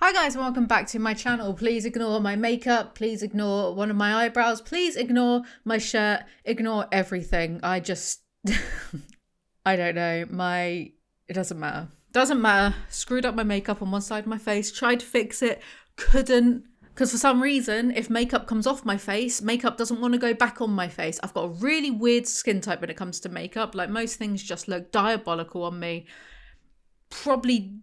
Hi guys, and welcome back to my channel. Please ignore my makeup, please ignore one of my eyebrows, please ignore my shirt, ignore everything. I just, I don't know, it doesn't matter. Doesn't matter. Screwed up my makeup on one side of my face, tried to fix it, couldn't. Because for some reason, if makeup comes off my face, makeup doesn't want to go back on my face. I've got a really weird skin type when it comes to makeup. Like most things just look diabolical on me. Probably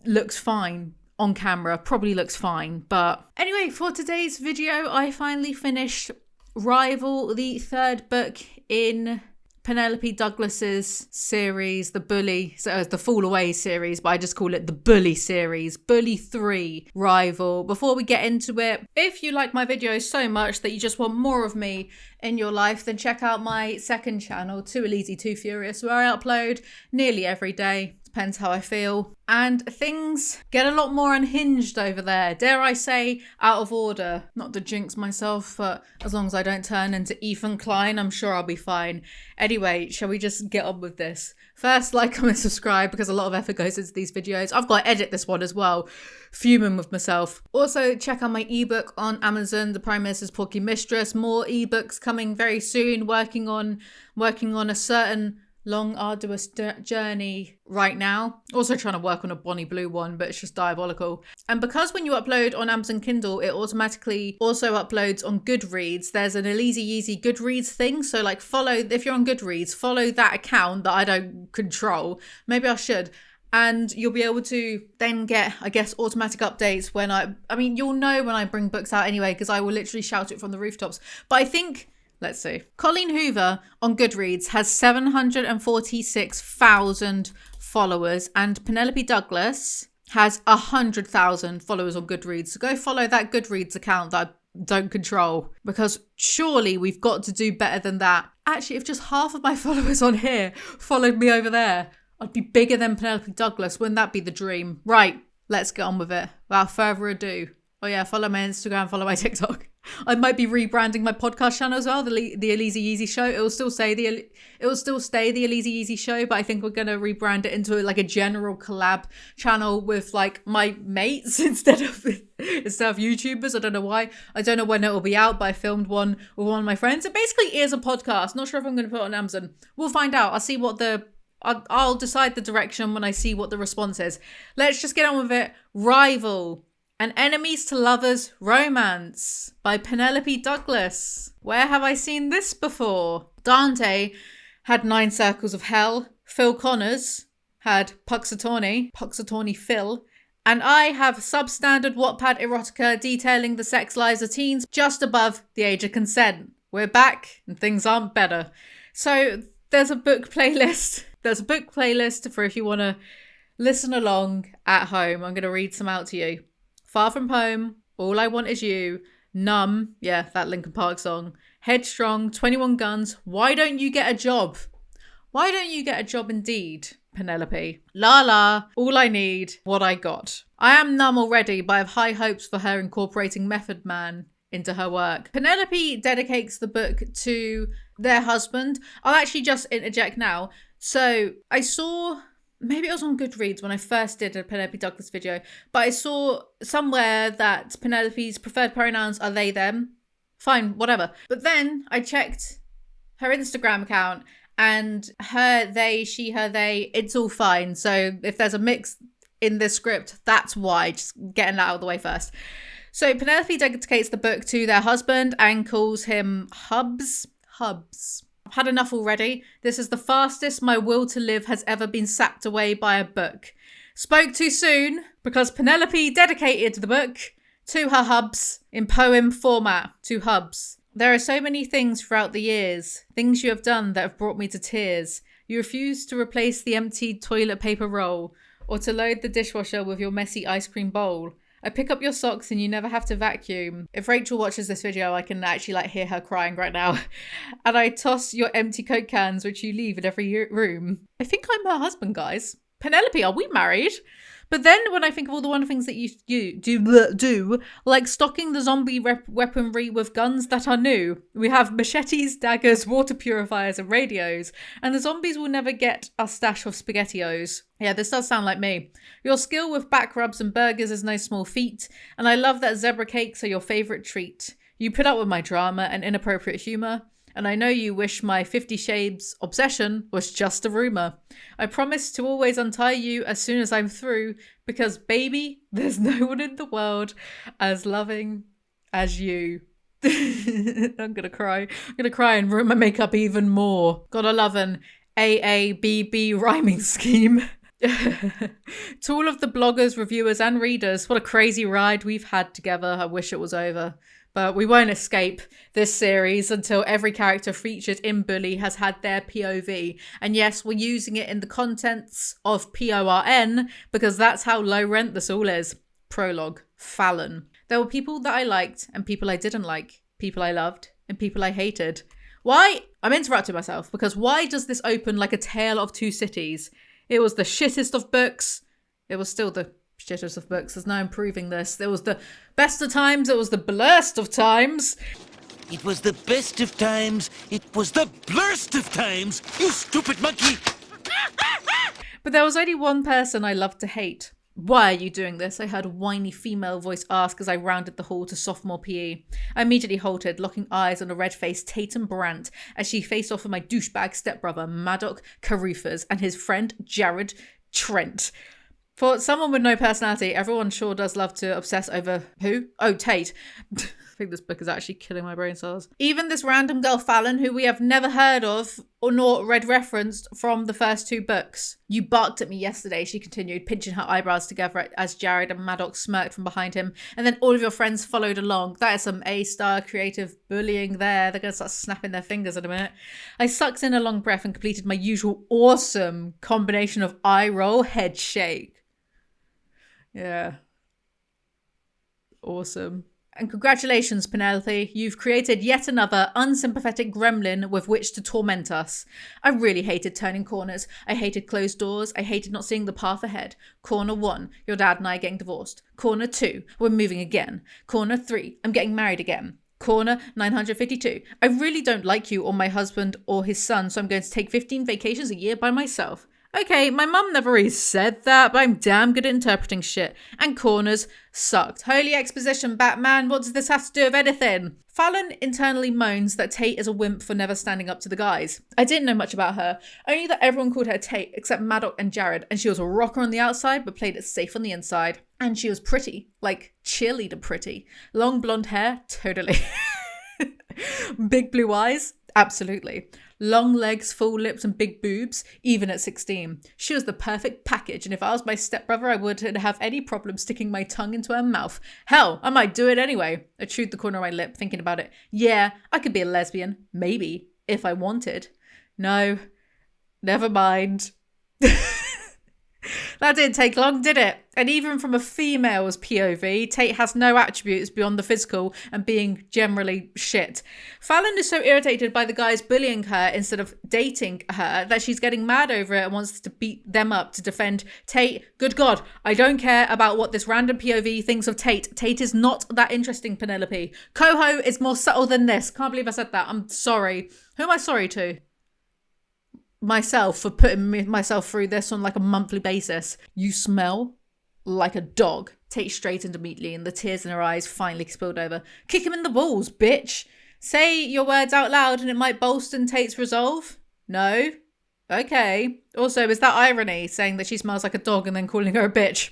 looks fine on camera, probably looks fine. But anyway, for today's video, I finally finished Rival, the third book in Penelope Douglas's series, the Bully, so the Fall Away series, but I just call it the Bully series, Bully 3 Rival. Before we get into it, if you like my videos so much that you just want more of me in your life, then check out my second channel, Too Alizee, Too Furious, where I upload nearly every day. Depends how I feel. And things get a lot more unhinged over there. Dare I say, out of order. Not to jinx myself, but as long as I don't turn into Ethan Klein, I'm sure I'll be fine. Anyway, shall we just get on with this? First, like, comment, subscribe, because a lot of effort goes into these videos. I've got to edit this one as well. Fuming with myself. Also, check out my ebook on Amazon, The Prime Minister's Porky Mistress. More ebooks coming very soon. Working on a certain long, arduous journey right now. Also trying to work on a Bonnie Blue one, but it's just diabolical. And because when you upload on Amazon Kindle, it automatically also uploads on Goodreads. There's an Alizee Goodreads thing. So like if you're on Goodreads, follow that account that I don't control. Maybe I should. And you'll be able to then get, I guess, automatic updates when I mean, you'll know when I bring books out anyway, because I will literally shout it from the rooftops. But I think, let's see. Colleen Hoover on Goodreads has 746,000 followers, and Penelope Douglas has 100,000 followers on Goodreads. So go follow that Goodreads account that I don't control, because surely we've got to do better than that. Actually, if just half of my followers on here followed me over there, I'd be bigger than Penelope Douglas. Wouldn't that be the dream? Right, let's get on with it. Without further ado. Oh yeah, follow my Instagram, follow my TikTok. I might be rebranding my podcast channel as well, the Alizee Show. It will still stay the Alizee Show, but I think we're gonna rebrand it into like a general collab channel with like my mates instead of YouTubers. I don't know why. I don't know when it will be out, but I filmed one with one of my friends. It basically is a podcast. Not sure if I'm gonna put it on Amazon. We'll find out. I'll see what I'll decide the direction when I see what the response is. Let's just get on with it. Rival. An Enemies to Lovers Romance by Penelope Douglas. Where have I seen this before? Dante had 9 Circles of Hell. Phil Connors had Puxatawny Phil. And I have substandard Wattpad erotica detailing the sex lives of teens just above the age of consent. We're back and things aren't better. So there's a book playlist. There's a book playlist for if you want to listen along at home. I'm going to read some out to you. Far From Home, All I Want Is You, Numb, yeah, that Linkin Park song, Headstrong, 21 Guns, Why Don't You Get a Job? Why don't you get a job indeed, Penelope? La La, All I Need, What I Got. I am numb already, but I have high hopes for her incorporating Method Man into her work. Penelope dedicates the book to their husband. I'll actually just interject now. So I saw, maybe it was on Goodreads when I first did a Penelope Douglas video, but I saw somewhere that Penelope's preferred pronouns are they, them. Fine, whatever. But then I checked her Instagram account and her, they, she, her, they, it's all fine. So if there's a mix in this script, that's why. Just getting that out of the way first. So Penelope dedicates the book to their husband and calls him Hubs. I've had enough already. This is the fastest my will to live has ever been sapped away by a book. Spoke too soon because Penelope dedicated the book to her hubs in poem format, to hubs. There are so many things throughout the years, things you have done that have brought me to tears. You refuse to replace the empty toilet paper roll or to load the dishwasher with your messy ice cream bowl. I pick up your socks and you never have to vacuum. If Rachel watches this video, I can actually hear her crying right now. And I toss your empty Coke cans, which you leave in every room. I think I'm her husband, guys. Penelope, are we married? But then when I think of all the wonderful things that you do, like stocking the zombie weaponry with guns that are new. We have machetes, daggers, water purifiers, and radios. And the zombies will never get our stash of SpaghettiOs. Yeah, this does sound like me. Your skill with back rubs and burgers is no small feat. And I love that zebra cakes are your favourite treat. You put up with my drama and inappropriate humour. And I know you wish my 50 Shades obsession was just a rumour. I promise to always untie you as soon as I'm through, because baby, there's no one in the world as loving as you. I'm gonna cry. I'm gonna cry and ruin my makeup even more. Gotta love an AABB rhyming scheme. To all of the bloggers, reviewers and readers, what a crazy ride we've had together. I wish it was over. But we won't escape this series until every character featured in Bully has had their POV. And yes, we're using it in the contents of PORN because that's how low rent this all is. Prologue. Fallon. There were people that I liked and people I didn't like. People I loved and people I hated. Why? I'm interrupting myself because why does this open like a tale of two cities? It was the shittest of books. It was still the shittest of books. There's no improving this. There was the best of times. It was the blurst of times. It was the best of times. It was the blurst of times. You stupid monkey. But there was only one person I loved to hate. Why are you doing this? I heard a whiny female voice ask as I rounded the hall to sophomore PE. I immediately halted, locking eyes on a red-faced Tate and Brandt as she faced off with my douchebag stepbrother Madoc Carufas and his friend Jared Trent. For someone with no personality, everyone sure does love to obsess over who? Oh, Tate. I think this book is actually killing my brain cells. Even this random girl Fallon, who we have never heard of or nor read referenced from the first two books. You barked at me yesterday, she continued, pinching her eyebrows together as Jared and Madoc smirked from behind him. And then all of your friends followed along. That is some A-star creative bullying there. They're going to start snapping their fingers in a minute. I sucked in a long breath and completed my usual awesome combination of eye roll, head shake. Yeah. Awesome. And congratulations, Penelope. You've created yet another unsympathetic gremlin with which to torment us. I really hated turning corners. I hated closed doors. I hated not seeing the path ahead. Corner 1, your dad and I are getting divorced. Corner 2, we're moving again. Corner 3, I'm getting married again. Corner 952, I really don't like you or my husband or his son, so I'm going to take 15 vacations a year by myself. Okay, my mum never really said that, but I'm damn good at interpreting shit. And corners sucked. Holy exposition, Batman, what does this have to do with anything? Fallon internally moans that Tate is a wimp for never standing up to the guys. I didn't know much about her, only that everyone called her Tate except Madoc and Jared, and she was a rocker on the outside but played it safe on the inside. And she was pretty, like cheerleader pretty. Long blonde hair, totally. Big blue eyes, absolutely. Long legs, full lips and big boobs, even at 16. She was the perfect package, and if I was my stepbrother, I wouldn't have any problem sticking my tongue into her mouth. Hell, I might do it anyway. I chewed the corner of my lip, thinking about it. Yeah, I could be a lesbian. Maybe. If I wanted. No. Never mind. That didn't take long, did it? And even from a female's POV, Tate has no attributes beyond the physical and being generally shit. Fallon is so irritated by the guys bullying her instead of dating her that she's getting mad over it and wants to beat them up to defend Tate. Good God, I don't care about what this random POV thinks of Tate. Tate is not that interesting, Penelope. Coho is more subtle than this. Can't believe I said that. I'm sorry. Who am I sorry to? Myself for putting myself through this on like a monthly basis. You smell like a dog. Tate straightened immediately and the tears in her eyes finally spilled over. Kick him in the balls, bitch. Say your words out loud and it might bolster Tate's resolve. No? Okay. Also, is that irony, saying that she smells like a dog and then calling her a bitch?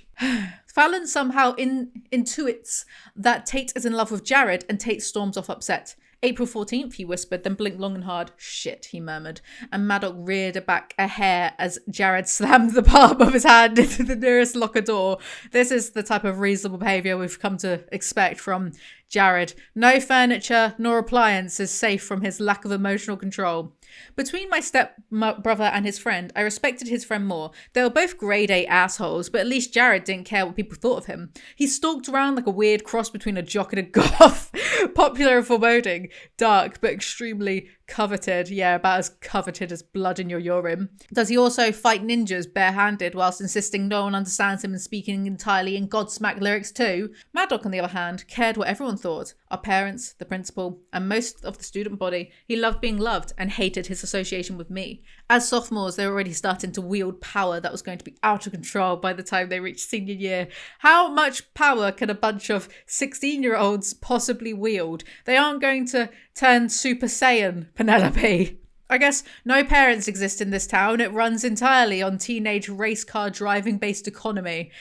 Fallon somehow intuits that Tate is in love with Jared and Tate storms off upset. April 14th, he whispered, then blinked long and hard. Shit, he murmured. And Madoc reared back a hair as Jared slammed the palm of his hand into the nearest locker door. This is the type of reasonable behaviour we've come to expect from Jared. No furniture nor appliance is safe from his lack of emotional control. Between my step-brother and his friend, I respected his friend more. They were both grade A assholes, but at least Jared didn't care what people thought of him. He stalked around like a weird cross between a jock and a goth. Popular and foreboding. Dark, but extremely coveted. Yeah, about as coveted as blood in your urine. Does he also fight ninjas barehanded whilst insisting no one understands him and speaking entirely in Godsmack lyrics too? Madoc, on the other hand, cared what everyone thought. Our parents, the principal, and most of the student body. He loved being loved and hated his association with me. As sophomores, they were already starting to wield power that was going to be out of control by the time they reached senior year. How much power can a bunch of 16-year-olds possibly wield? They aren't going to turn Super Saiyan, Penelope. I guess no parents exist in this town. It runs entirely on teenage race car driving based economy.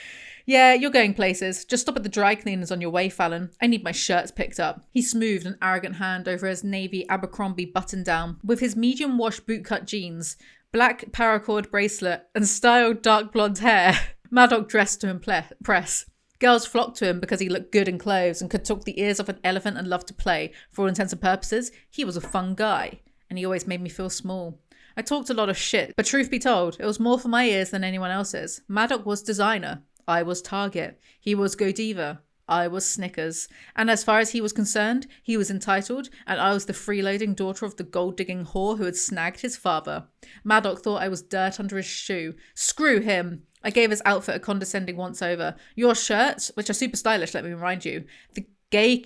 Yeah, you're going places. Just stop at the dry cleaners on your way, Fallon. I need my shirts picked up. He smoothed an arrogant hand over his navy Abercrombie button-down. With his medium-wash bootcut jeans, black paracord bracelet, and styled dark blonde hair, Madoc dressed to impress. Girls flocked to him because he looked good in clothes and could talk the ears off an elephant and loved to play. For all intents and purposes, he was a fun guy. And he always made me feel small. I talked a lot of shit, but truth be told, it was more for my ears than anyone else's. Madoc was designer. I was Target. He was Godiva. I was Snickers. And as far as he was concerned, he was entitled, and I was the freeloading daughter of the gold-digging whore who had snagged his father. Madoc thought I was dirt under his shoe. Screw him. I gave his outfit a condescending once-over. Your shirts, which are super stylish, let me remind you, the gay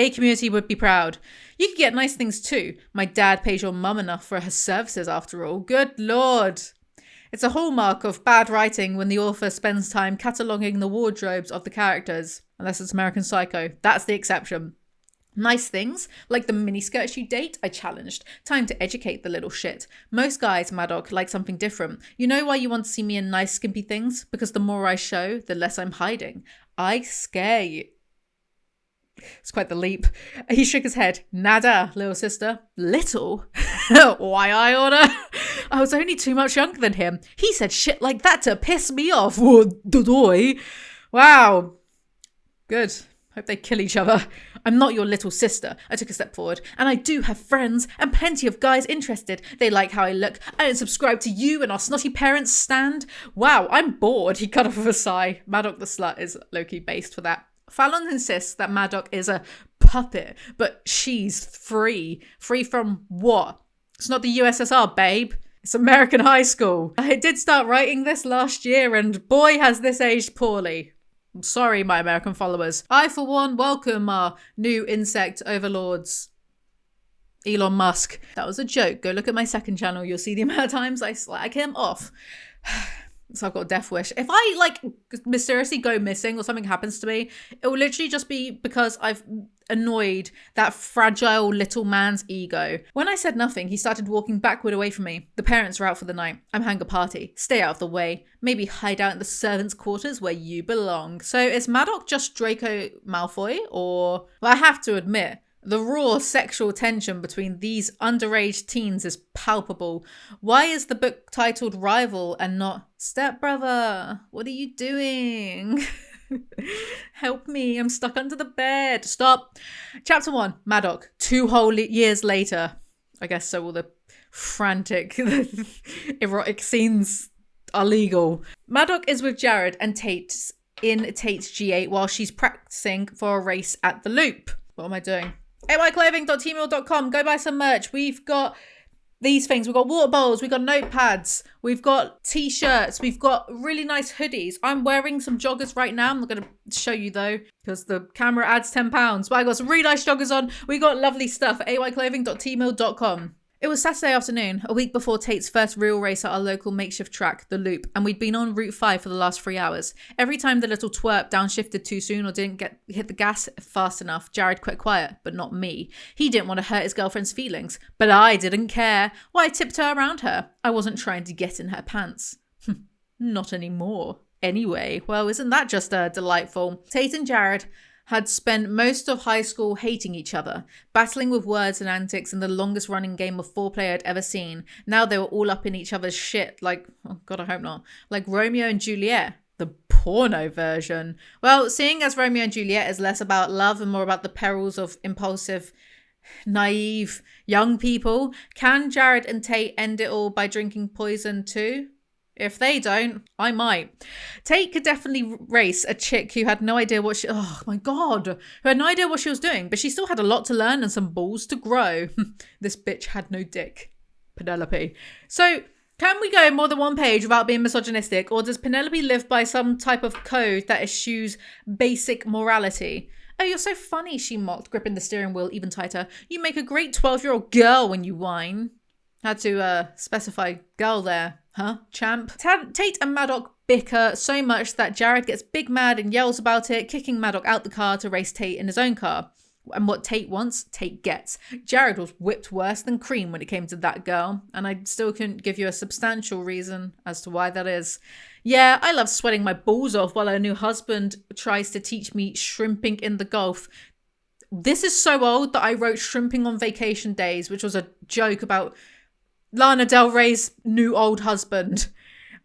community would be proud. You could get nice things too. My dad pays your mum enough for her services after all. Good Lord. It's a hallmark of bad writing when the author spends time cataloguing the wardrobes of the characters. Unless it's American Psycho. That's the exception. Nice things, like the miniskirts you date, I challenged. Time to educate the little shit. Most guys, Madoc, like something different. You know why you want to see me in nice skimpy things? Because the more I show, the less I'm hiding. I scare you. It's quite the leap. He shook his head. Nada, little sister. Little? Why I order? I was only too much younger than him. He said shit like that to piss me off. Wow. Good. Hope they kill each other. I'm not your little sister. I took a step forward. And I do have friends and plenty of guys interested. They like how I look. I don't subscribe to you and our snotty parents stand. Wow, I'm bored. He cut off with a sigh. Madoc the slut is low-key based for that. Fallon insists that Madoc is a puppet, but she's free. Free from what? It's not the USSR, babe. It's American high school. I did start writing this last year, and boy has this aged poorly. I'm sorry, my American followers. I, for one, welcome our new insect overlords. Elon Musk. That was a joke. Go look at my second channel. You'll see the amount of times I slag him off. So I've got a death wish. If I mysteriously go missing or something happens to me, it will literally just be because I've annoyed that fragile little man's ego. When I said nothing, he started walking backward away from me. The parents are out for the night. I'm having a party. Stay out of the way. Maybe hide out in the servants' quarters where you belong. So is Madoc just Draco Malfoy? Or... Well, I have to admit, the raw sexual tension between these underage teens is palpable. Why is the book titled Rival and not Stepbrother? What are you doing? Help me, I'm stuck under the bed. Stop. Chapter 1, Madoc. 2 whole years later. I guess so all the frantic erotic scenes are legal. Madoc is with Jared and Tate in Tate's G8 while she's practicing for a race at the Loop. What am I doing? ayclothing.tmail.com. Go buy some merch. We've got these things. We've got water bowls. We've got notepads. We've got t-shirts. We've got really nice hoodies. I'm wearing some joggers right now. I'm not going to show you though because the camera adds £10. But I got some really nice joggers on. We got lovely stuff at ayclothing.tmail.com. It was Saturday afternoon, a week before Tate's first real race at our local makeshift track, the Loop, and we'd been on Route 5 for the last 3 hours. Every time the little twerp downshifted too soon or didn't hit the gas fast enough, Jared quit quiet, but not me. He didn't want to hurt his girlfriend's feelings, but I didn't care. Why, I tiptoed around her. I wasn't trying to get in her pants. Not anymore. Anyway, well, isn't that just delightful? Tate and Jared had spent most of high school hating each other, battling with words and antics in the longest running game of foreplay I'd ever seen. Now they were all up in each other's shit, like, oh God, I hope not, like Romeo and Juliet, the porno version. Well, seeing as Romeo and Juliet is less about love and more about the perils of impulsive naive young people. Can Jared and Tate end it all by drinking poison too? If they don't, I might. Tate could definitely race a chick who had no idea what oh my God, who had no idea what she was doing, but she still had a lot to learn and some balls to grow. This bitch had no dick. Penelope. So, can we go more than one page without being misogynistic, or does Penelope live by some type of code that eschews basic morality? Oh, you're so funny, she mocked, gripping the steering wheel even tighter. You make a great 12-year-old girl when you whine. Had to specify girl there, huh, champ? Tate and Madoc bicker so much that Jared gets big mad and yells about it, kicking Madoc out the car to race Tate in his own car. And what Tate wants, Tate gets. Jared was whipped worse than cream when it came to that girl, and I still couldn't give you a substantial reason as to why that is. Yeah, I love sweating my balls off while her new husband tries to teach me shrimping in the Gulf. This is so old that I wrote Shrimping on Vacation Days, which was a joke about Lana Del Rey's new old husband.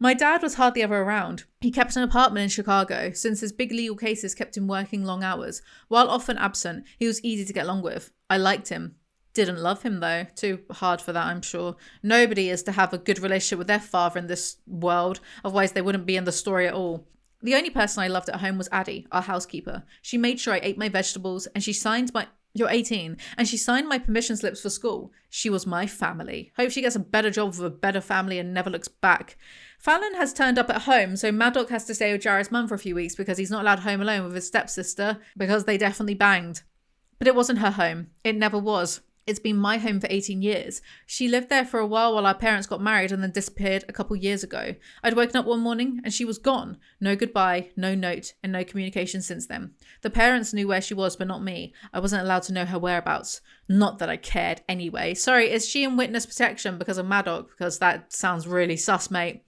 My dad was hardly ever around. He kept an apartment in Chicago, since his big legal cases kept him working long hours. While often absent, he was easy to get along with. I liked him. Didn't love him though. Too hard for that, I'm sure. Nobody is to have a good relationship with their father in this world, otherwise they wouldn't be in the story at all. The only person I loved at home was Addie, our housekeeper. She made sure I ate my vegetables, and she signed my... You're 18. And she signed my permission slips for school. She was my family. Hope she gets a better job with a better family and never looks back. Fallon has turned up at home, so Madoc has to stay with Jared's mum for a few weeks because he's not allowed home alone with his stepsister because they definitely banged. But it wasn't her home. It never was. It's been my home for 18 years. She lived there for a while our parents got married and then disappeared a couple years ago. I'd woken up one morning and she was gone. No goodbye, no note, and no communication since then. The parents knew where she was, but not me. I wasn't allowed to know her whereabouts. Not that I cared anyway. Sorry, is she in witness protection because of Madoc? Because that sounds really sus, mate.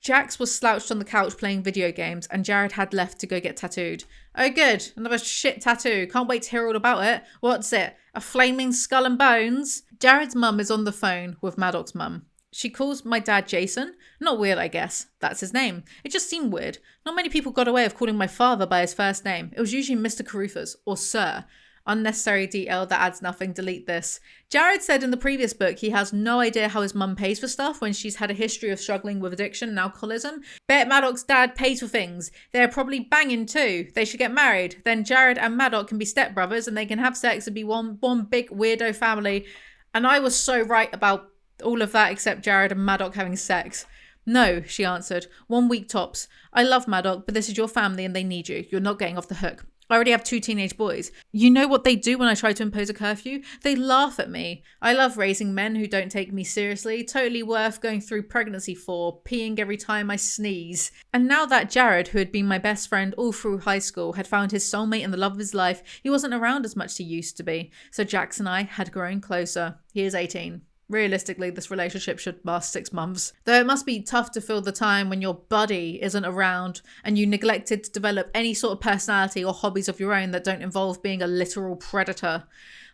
Jax was slouched on the couch playing video games, and Jared had left to go get tattooed. Oh good, another shit tattoo. Can't wait to hear all about it. What's it? A flaming skull and bones? Jared's mum is on the phone with Madoc's mum. She calls my dad Jason. Not weird, I guess. That's his name. It just seemed weird. Not many people got away with calling my father by his first name. It was usually Mr. Carruthers or Sir. Unnecessary detail that adds nothing. Delete this. Jared said in the previous book he has no idea how his mum pays for stuff when she's had a history of struggling with addiction and alcoholism. Bet Madoc's dad pays for things. They're probably banging too. They should get married. Then Jared and Madoc can be stepbrothers and they can have sex and be one big weirdo family. And I was so right about all of that except Jared and Madoc having sex. No, she answered. 1 week tops. I love Madoc, but this is your family and they need you. You're not getting off the hook. I already have 2 teenage boys. You know what they do when I try to impose a curfew? They laugh at me. I love raising men who don't take me seriously. Totally worth going through pregnancy for. Peeing every time I sneeze. And now that Jared, who had been my best friend all through high school, had found his soulmate and the love of his life, he wasn't around as much as he used to be. So Jax and I had grown closer. He is 18. Realistically, this relationship should last 6 months. Though it must be tough to fill the time when your buddy isn't around and you neglected to develop any sort of personality or hobbies of your own that don't involve being a literal predator.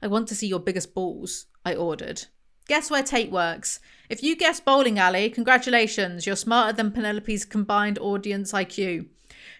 I want to see your biggest balls, I ordered. Guess where Tate works? If you guessed bowling alley, congratulations, you're smarter than Penelope's combined audience IQ.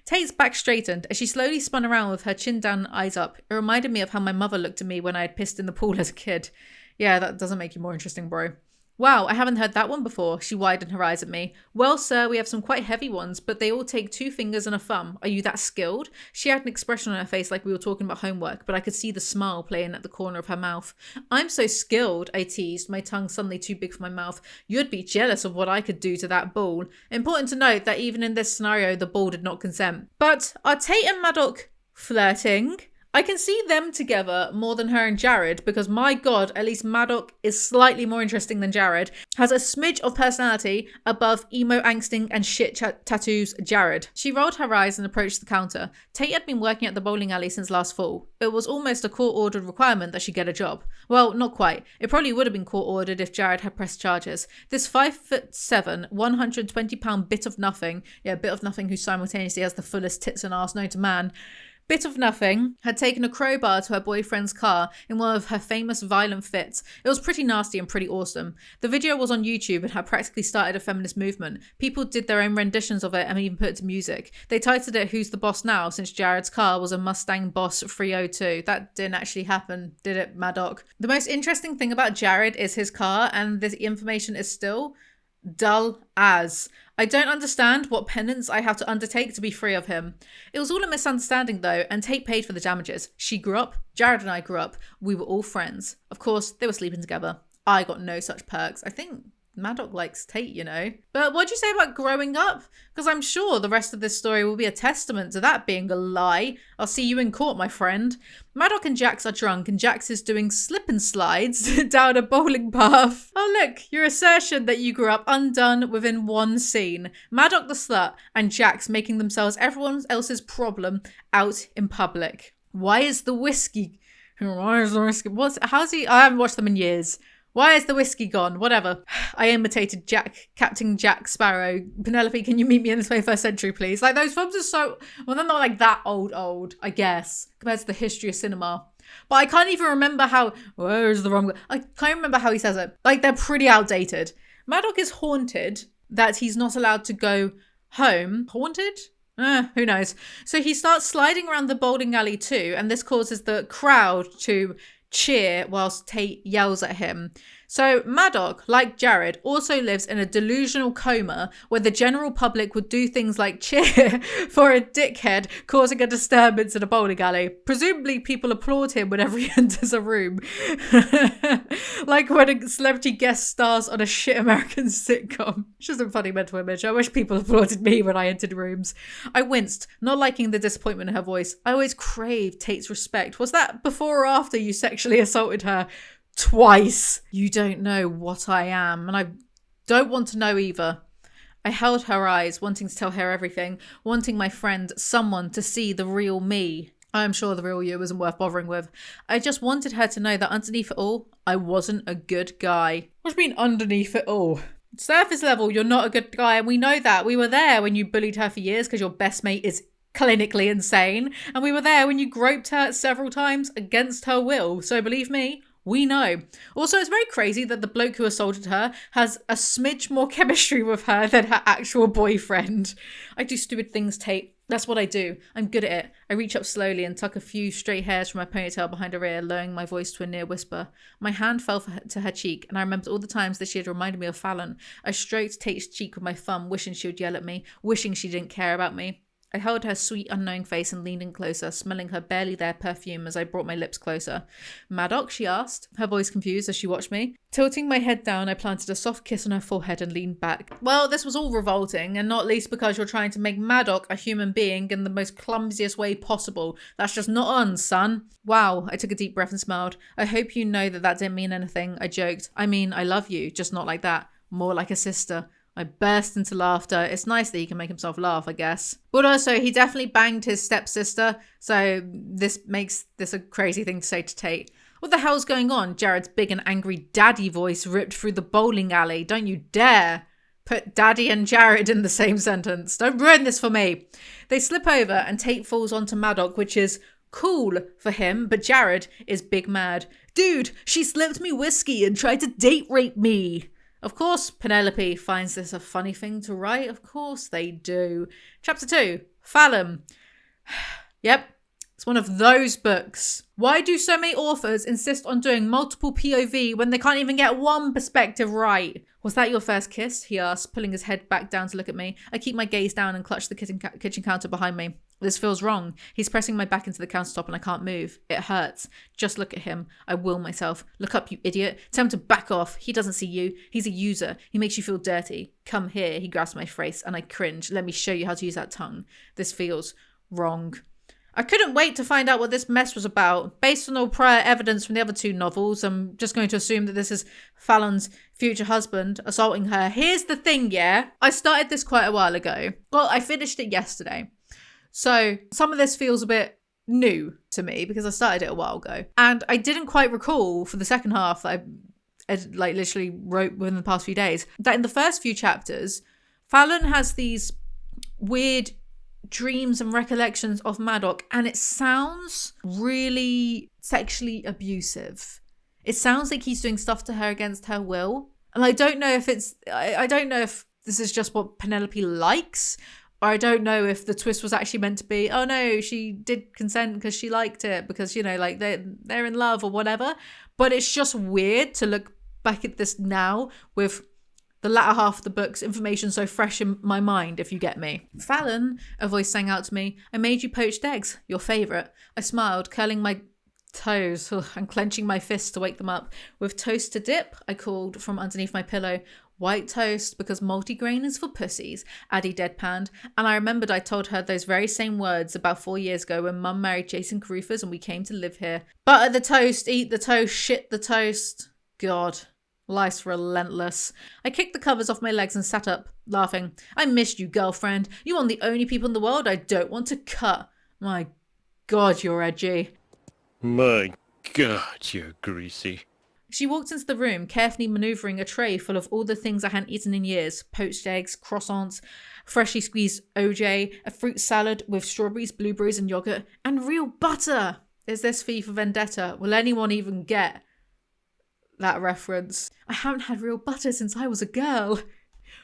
Tate's back straightened as she slowly spun around with her chin down and eyes up. It reminded me of how my mother looked at me when I had pissed in the pool as a kid. Yeah, that doesn't make you more interesting, bro. Wow, I haven't heard that one before. She widened her eyes at me. Well, sir, we have some quite heavy ones, but they all take 2 fingers and a thumb. Are you that skilled? She had an expression on her face like we were talking about homework, but I could see the smile playing at the corner of her mouth. I'm so skilled, I teased, my tongue suddenly too big for my mouth. You'd be jealous of what I could do to that ball. Important to note that even in this scenario, the ball did not consent. But are Tate and Madoc flirting? I can see them together more than her and Jared because, my God, at least Madoc is slightly more interesting than Jared, has a smidge of personality above emo angsting and shit tattoos Jared. She rolled her eyes and approached the counter. Tate had been working at the bowling alley since last fall. It was almost a court-ordered requirement that she get a job. Well, not quite. It probably would have been court-ordered if Jared had pressed charges. This 5'7", 120-pound bit of nothing, who simultaneously has the fullest tits and arse known to man, Bit of Nothing had taken a crowbar to her boyfriend's car in one of her famous violent fits. It was pretty nasty and pretty awesome. The video was on YouTube and had practically started a feminist movement. People did their own renditions of it and even put it to music. They titled it Who's the Boss Now, since Jared's car was a Mustang Boss 302. That didn't actually happen, did it, Madoc? The most interesting thing about Jared is his car, and this information is still dull as. I don't understand what penance I have to undertake to be free of him. It was all a misunderstanding though, and Tate paid for the damages. She grew up, Jared and I grew up, we were all friends. Of course, they were sleeping together. I got no such perks. I think Madoc likes Tate, you know. But what'd you say about growing up? Because I'm sure the rest of this story will be a testament to that being a lie. I'll see you in court, my friend. Madoc and Jax are drunk and Jax is doing slip and slides down a bowling path. Oh look, your assertion that you grew up undone within one scene. Madoc the slut and Jax making themselves everyone else's problem out in public. Why is the whiskey? How's he? I haven't watched them in years. Why is the whiskey gone? Whatever. I imitated Captain Jack Sparrow. Penelope, can you meet me in the 21st century, please? Like, those films are so... Well, they're not like that old, I guess, compared to the history of cinema. But I can't even remember how... Where's the wrong... I can't remember how he says it. Like, they're pretty outdated. Madoc is haunted that he's not allowed to go home. Haunted? Who knows? So he starts sliding around the bowling alley too, and this causes the crowd to cheer whilst Tate yells at him. So Madoc, like Jared, also lives in a delusional coma where the general public would do things like cheer for a dickhead causing a disturbance in a bowling alley. Presumably people applaud him whenever he enters a room. Like when a celebrity guest stars on a shit American sitcom. It's just a funny mental image. I wish people applauded me when I entered rooms. I winced, not liking the disappointment in her voice. I always craved Tate's respect. Was that before or after you sexually assaulted her? Twice. You don't know what I am, and I don't want to know either. I held her eyes, wanting to tell her everything, wanting my friend, someone, to see the real me. I am sure the real you isn't worth bothering with. I just wanted her to know that underneath it all, I wasn't a good guy. What do you mean underneath it all? Surface level, you're not a good guy, and we know that. We were there when you bullied her for years because your best mate is clinically insane, and we were there when you groped her several times against her will. So believe me, we know. Also, it's very crazy that the bloke who assaulted her has a smidge more chemistry with her than her actual boyfriend. I do stupid things, Tate. That's what I do. I'm good at it. I reach up slowly and tuck a few straight hairs from my ponytail behind her ear, lowering my voice to a near whisper. My hand fell to her cheek, and I remembered all the times that she had reminded me of Fallon. I stroked Tate's cheek with my thumb, wishing she would yell at me, wishing she didn't care about me. I held her sweet, unknowing face and leaned in closer, smelling her barely there perfume as I brought my lips closer. Madoc, she asked, her voice confused as she watched me. Tilting my head down, I planted a soft kiss on her forehead and leaned back. Well, this was all revolting, and not least because you're trying to make Madoc a human being in the most clumsiest way possible. That's just not on, son. Wow, I took a deep breath and smiled. I hope you know that didn't mean anything, I joked. I mean, I love you, just not like that. More like a sister. I burst into laughter. It's nice that he can make himself laugh, I guess. But also, he definitely banged his stepsister, so this makes this a crazy thing to say to Tate. What the hell's going on? Jared's big and angry daddy voice ripped through the bowling alley. Don't you dare put daddy and Jared in the same sentence. Don't ruin this for me. They slip over and Tate falls onto Madoc, which is cool for him, but Jared is big mad. Dude, she slipped me whiskey and tried to date rape me. Of course, Penelope finds this a funny thing to write. Of course they do. Chapter 2, Fallon. Yep, it's one of those books. Why do so many authors insist on doing multiple POV when they can't even get one perspective right? Was that your first kiss? He asked, pulling his head back down to look at me. I keep my gaze down and clutch the kitchen counter behind me. This feels wrong. He's pressing my back into the countertop and I can't move. It hurts. Just look at him. I will myself. Look up, you idiot. Tell him to back off. He doesn't see you. He's a user. He makes you feel dirty. Come here. He grabs my face and I cringe. Let me show you how to use that tongue. This feels wrong. I couldn't wait to find out what this mess was about. Based on all prior evidence from the other two novels, I'm just going to assume that this is Fallon's future husband assaulting her. Here's the thing, yeah? I started this quite a while ago. Well, I finished it yesterday. So some of this feels a bit new to me because I started it a while ago. And I didn't quite recall for the second half that I literally wrote within the past few days, that in the first few chapters, Fallon has these weird dreams and recollections of Madoc, and it sounds really sexually abusive. It sounds like he's doing stuff to her against her will. And I don't know if I don't know if this is just what Penelope likes, or I don't know if the twist was actually meant to be, oh no, she did consent because she liked it, because, you know, like they're in love or whatever. But it's just weird to look back at this now with the latter half of the book's information so fresh in my mind, if you get me. Fallon, a voice sang out to me, I made you poached eggs, your favourite. I smiled, curling my toes and clenching my fists to wake them up. With toast to dip, I called from underneath my pillow. White toast, because multigrain is for pussies, Addie deadpanned, and I remembered I told her those very same words about 4 years ago when Mum married Jason Carruthers and we came to live here. Butter the toast, eat the toast, shit the toast. God, life's relentless. I kicked the covers off my legs and sat up, laughing. I missed you, girlfriend. You're one of the only people in the world I don't want to cut. My God, you're edgy. My God, you're greasy. She walked into the room, carefully manoeuvring a tray full of all the things I hadn't eaten in years. Poached eggs, croissants, freshly squeezed OJ, a fruit salad with strawberries, blueberries and yogurt, and real butter. Is this V for Vendetta? Will anyone even get that reference? I haven't had real butter since I was a girl.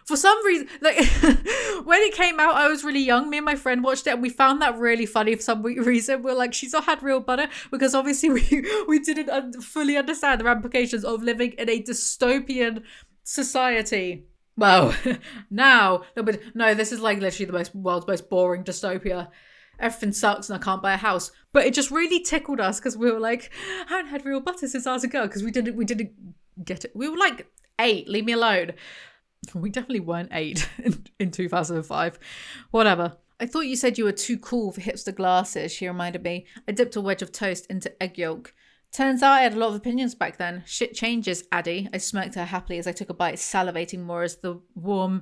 For some reason, like when it came out, I was really young. Me and my friend watched it and we found that really funny for some reason. We're like, she's not had real butter, because obviously we didn't fully understand the ramifications of living in a dystopian society. Well, now, no, this is like literally the world's most boring dystopia. Everything sucks and I can't buy a house. But it just really tickled us because we were like, I haven't had real butter since I was a girl, because we didn't get it. We were like 8, leave me alone. We definitely weren't 8 in 2005. Whatever. I thought you said you were too cool for hipster glasses, she reminded me. I dipped a wedge of toast into egg yolk. Turns out I had a lot of opinions back then. Shit changes, Addie. I smirked at her happily as I took a bite, salivating more as the warm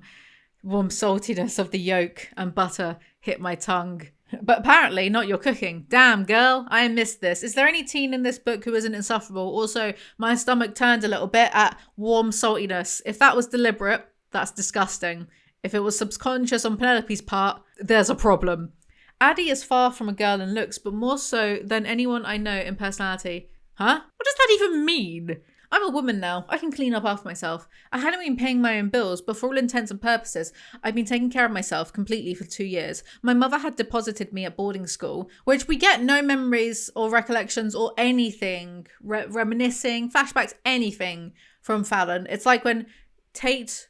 saltiness of the yolk and butter hit my tongue. But apparently not your cooking. Damn, girl, I missed this. Is there any teen in this book who isn't insufferable? Also, my stomach turned a little bit at warm saltiness. If that was deliberate, that's disgusting. If it was subconscious on Penelope's part, there's a problem. Addie is far from a girl in looks, but more so than anyone I know in personality. Huh? What does that even mean? I'm a woman now. I can clean up after myself. I hadn't been paying my own bills, but for all intents and purposes, I've been taking care of myself completely for 2 years. My mother had deposited me at boarding school, which we get no memories or recollections or anything, reminiscing, flashbacks, anything from Fallon. It's like when Tate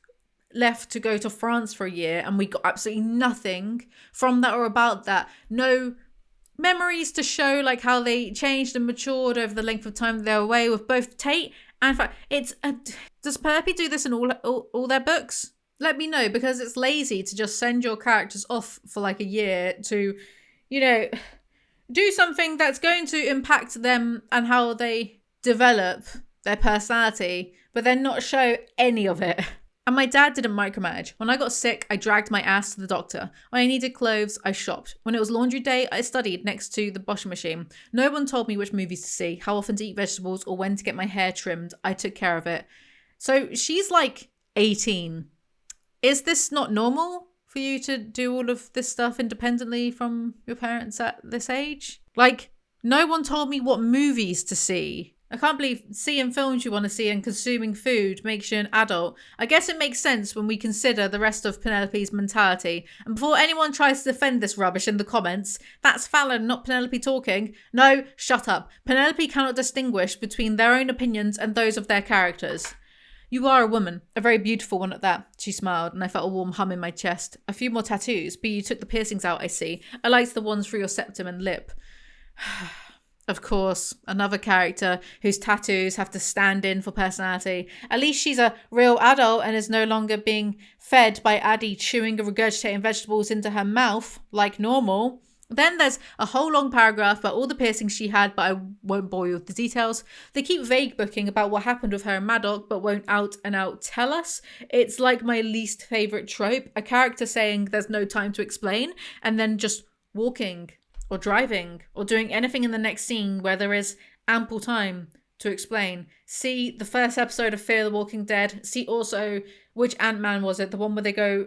left to go to France for a year and we got absolutely nothing from that or about that. No memories to show like how they changed and matured over the length of time they were away with both Tate and does Penelope do this in all their books? Let me know, because it's lazy to just send your characters off for like a year to, you know, do something that's going to impact them and how they develop their personality, but then not show any of it. And my dad didn't micromanage. When I got sick, I dragged my ass to the doctor. When I needed clothes, I shopped. When it was laundry day, I studied next to the washing machine. No one told me which movies to see, how often to eat vegetables, or when to get my hair trimmed. I took care of it. So she's like 18. Is this not normal for you to do all of this stuff independently from your parents at this age? Like, no one told me what movies to see. I can't believe seeing films you want to see and consuming food makes you an adult. I guess it makes sense when we consider the rest of Penelope's mentality. And before anyone tries to defend this rubbish in the comments, that's Fallon, not Penelope talking. No, shut up. Penelope cannot distinguish between their own opinions and those of their characters. You are a woman, a very beautiful one at that, she smiled, and I felt a warm hum in my chest. A few more tattoos, but you took the piercings out, I see. I liked the ones through your septum and lip. Of course, another character whose tattoos have to stand in for personality. At least she's a real adult and is no longer being fed by Addie chewing and regurgitating vegetables into her mouth like normal. Then there's a whole long paragraph about all the piercings she had, but I won't bore you with the details. They keep vague booking about what happened with her and Madoc, but won't out and out tell us. It's like my least favourite trope. A character saying there's no time to explain, and then just walking or driving or doing anything in the next scene where there is ample time to explain. See the first episode of Fear the Walking Dead. See also, which Ant-Man was it? The one where they go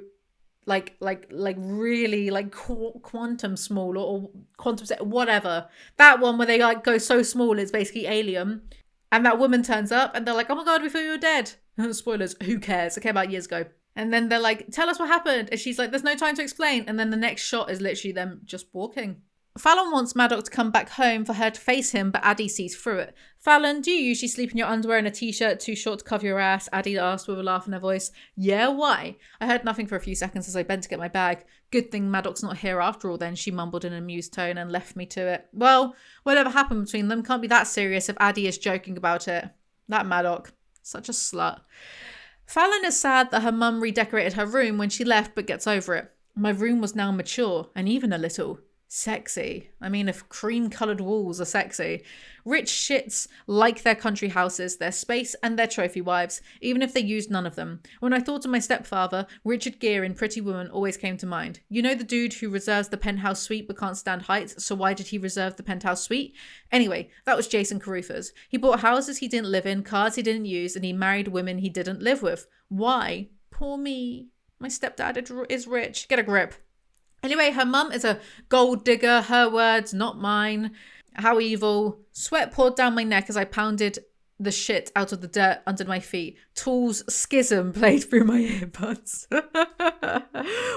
really like quantum small or quantum whatever. That one where they like go so small it's basically alien. And that woman turns up and they're like, oh my God, we thought you were dead. Spoilers, who cares? It came out years ago. And then they're like, tell us what happened. And she's like, there's no time to explain. And then the next shot is literally them just walking. Fallon wants Madoc to come back home for her to face him, but Addie sees through it. Fallon, do you usually sleep in your underwear and a t-shirt too short to cover your ass? Addie asked with a laugh in her voice. Yeah, why? I heard nothing for a few seconds as I bent to get my bag. Good thing Madoc's not here after all then, she mumbled in an amused tone and left me to it. Well, whatever happened between them can't be that serious if Addie is joking about it. That Madoc. Such a slut. Fallon is sad that her mum redecorated her room when she left but gets over it. My room was now mature and even a little sexy. I mean, if cream-coloured walls are sexy. Rich shits like their country houses, their space and their trophy wives, even if they used none of them. When I thought of my stepfather, Richard Gere in Pretty Woman always came to mind. You know the dude who reserves the penthouse suite but can't stand heights, so why did he reserve the penthouse suite? Anyway, that was Jason Carruthers. He bought houses he didn't live in, cars he didn't use, and he married women he didn't live with. Why? Poor me. My stepdad is rich. Get a grip. Anyway, her mum is a gold digger, her words, not mine. How evil. Sweat poured down my neck as I pounded the shit out of the dirt under my feet. Tool's Schism played through my earbuds.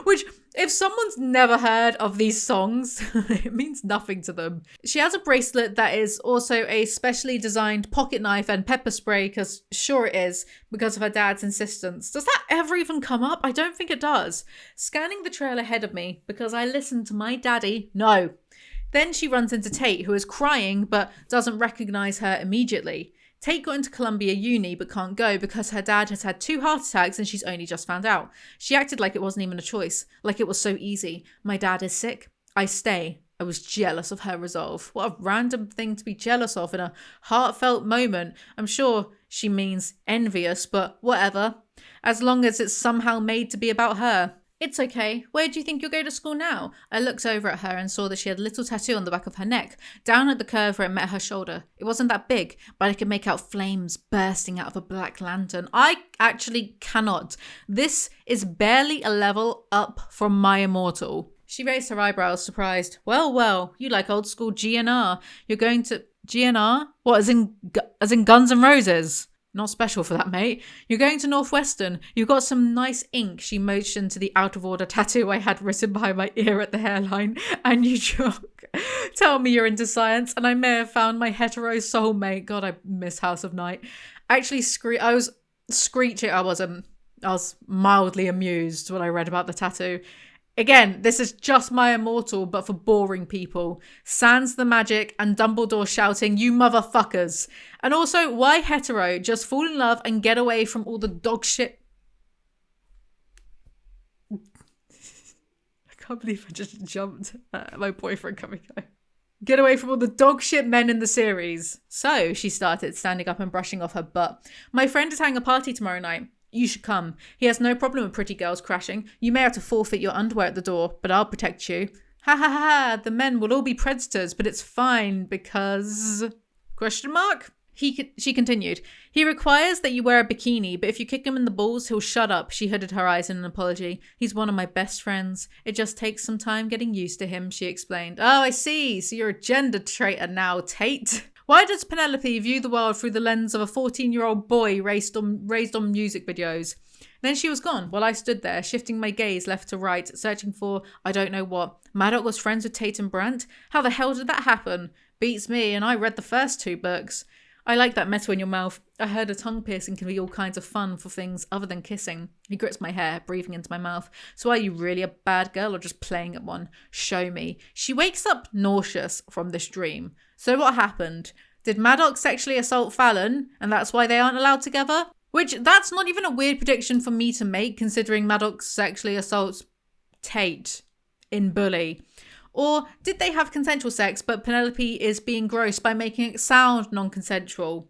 Which, if someone's never heard of these songs, it means nothing to them. She has a bracelet that is also a specially designed pocket knife and pepper spray, because sure it is, because of her dad's insistence. Does that ever even come up? I don't think it does. Scanning the trail ahead of me, because I listened to my daddy, no. Then she runs into Tate, who is crying but doesn't recognise her immediately. Tate got into Columbia Uni but can't go because her dad has had 2 heart attacks and she's only just found out. She acted like it wasn't even a choice, like it was so easy. My dad is sick. I stay. I was jealous of her resolve. What a random thing to be jealous of in a heartfelt moment. I'm sure she means envious, but whatever. As long as it's somehow made to be about her. It's okay. Where do you think you'll go to school now? I looked over at her and saw that she had a little tattoo on the back of her neck, down at the curve where it met her shoulder. It wasn't that big, but I could make out flames bursting out of a black lantern. I actually cannot. This is barely a level up from my immortal. She raised her eyebrows, surprised. Well, you like old school GNR. You're going to... GNR? What, as in Guns N' Roses? Not special for that, mate. You're going to Northwestern. You've got some nice ink. She motioned to the out of order tattoo I had written behind my ear at the hairline. And you joke. Tell me you're into science and I may have found my hetero soulmate. God, I miss House of Night. Actually, I was screeching. I was mildly amused when I read about the tattoo. Again, this is just my immortal, but for boring people. Sans the magic and Dumbledore shouting, you motherfuckers. And also, why hetero? Just fall in love and get away from all the dog shit. I can't believe I just jumped at my boyfriend coming home. Get away from all the dog shit men in the series. So, she started, standing up and brushing off her butt. My friend is having a party tomorrow night. You should come. He has no problem with pretty girls crashing. You may have to forfeit your underwear at the door, but I'll protect you. Ha ha ha, the men will all be predators, but it's fine because... ? She continued. He requires that you wear a bikini, but if you kick him in the balls, he'll shut up. She hooded her eyes in an apology. He's one of my best friends. It just takes some time getting used to him, she explained. Oh, I see. So you're a gender traitor now, Tate. Why does Penelope view the world through the lens of a 14-year-old boy raised on music videos? Then she was gone while I stood there, shifting my gaze left to right, searching for I don't know what. Madoc was friends with Tate and Brandt? How the hell did that happen? Beats me, and I read the first 2 books. I like that metal in your mouth. I heard a tongue piercing can be all kinds of fun for things other than kissing. He grits my hair, breathing into my mouth. So are you really a bad girl or just playing at one? Show me. She wakes up nauseous from this dream. So what happened? Did Madoc sexually assault Fallon and that's why they aren't allowed together? Which, that's not even a weird prediction for me to make considering Madoc sexually assaults Tate in Bully. Or did they have consensual sex but Penelope is being gross by making it sound non-consensual?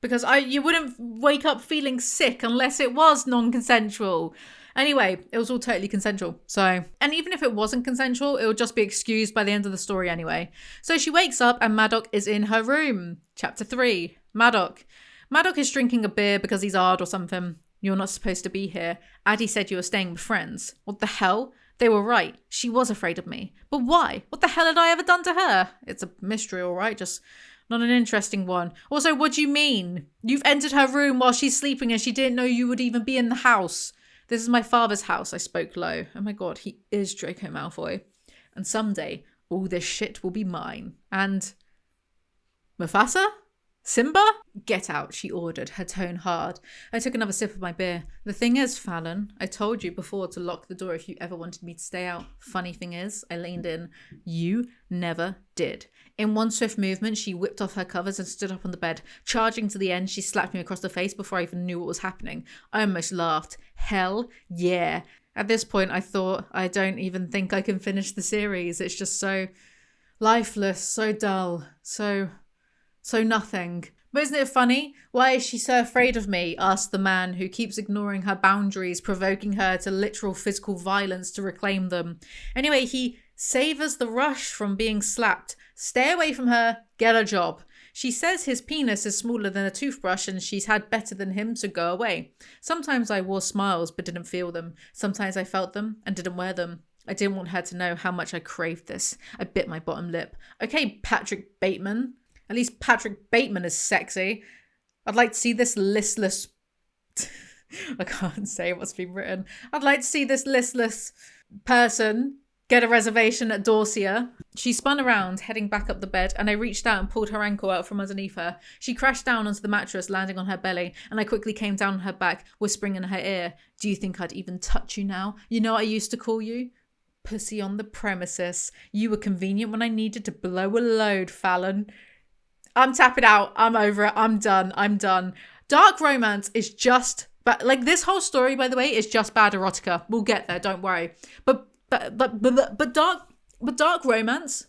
Because you wouldn't wake up feeling sick unless it was non-consensual. Anyway, it was all totally consensual. So, and even if it wasn't consensual, it would just be excused by the end of the story anyway. So she wakes up and Madoc is in her room. Chapter 3. Madoc. Madoc is drinking a beer because he's hard or something. You're not supposed to be here. Addie said you were staying with friends. What the hell? They were right. She was afraid of me. But why? What the hell had I ever done to her? It's a mystery, all right? Just not an interesting one. Also, what do you mean? You've entered her room while she's sleeping and she didn't know you would even be in the house. This is my father's house, I spoke low. Oh my god, he is Draco Malfoy. And someday, all this shit will be mine. And Mufasa? Simba? Get out, she ordered, her tone hard. I took another sip of my beer. The thing is, Fallon, I told you before to lock the door if you ever wanted me to stay out. Funny thing is, I leaned in. You never did. In one swift movement, she whipped off her covers and stood up on the bed. Charging to the end, she slapped me across the face before I even knew what was happening. I almost laughed. Hell yeah. At this point, I thought, I don't even think I can finish the series. It's just so lifeless, so dull, so nothing. But isn't it funny? Why is she so afraid of me? Asked the man who keeps ignoring her boundaries, provoking her to literal physical violence to reclaim them. Anyway, he savors the rush from being slapped. Stay away from her, get a job. She says his penis is smaller than a toothbrush and she's had better than him to go away. Sometimes I wore smiles but didn't feel them. Sometimes I felt them and didn't wear them. I didn't want her to know how much I craved this. I bit my bottom lip. Okay, Patrick Bateman. At least Patrick Bateman is sexy. I'd like to see this listless... I can't say what's been written. I'd like to see this listless person get a reservation at Dorsia. She spun around, heading back up the bed, and I reached out and pulled her ankle out from underneath her. She crashed down onto the mattress, landing on her belly, and I quickly came down on her back, whispering in her ear, "Do you think I'd even touch you now? You know what I used to call you? Pussy on the premises. You were convenient when I needed to blow a load, Fallon." I'm tapping out. I'm over it. I'm done. Dark romance is just... But like this whole story, by the way, is just bad erotica. We'll get there. Don't worry. But dark romance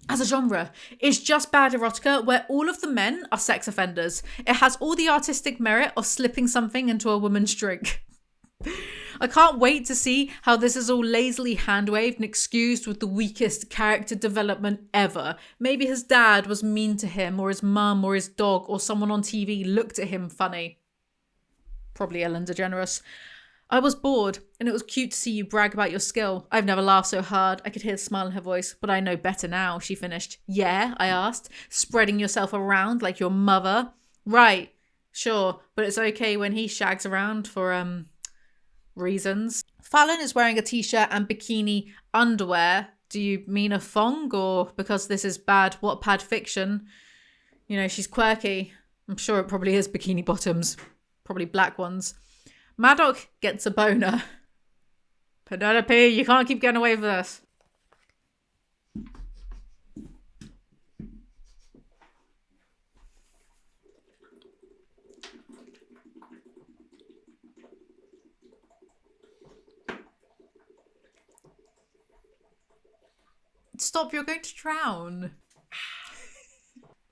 as a genre is just bad erotica where all of the men are sex offenders. It has all the artistic merit of slipping something into a woman's drink. I can't wait to see how this is all lazily hand-waved and excused with the weakest character development ever. Maybe his dad was mean to him, or his mum, or his dog, or someone on TV looked at him funny. Probably Ellen DeGeneres. I was bored, and it was cute to see you brag about your skill. I've never laughed so hard. I could hear the smile in her voice, but I know better now, she finished. Yeah, I asked, spreading yourself around like your mother. Right, sure, but it's okay when he shags around for, reasons. Fallon is wearing a t-shirt and bikini underwear. Do you mean a thong, or because this is bad Wattpad fiction? You know, she's quirky. I'm sure it probably is bikini bottoms. Probably black ones. Madoc gets a boner. Penelope, you can't keep getting away with this. Stop, you're going to drown.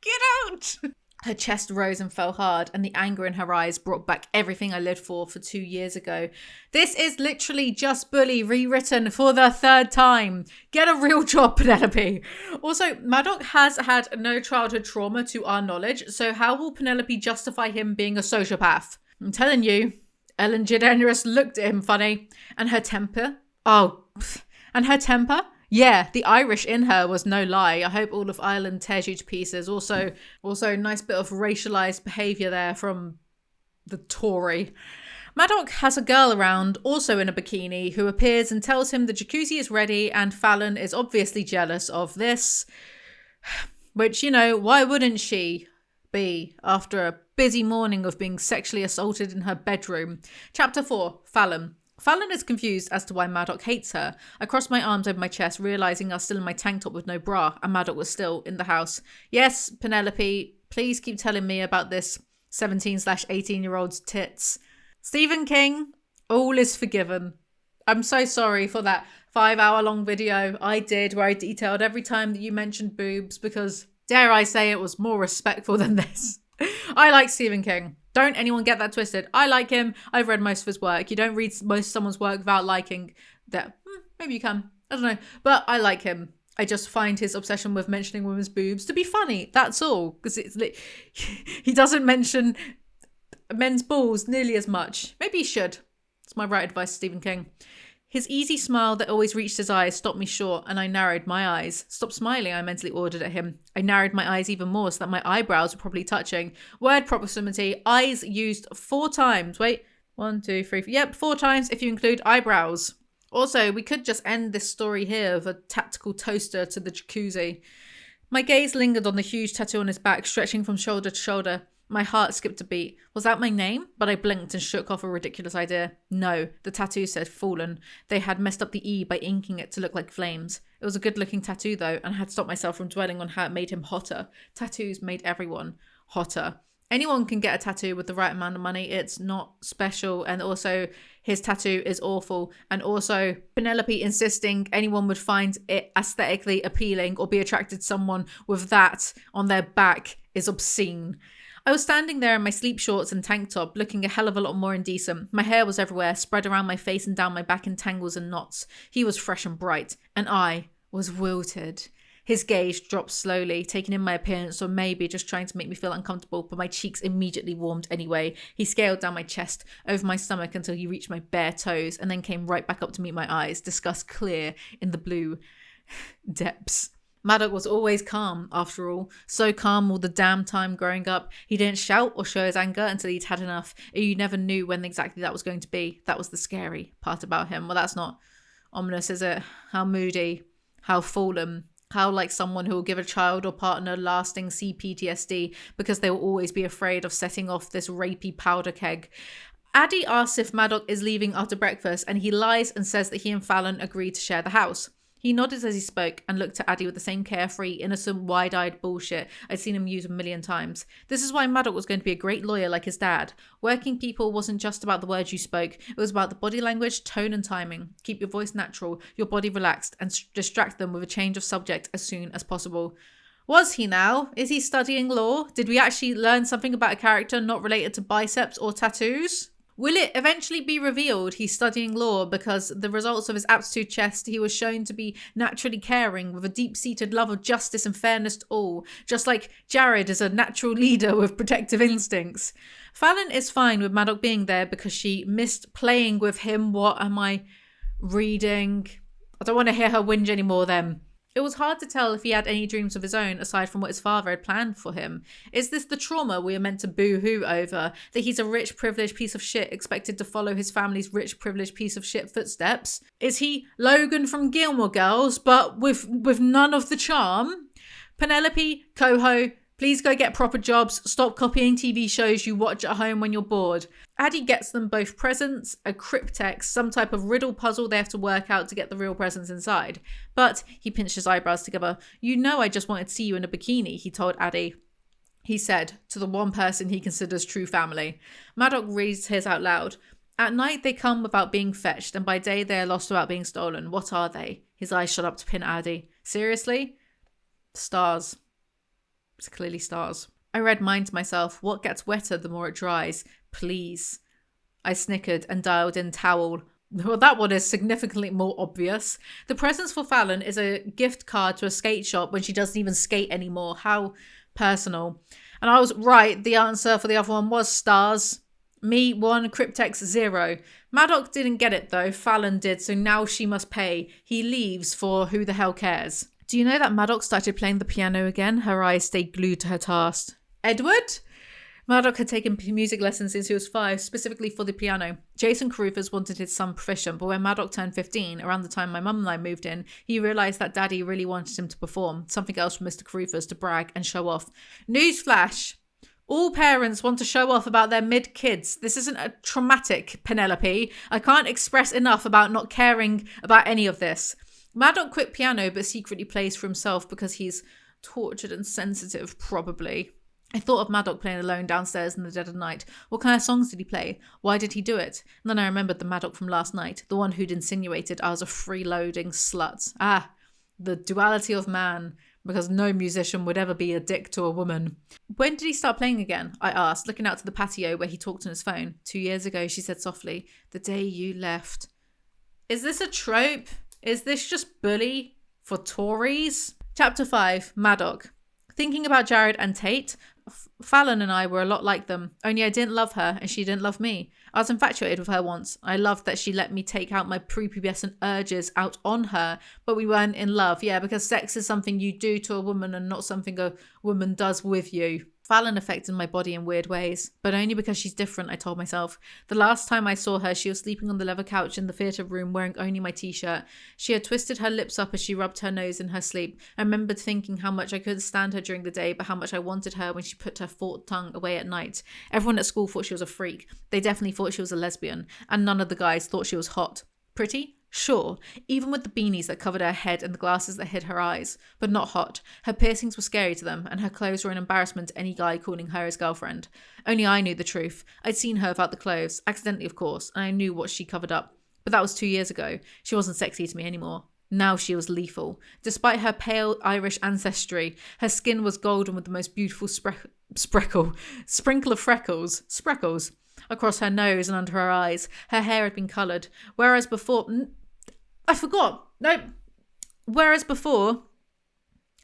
Get out! Her chest rose and fell hard, and the anger in her eyes brought back everything I lived for 2 years ago. This is literally Just Bully rewritten for the 3rd time. Get a real job, Penelope. Also, Madoc has had no childhood trauma to our knowledge, so how will Penelope justify him being a sociopath? I'm telling you, Ellen DeGeneres looked at him funny. And her temper? Yeah, the Irish in her was no lie. I hope all of Ireland tears you to pieces. Also, nice bit of racialized behaviour there from the Tory. Madoc has a girl around, also in a bikini, who appears and tells him the jacuzzi is ready, and Fallon is obviously jealous of this. Which, you know, why wouldn't she be after a busy morning of being sexually assaulted in her bedroom? Chapter 4, Fallon. Fallon is confused as to why Madoc hates her. I crossed my arms over my chest, realising I was still in my tank top with no bra, and Madoc was still in the house. Yes, Penelope, please keep telling me about this 17/18-year-old's tits. Stephen King, all is forgiven. I'm so sorry for that 5-hour-long video I did where I detailed every time that you mentioned boobs because, dare I say, it was more respectful than this. I like Stephen King. Don't anyone get that twisted. I like him. I've read most of his work. You don't read most of someone's work without liking that. Maybe you can. I don't know. But I like him. I just find his obsession with mentioning women's boobs to be funny. That's all. Because he doesn't mention men's balls nearly as much. Maybe he should. It's my right advice, Stephen King. His easy smile that always reached his eyes stopped me short, and I narrowed my eyes. Stop smiling, I mentally ordered at him. I narrowed my eyes even more so that my eyebrows were probably touching. Word proximity, eyes used 4 times. Wait, 1, 2, 3, 4. Yep, 4 times if you include eyebrows. Also, we could just end this story here with a tactical toaster to the jacuzzi. My gaze lingered on the huge tattoo on his back, stretching from shoulder to shoulder. My heart skipped a beat. Was that my name? But I blinked and shook off a ridiculous idea. No, the tattoo said Fallon. They had messed up the E by inking it to look like flames. It was a good-looking tattoo, though, and I had stopped myself from dwelling on how it made him hotter. Tattoos made everyone hotter. Anyone can get a tattoo with the right amount of money. It's not special. And also, his tattoo is awful. And also, Penelope insisting anyone would find it aesthetically appealing or be attracted to someone with that on their back is obscene. I was standing there in my sleep shorts and tank top, looking a hell of a lot more indecent. My hair was everywhere, spread around my face and down my back in tangles and knots. He was fresh and bright, and I was wilted. His gaze dropped slowly, taking in my appearance or maybe just trying to make me feel uncomfortable, but my cheeks immediately warmed anyway. He scaled down my chest, over my stomach until he reached my bare toes, and then came right back up to meet my eyes, disgust clear in the blue depths. Madoc was always calm, after all. So calm all the damn time growing up. He didn't shout or show his anger until he'd had enough. You never knew when exactly that was going to be. That was the scary part about him. Well, that's not ominous, is it? How moody, how fallen, how like someone who will give a child or partner lasting CPTSD because they will always be afraid of setting off this rapey powder keg. Addie asks if Madoc is leaving after breakfast, and he lies and says that he and Fallon agreed to share the house. He nodded as he spoke and looked at Addie with the same carefree, innocent, wide-eyed bullshit I'd seen him use a million times. This is why Madoc was going to be a great lawyer like his dad. Working people wasn't just about the words you spoke. It was about the body language, tone and timing. Keep your voice natural, your body relaxed, and distract them with a change of subject as soon as possible. Was he now? Is he studying law? Did we actually learn something about a character not related to biceps or tattoos? Will it eventually be revealed he's studying law because the results of his aptitude test he was shown to be naturally caring with a deep-seated love of justice and fairness to all, just like Jared is a natural leader with protective instincts? Fallon is fine with Madoc being there because she missed playing with him. What am I reading? I don't want to hear her whinge anymore then. It was hard to tell if he had any dreams of his own aside from what his father had planned for him. Is this the trauma we are meant to boo-hoo over? That he's a rich, privileged piece of shit expected to follow his family's rich, privileged piece of shit footsteps? Is he Logan from Gilmore Girls, but with none of the charm? Penelope, Coho, please go get proper jobs. Stop copying TV shows you watch at home when you're bored. Addie gets them both presents, a cryptex, some type of riddle puzzle they have to work out to get the real presents inside. But he pinched his eyebrows together. You know I just wanted to see you in a bikini, he told Addie. He said, to the one person he considers true family. Madoc reads his out loud. At night they come without being fetched, and by day they are lost without being stolen. What are they? His eyes shot up to pin Addie. Seriously? Stars. It's clearly stars. I read mine to myself. What gets wetter the more it dries? Please. I snickered and dialed in towel. Well, that one is significantly more obvious. The presents for Fallon is a gift card to a skate shop when she doesn't even skate anymore. How personal. And I was right. The answer for the other one was stars. Me, 1, cryptex 0. Madoc didn't get it though. Fallon did, so now she must pay. He leaves for who the hell cares. Do you know that Madoc started playing the piano again? Her eyes stayed glued to her task. Edward? Madoc had taken music lessons since he was 5, specifically for the piano. Jason Carruthers wanted his son proficient, but when Madoc turned 15, around the time my mum and I moved in, he realised that Daddy really wanted him to perform, something else from Mr. Carruthers to brag and show off. Newsflash! All parents want to show off about their mid-kids. This isn't a traumatic, Penelope. I can't express enough about not caring about any of this. Madoc quit piano but secretly plays for himself because he's tortured and sensitive, probably. I thought of Madoc playing alone downstairs in the dead of night. What kind of songs did he play? Why did he do it? And then I remembered the Madoc from last night, the one who'd insinuated I was a freeloading slut. Ah, the duality of man, because no musician would ever be a dick to a woman. When did he start playing again? I asked, looking out to the patio where he talked on his phone. 2 years ago, she said softly. The day you left. Is this a trope? Is this just bully for Tories? Chapter 5, Madoc. Thinking about Jared and Tate, Fallon and I were a lot like them, only I didn't love her and she didn't love me. I was infatuated with her once. I loved that she let me take out my prepubescent urges out on her, but we weren't in love. Yeah, because sex is something you do to a woman and not something a woman does with you. Fallon affected my body in weird ways, but only because she's different, I told myself. The last time I saw her, she was sleeping on the leather couch in the theatre room wearing only my t-shirt. She had twisted her lips up as she rubbed her nose in her sleep. I remembered thinking how much I couldn't stand her during the day, but how much I wanted her when she put her forked tongue away at night. Everyone at school thought she was a freak. They definitely thought she was a lesbian, and none of the guys thought she was hot. Pretty? Sure, even with the beanies that covered her head and the glasses that hid her eyes, but not hot. Her piercings were scary to them, and her clothes were an embarrassment to any guy calling her his girlfriend. Only I knew the truth. I'd seen her without the clothes, accidentally of course, and I knew what she covered up. But that was 2 years ago. She wasn't sexy to me anymore. Now she was lethal. Despite her pale Irish ancestry, her skin was golden with the most beautiful sprinkle of freckles across her nose and under her eyes. Her hair had been coloured, whereas before it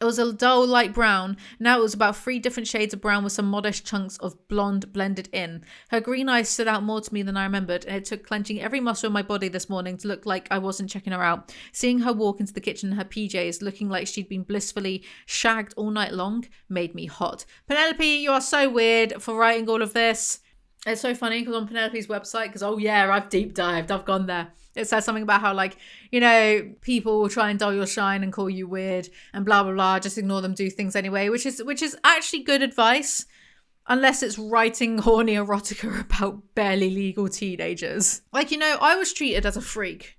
was a dull light brown. Now it was about 3 different shades of brown with some modest chunks of blonde blended in. Her green eyes stood out more to me than I remembered, and it took clenching every muscle in my body this morning to look like I wasn't checking her out. Seeing her walk into the kitchen in her PJs, looking like she'd been blissfully shagged all night long, made me hot. Penelope, you are so weird for writing all of this. It's so funny because on Penelope's website, because I've deep dived, I've gone there. It says something about how, like, you know, people will try and dull your shine and call you weird and blah, blah, blah. Just ignore them, do things anyway, which is actually good advice, unless it's writing horny erotica about barely legal teenagers. Like, you know, I was treated as a freak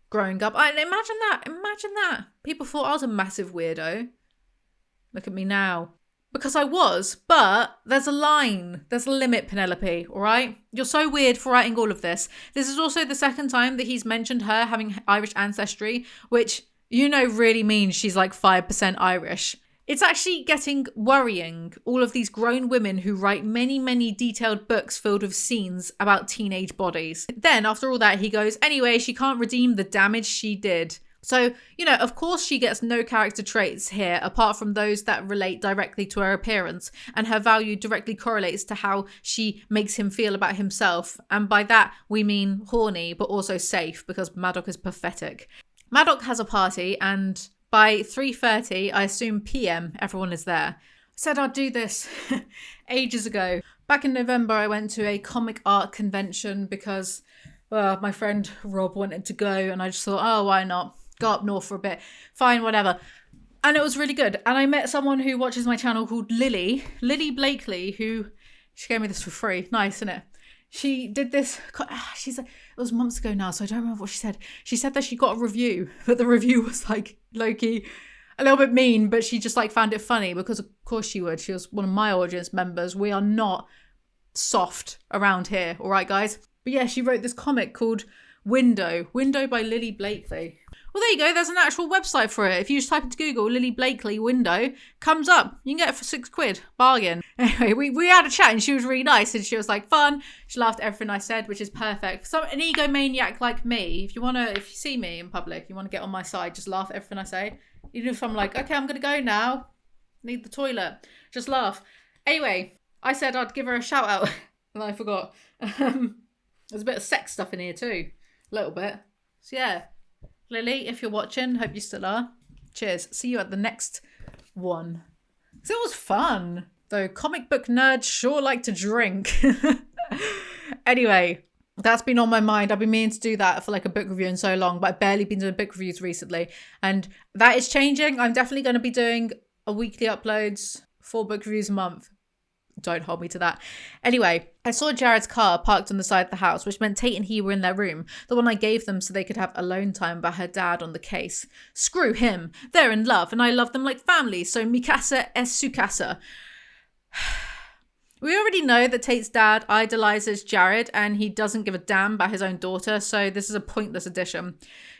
growing up. Imagine that. People thought I was a massive weirdo. Look at me now. Because I was, but there's a line. There's a limit, Penelope, all right? You're so weird for writing all of this. This is also the second time that he's mentioned her having Irish ancestry, which, you know, really means she's like 5% Irish. It's actually getting worrying, all of these grown women who write many, many detailed books filled with scenes about teenage bodies. Then, after all that, he goes, anyway, she can't redeem the damage she did. So, you know, of course she gets no character traits here apart from those that relate directly to her appearance, and her value directly correlates to how she makes him feel about himself. And by that, we mean horny, but also safe, because Madoc is pathetic. Madoc has a party, and by 3:30, I assume PM, everyone is there. I said I'd do this ages ago. Back in November, I went to a comic art convention because my friend Rob wanted to go, and I just thought, oh, why not? Go up north for a bit. Fine, whatever. And it was really good. And I met someone who watches my channel called Lily Blakely, who, she gave me this for free. Nice, isn't it? She did this, she said, it was months ago now, so I don't remember what she said. She said that she got a review, but the review was like low-key a little bit mean, but she just like found it funny because of course she would. She was one of my audience members. We are not soft around here, all right, guys? But yeah, she wrote this comic called Window by Lily Blakely. Well, there you go. There's an actual website for it. If you just type into Google, Lily Blakely window, comes up. You can get it for £6. Bargain. Anyway, we had a chat and she was really nice and she was like fun. She laughed at everything I said, which is perfect. For an egomaniac like me, if you see me in public, you want to get on my side, just laugh at everything I say. Even if I'm like, okay, I'm going to go now. Need the toilet. Just laugh. Anyway, I said I'd give her a shout out and I forgot. There's a bit of sex stuff in here too. A little bit. So yeah. Lily, if you're watching, hope you still are. Cheers. See you at the next one. So it was fun. Though comic book nerds sure like to drink. Anyway, that's been on my mind. I've been meaning to do that for like a book review in so long, but I've barely been doing book reviews recently. And that is changing. I'm definitely going to be doing a weekly uploads, 4 book reviews a month. Don't hold me to that. Anyway, I saw Jared's car parked on the side of the house, which meant Tate and he were in their room, the one I gave them so they could have alone time by her dad on the case. Screw him. They're in love, and I love them like family, so mi casa es su casa. We already know that Tate's dad idolizes Jared, and he doesn't give a damn about his own daughter, so this is a pointless addition.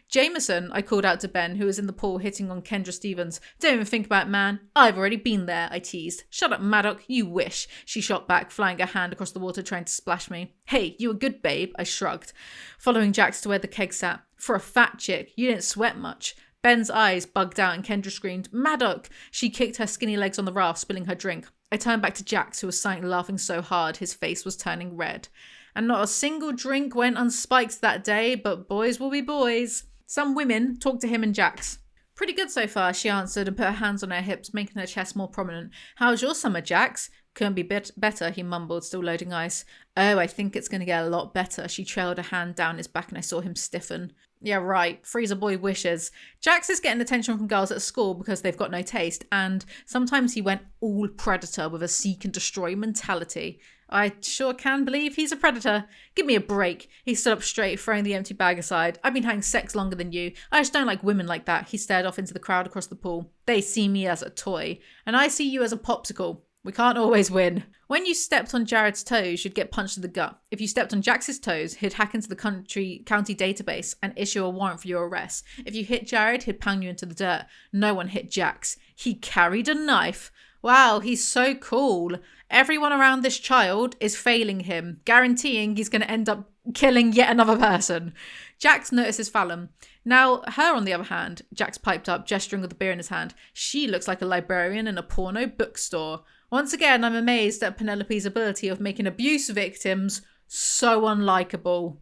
Jameson, I called out to Ben, who was in the pool hitting on Kendra Stevens. Don't even think about it, man. I've already been there, I teased. Shut up, Madoc, you wish, she shot back, flying her hand across the water trying to splash me. Hey, you a good babe, I shrugged, following Jax to where the keg sat. For a fat chick, you didn't sweat much. Ben's eyes bugged out and Kendra screamed, "Madoc!" She kicked her skinny legs on the raft, spilling her drink. I turned back to Jax, who was silently laughing so hard his face was turning red. And not a single drink went unspiked that day, but boys will be boys. Some women talked to him and Jax. "Pretty good so far," she answered and put her hands on her hips, making her chest more prominent. "How's your summer, Jax?" "Couldn't be better," he mumbled, still loading ice. "Oh, I think it's going to get a lot better." She trailed a hand down his back and I saw him stiffen. "Yeah, right. Freezer boy wishes." Jax is getting attention from girls at school because they've got no taste, and sometimes he went all predator with a seek and destroy mentality. I sure can believe he's a predator. Give me a break. He stood up straight, throwing the empty bag aside. "I've been having sex longer than you. I just don't like women like that." He stared off into the crowd across the pool. "They see me as a toy, and I see you as a popsicle. We can't always win." When you stepped on Jared's toes, you'd get punched in the gut. If you stepped on Jax's toes, he'd hack into the county database and issue a warrant for your arrest. If you hit Jared, he'd pound you into the dirt. No one hit Jax. He carried a knife. Wow, he's so cool. Everyone around this child is failing him, guaranteeing he's going to end up killing yet another person. Jax notices Fallon. Now, her on the other hand, Jax piped up, gesturing with the beer in his hand. She looks like a librarian in a porno bookstore. Once again, I'm amazed at Penelope's ability of making abuse victims so unlikable.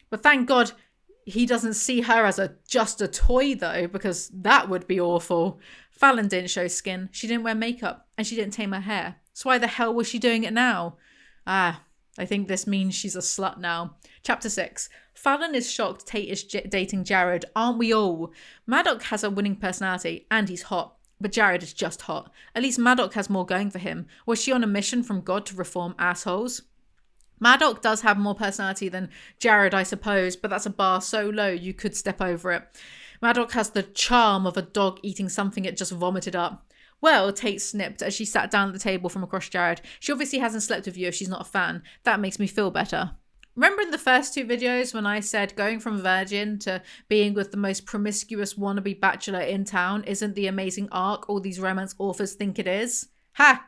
But thank God he doesn't see her as just a toy though, because that would be awful. Fallon didn't show skin, she didn't wear makeup, and she didn't tame her hair. So why the hell was she doing it now? I think this means she's a slut now. Chapter 6. Fallon is shocked Tate is dating Jared. Aren't we all? Madoc has a winning personality, and he's hot. But Jared is just hot. At least Madoc has more going for him. Was she on a mission from God to reform assholes? Madoc does have more personality than Jared, I suppose, but that's a bar so low you could step over it. Madoc has the charm of a dog eating something it just vomited up. "Well," Tate snipped as she sat down at the table from across Jared, "she obviously hasn't slept with you if she's not a fan. That makes me feel better." Remember in the first two videos when I said going from virgin to being with the most promiscuous wannabe bachelor in town isn't the amazing arc all these romance authors think it is? Ha!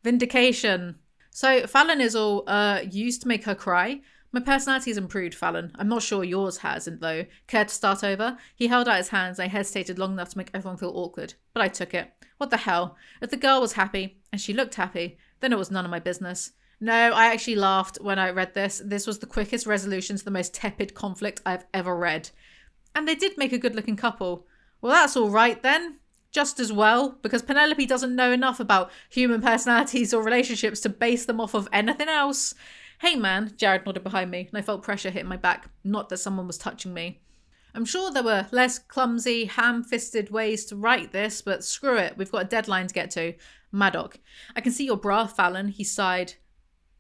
Vindication. So Fallon is all, used to make her cry. My personality has improved, Fallon. I'm not sure yours hasn't, though. Care to start over? He held out his hands and I hesitated long enough to make everyone feel awkward. But I took it. What the hell? If the girl was happy, and she looked happy, then it was none of my business. No, I actually laughed when I read this. This was the quickest resolution to the most tepid conflict I've ever read. And they did make a good-looking couple. Well, that's all right then. Just as well, because Penelope doesn't know enough about human personalities or relationships to base them off of anything else. Hey man, Jared nodded behind me, and I felt pressure hitting my back. Not that someone was touching me. I'm sure there were less clumsy, ham-fisted ways to write this, but screw it, we've got a deadline to get to. Madoc. I can see your bra, Fallon, he sighed.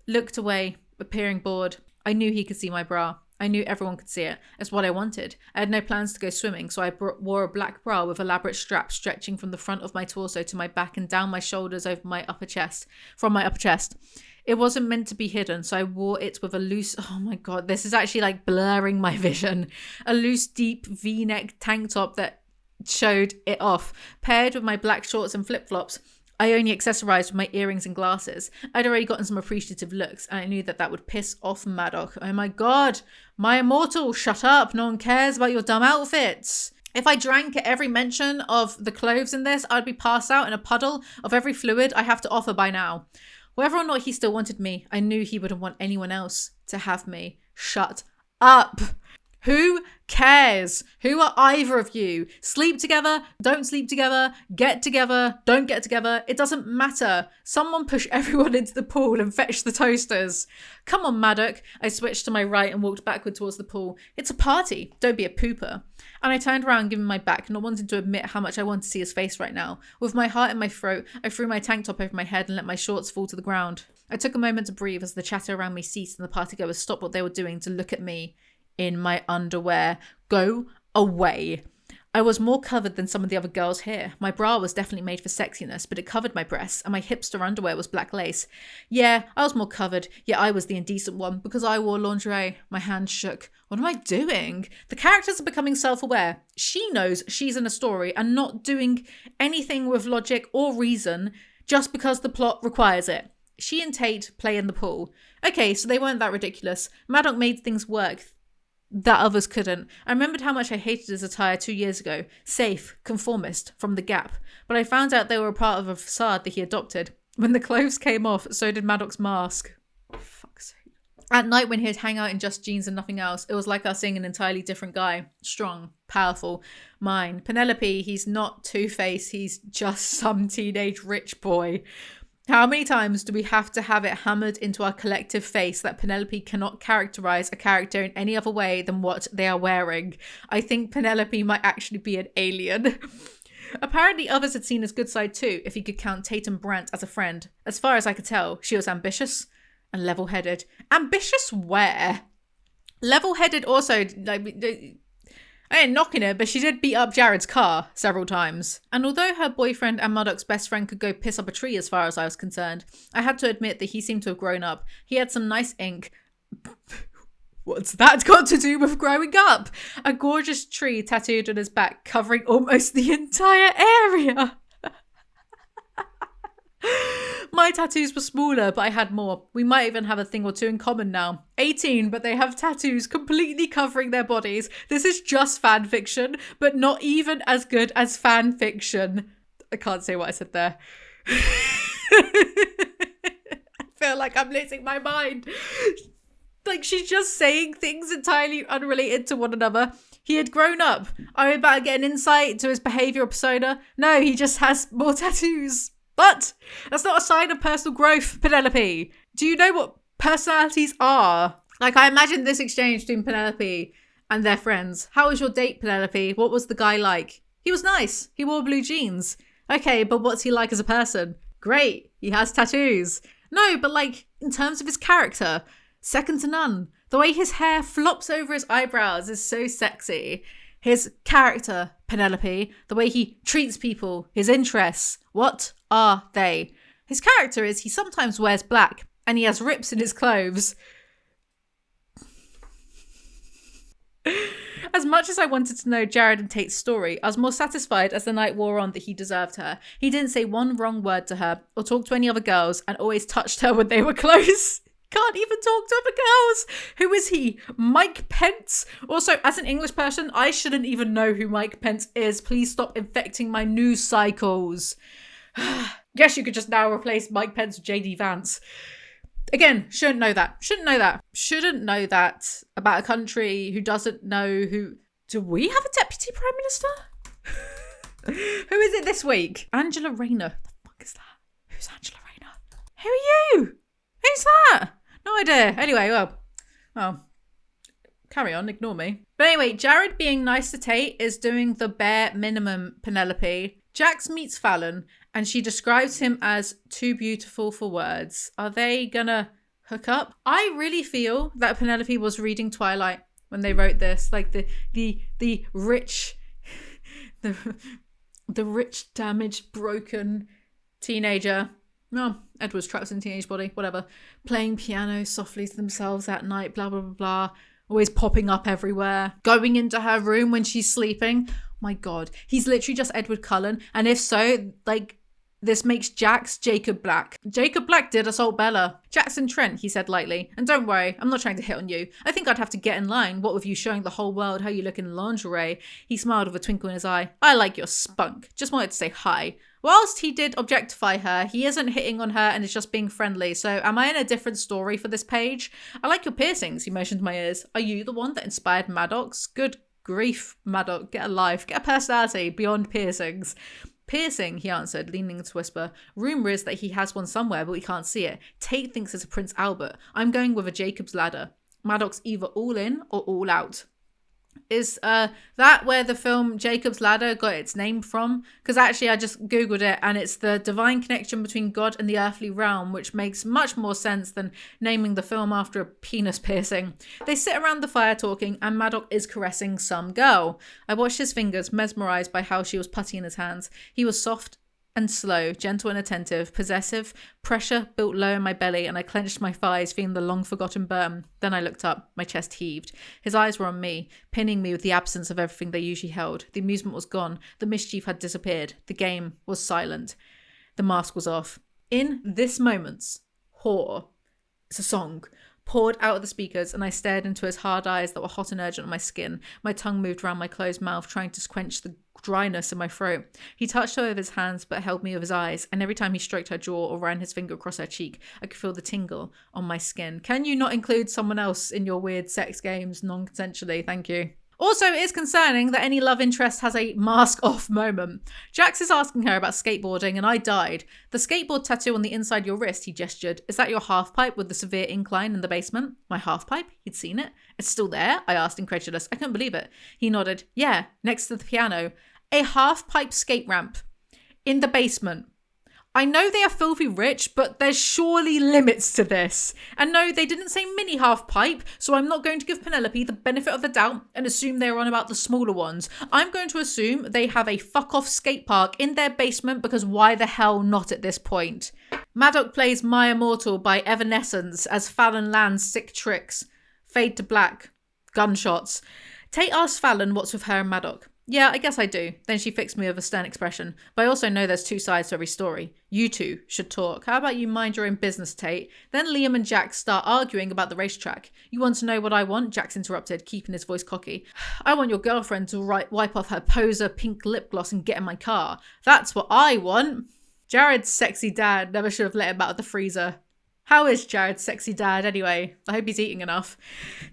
Looked away, appearing bored. I knew he could see my bra. I knew everyone could see it. It's what I wanted. I had no plans to go swimming, so I wore a black bra with elaborate straps stretching from the front of my torso to my back and down my shoulders over my upper chest. From my upper chest. It wasn't meant to be hidden, so I wore it with a loose... Oh my god, this is actually like blurring my vision. A loose, deep V-neck tank top that showed it off, paired with my black shorts and flip-flops. I only accessorized with my earrings and glasses. I'd already gotten some appreciative looks, and I knew that would piss off Madoc. Oh my god, my immortal, shut up, no one cares about your dumb outfits. If I drank at every mention of the clothes in this, I'd be passed out in a puddle of every fluid I have to offer by now. Whether or not he still wanted me, I knew he wouldn't want anyone else to have me. Shut up. Who cares? Who are either of you? Sleep together, don't sleep together, get together, don't get together. It doesn't matter. Someone push everyone into the pool and fetch the toasters. Come on, Madoc. I switched to my right and walked backward towards the pool. It's a party. Don't be a pooper. And I turned around, giving my back, not wanting to admit how much I wanted to see his face right now. With my heart in my throat, I threw my tank top over my head and let my shorts fall to the ground. I took a moment to breathe as the chatter around me ceased and the partygoers stopped what they were doing to look at me. In my underwear. Go away. I was more covered than some of the other girls here. My bra was definitely made for sexiness, but it covered my breasts, and my hipster underwear was black lace. Yeah, I was more covered, yet I was the indecent one, because I wore lingerie. My hands shook. What am I doing? The characters are becoming self-aware. She knows she's in a story and not doing anything with logic or reason just because the plot requires it. She and Tate play in the pool. Okay, so they weren't that ridiculous. Madoc made things work. that others couldn't. I remembered how much I hated his attire 2 years ago. Safe, conformist, from the Gap. But I found out they were a part of a facade that he adopted. When the clothes came off, so did Madoc's mask. Fuck's sake. At night when he'd hang out in just jeans and nothing else, it was like us seeing an entirely different guy. Strong, powerful, mine. Penelope, he's not Two-Face, he's just some teenage rich boy. How many times do we have to have it hammered into our collective face that Penelope cannot characterize a character in any other way than what they are wearing? I think Penelope might actually be an alien. Apparently others had seen his good side too, if he could count Tate and Brant as a friend. As far as I could tell, she was ambitious and level-headed. Ambitious where? Level-headed also, like, I ain't knocking her, but she did beat up Jared's car several times. And although her boyfriend and Madoc's best friend could go piss up a tree as far as I was concerned, I had to admit that he seemed to have grown up. He had some nice ink. What's that got to do with growing up? A gorgeous tree tattooed on his back, covering almost the entire area. My tattoos were smaller, but I had more. We might even have a thing or two in common now. 18, but they have tattoos completely covering their bodies. This is just fan fiction, but not even as good as fan fiction. I can't say what I said there. I feel like I'm losing my mind. Like, she's just saying things entirely unrelated to one another. He had grown up. I'm about to get an insight to his behavioural persona. No, he just has more tattoos. But that's not a sign of personal growth, Penelope. Do you know what personalities are? Like, I imagine this exchange between Penelope and their friends. How was your date, Penelope? What was the guy like? He was nice. He wore blue jeans. Okay, but what's he like as a person? Great. He has tattoos. No, but like, in terms of his character, second to none. The way his hair flops over his eyebrows is so sexy. His character, Penelope, the way he treats people, his interests, what are they? His character is he sometimes wears black and he has rips in his clothes. As much as I wanted to know Jared and Tate's story, I was more satisfied as the night wore on that he deserved her. He didn't say one wrong word to her or talk to any other girls and always touched her when they were close. Can't even talk to other girls. Who is he? Mike Pence? Also, as an English person, I shouldn't even know who Mike Pence is. Please stop infecting my news cycles. Guess you could just now replace Mike Pence with JD Vance. Again, shouldn't know that. Shouldn't know that. Shouldn't know that about a country who doesn't know who... Do we have a deputy prime minister? Who is it this week? Angela Rayner. The fuck is that? Who's Angela Rayner? Who are you? Who's that? No idea. Anyway, well, carry on, ignore me. But anyway, Jared being nice to Tate is doing the bare minimum, Penelope. Jax meets Fallon and she describes him as too beautiful for words. Are they gonna hook up? I really feel that Penelope was reading Twilight when they wrote this. Like the rich, the rich, damaged, broken teenager. No, Edward's trapped in a teenage body, whatever. Playing piano softly to themselves at night, blah, blah, blah, blah. Always popping up everywhere. Going into her room when she's sleeping. My God, he's literally just Edward Cullen. And if so, like, this makes Jax Jacob Black. Jacob Black did assault Bella. Jackson Trent, he said lightly. And don't worry, I'm not trying to hit on you. I think I'd have to get in line. What with you showing the whole world how you look in lingerie? He smiled with a twinkle in his eye. I like your spunk. Just wanted to say hi. Whilst he did objectify her, he isn't hitting on her and is just being friendly. So am I in a different story for this page? I like your piercings, he motioned to my ears. Are you the one that inspired Madoc's? Good grief, Madoc. Get a life. Get a personality beyond piercings. Piercing, he answered, leaning to whisper. Rumour is that he has one somewhere, but we can't see it. Tate thinks it's a Prince Albert. I'm going with a Jacob's ladder. Madoc's either all in or all out. Is that where the film Jacob's Ladder got its name from? Because actually I just googled it and it's the divine connection between God and the earthly realm, which makes much more sense than naming the film after a penis piercing. They sit around the fire talking and Madoc is caressing some girl. I watched his fingers, mesmerised by how she was putty in his hands. He was soft and slow, gentle and attentive, possessive. Pressure built low in my belly and I clenched my thighs, feeling the long-forgotten burn. Then I looked up. My chest heaved. His eyes were on me, pinning me with the absence of everything they usually held. The amusement was gone. The mischief had disappeared. The game was silent. The mask was off. In this moment's whore, it's a song, poured out of the speakers, and I stared into his hard eyes that were hot and urgent on my skin. My tongue moved around my closed mouth, trying to quench the dryness in my throat. He touched her with his hands, but held me with his eyes, and every time he stroked her jaw or ran his finger across her cheek, I could feel the tingle on my skin. Can you not include someone else in your weird sex games non-consensually? Thank you. Also, it is concerning that any love interest has a mask-off moment. Jax is asking her about skateboarding, and I died. The skateboard tattoo on the inside your wrist, he gestured. Is that your half-pipe with the severe incline in the basement? My half-pipe? He'd seen it. It's still there? I asked, incredulous. I couldn't believe it. He nodded. Yeah, next to the piano. A half-pipe skate ramp. In the basement. I know they are filthy rich, but there's surely limits to this. And no, they didn't say mini half pipe, so I'm not going to give Penelope the benefit of the doubt and assume they're on about the smaller ones. I'm going to assume they have a fuck-off skate park in their basement, because why the hell not at this point? Madoc plays My Immortal by Evanescence as Fallon lands sick tricks. Fade to black. Gunshots. Tate asks Fallon what's with her and Madoc. Yeah, I guess I do. Then she fixed me with a stern expression. But I also know there's two sides to every story. You two should talk. How about you mind your own business, Tate? Then Liam and Jax start arguing about the racetrack. You want to know what I want? Jax interrupted, keeping his voice cocky. I want your girlfriend to wipe off her poser pink lip gloss and get in my car. That's what I want. Jared's sexy dad never should have let him out of the freezer. How is Jared's sexy dad anyway? I hope he's eating enough.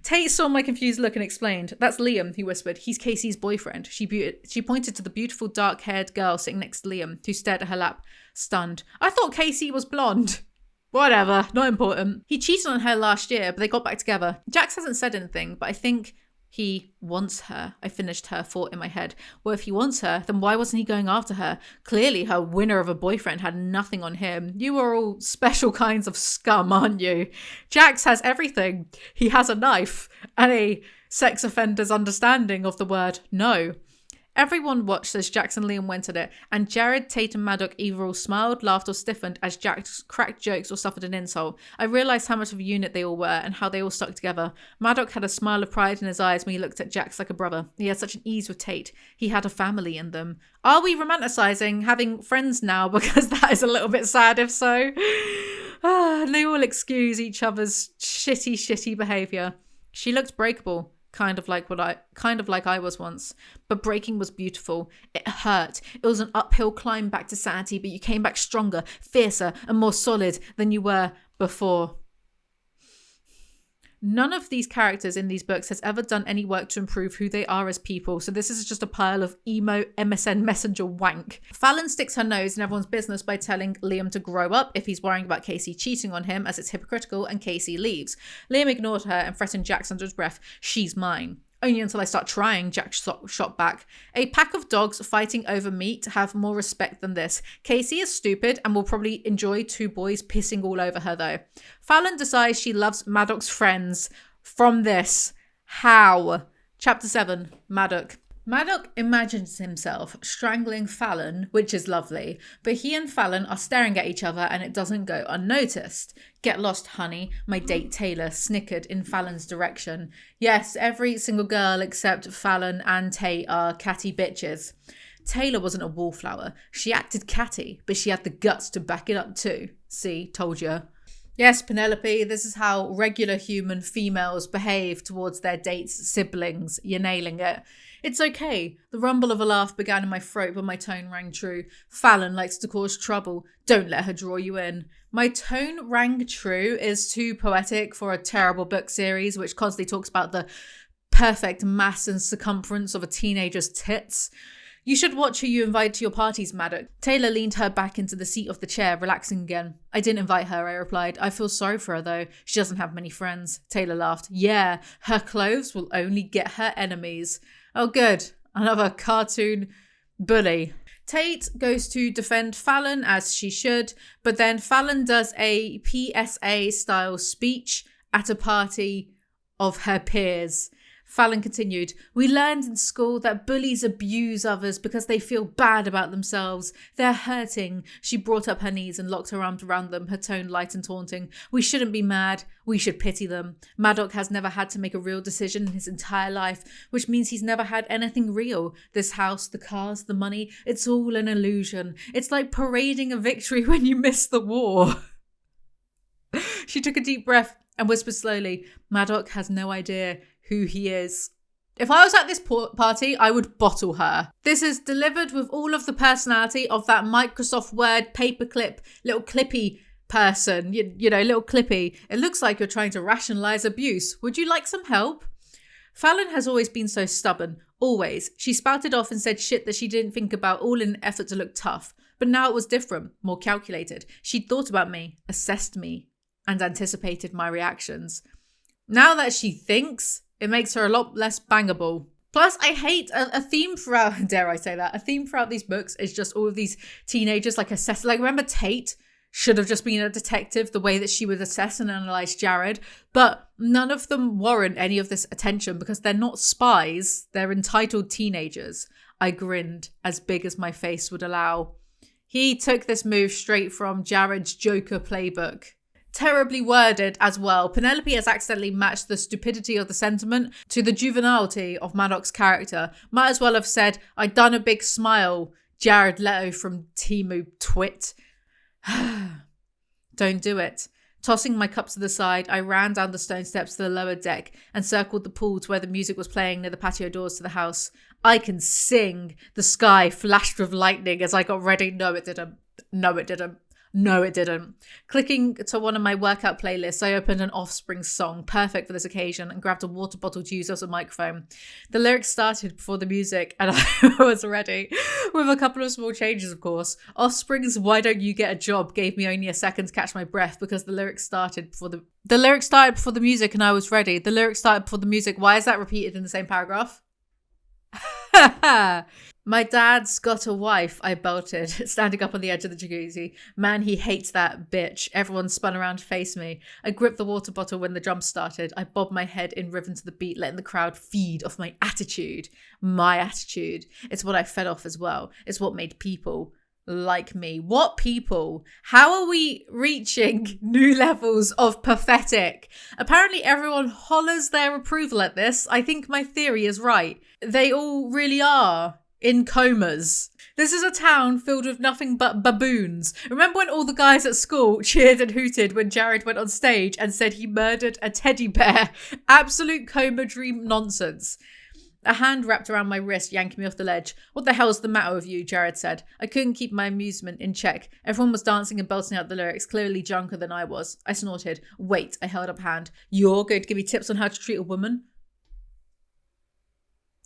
Tate saw my confused look and explained. That's Liam, he whispered. He's Casey's boyfriend. She pointed to the beautiful dark-haired girl sitting next to Liam, who stared at her lap, stunned. I thought Casey was blonde. Whatever, not important. He cheated on her last year, but they got back together. Jax hasn't said anything, but I think he wants her. I finished her thought in my head. Well, if he wants her, then why wasn't he going after her? Clearly, her winner of a boyfriend had nothing on him. You are all special kinds of scum, aren't you? Jax has everything. He has a knife and a sex offender's understanding of the word no. Everyone watched as Jax and Liam went at it, and Jared, Tate and Madoc either all smiled, laughed or stiffened as Jax cracked jokes or suffered an insult. I realised how much of a unit they all were and how they all stuck together. Madoc had a smile of pride in his eyes when he looked at Jax like a brother. He had such an ease with Tate. He had a family in them. Are we romanticising having friends now? Because that is a little bit sad if so. They all excuse each other's shitty behaviour. She looked breakable. Kind of like I was once. But breaking was beautiful. It hurt. It was an uphill climb back to sanity, but you came back stronger, fiercer, and more solid than you were before. None of these characters in these books has ever done any work to improve who they are as people, so this is just a pile of emo MSN Messenger wank. Fallon sticks her nose in everyone's business by telling Liam to grow up if he's worrying about Casey cheating on him, as it's hypocritical, and Casey leaves. Liam ignored her and threatened Jax under his breath. She's mine. Only until I start trying, Jax shot back. A pack of dogs fighting over meat have more respect than this. Casey is stupid and will probably enjoy two boys pissing all over her though. Fallon decides she loves Madoc's friends from this. How? Chapter 7, Madoc. Madoc imagines himself strangling Fallon, which is lovely, but he and Fallon are staring at each other and it doesn't go unnoticed. Get lost, honey, my date Taylor snickered in Fallon's direction. Yes, every single girl except Fallon and Tate are catty bitches. Taylor wasn't a wallflower. She acted catty, but she had the guts to back it up too. See, told you. Yes, Penelope, this is how regular human females behave towards their dates' siblings. You're nailing it. It's okay. The rumble of a laugh began in my throat, but my tone rang true. Fallon likes to cause trouble. Don't let her draw you in. My tone rang true is too poetic for a terrible book series, which constantly talks about the perfect mass and circumference of a teenager's tits. You should watch who you invite to your parties, Madoc. Taylor leaned her back into the seat of the chair, relaxing again. I didn't invite her, I replied. I feel sorry for her, though. She doesn't have many friends. Taylor laughed. Yeah, her clothes will only get her enemies. Oh, good. Another cartoon bully. Tate goes to defend Fallon, as she should, but then Fallon does a PSA-style speech at a party of her peers. Fallon continued, we learned in school that bullies abuse others because they feel bad about themselves. They're hurting. She brought up her knees and locked her arms around them, her tone light and taunting. We shouldn't be mad. We should pity them. Madoc has never had to make a real decision in his entire life, which means he's never had anything real. This house, the cars, the money, it's all an illusion. It's like parading a victory when you miss the war. She took a deep breath. and whispers slowly, Madoc has no idea who he is. If I was at this party, I would bottle her. This is delivered with all of the personality of that Microsoft Word paperclip, little clippy person, you know, little clippy. It looks like you're trying to rationalize abuse. Would you like some help? Fallon has always been so stubborn. Always. She spouted off and said shit that she didn't think about, all in an effort to look tough. But now it was different, more calculated. She'd thought about me, assessed me, and anticipated my reactions. Now that she thinks, it makes her a lot less bangable. Plus, I hate a theme throughout, dare I say that, a theme throughout these books is just all of these teenagers like assess. Like, remember Tate should have just been a detective, the way that she would assess and analyze Jared. But none of them warrant any of this attention because they're not spies. They're entitled teenagers. I grinned as big as my face would allow. He took this move straight from Jared's Joker playbook. Terribly worded as well. Penelope has accidentally matched the stupidity of the sentiment to the juvenility of Madoc's character. Might as well have said, I done a big smile, Jared Leto from Temu twit. Don't do it. Tossing my cup to the side, I ran down the stone steps to the lower deck and circled the pool to where the music was playing near the patio doors to the house. I can sing. The sky flashed with lightning as I got ready. No, it didn't. No, it didn't. No, it didn't. Clicking to one of my workout playlists, I opened an Offspring song, perfect for this occasion, and grabbed a water bottle to use as a microphone. The lyrics started before the music, and I was ready, with a couple of small changes, of course. Offspring's "Why Don't You Get a Job" gave me only a second to catch my breath because the lyrics started before the music, and I was ready. The lyrics started before the music. Why is that repeated in the same paragraph? My dad's got a wife, I belted, standing up on the edge of the jacuzzi. Man, he hates that bitch. Everyone spun around to face me. I gripped the water bottle when the drums started. I bobbed my head in rhythm to the beat, letting the crowd feed off my attitude. My attitude. It's what I fed off as well. It's what made people like me. What people? How are we reaching new levels of pathetic? Apparently everyone hollers their approval at this. I think my theory is right. They all really are in comas. This is a town filled with nothing but baboons. Remember when all the guys at school cheered and hooted when Jared went on stage and said he murdered a teddy bear? Absolute coma dream nonsense. A hand wrapped around my wrist, yanking me off the ledge. What the hell's the matter with you? Jared said. I couldn't keep my amusement in check. Everyone was dancing and belting out the lyrics, clearly drunker than I was. I snorted. Wait, I held up a hand. You're going to give me tips on how to treat a woman?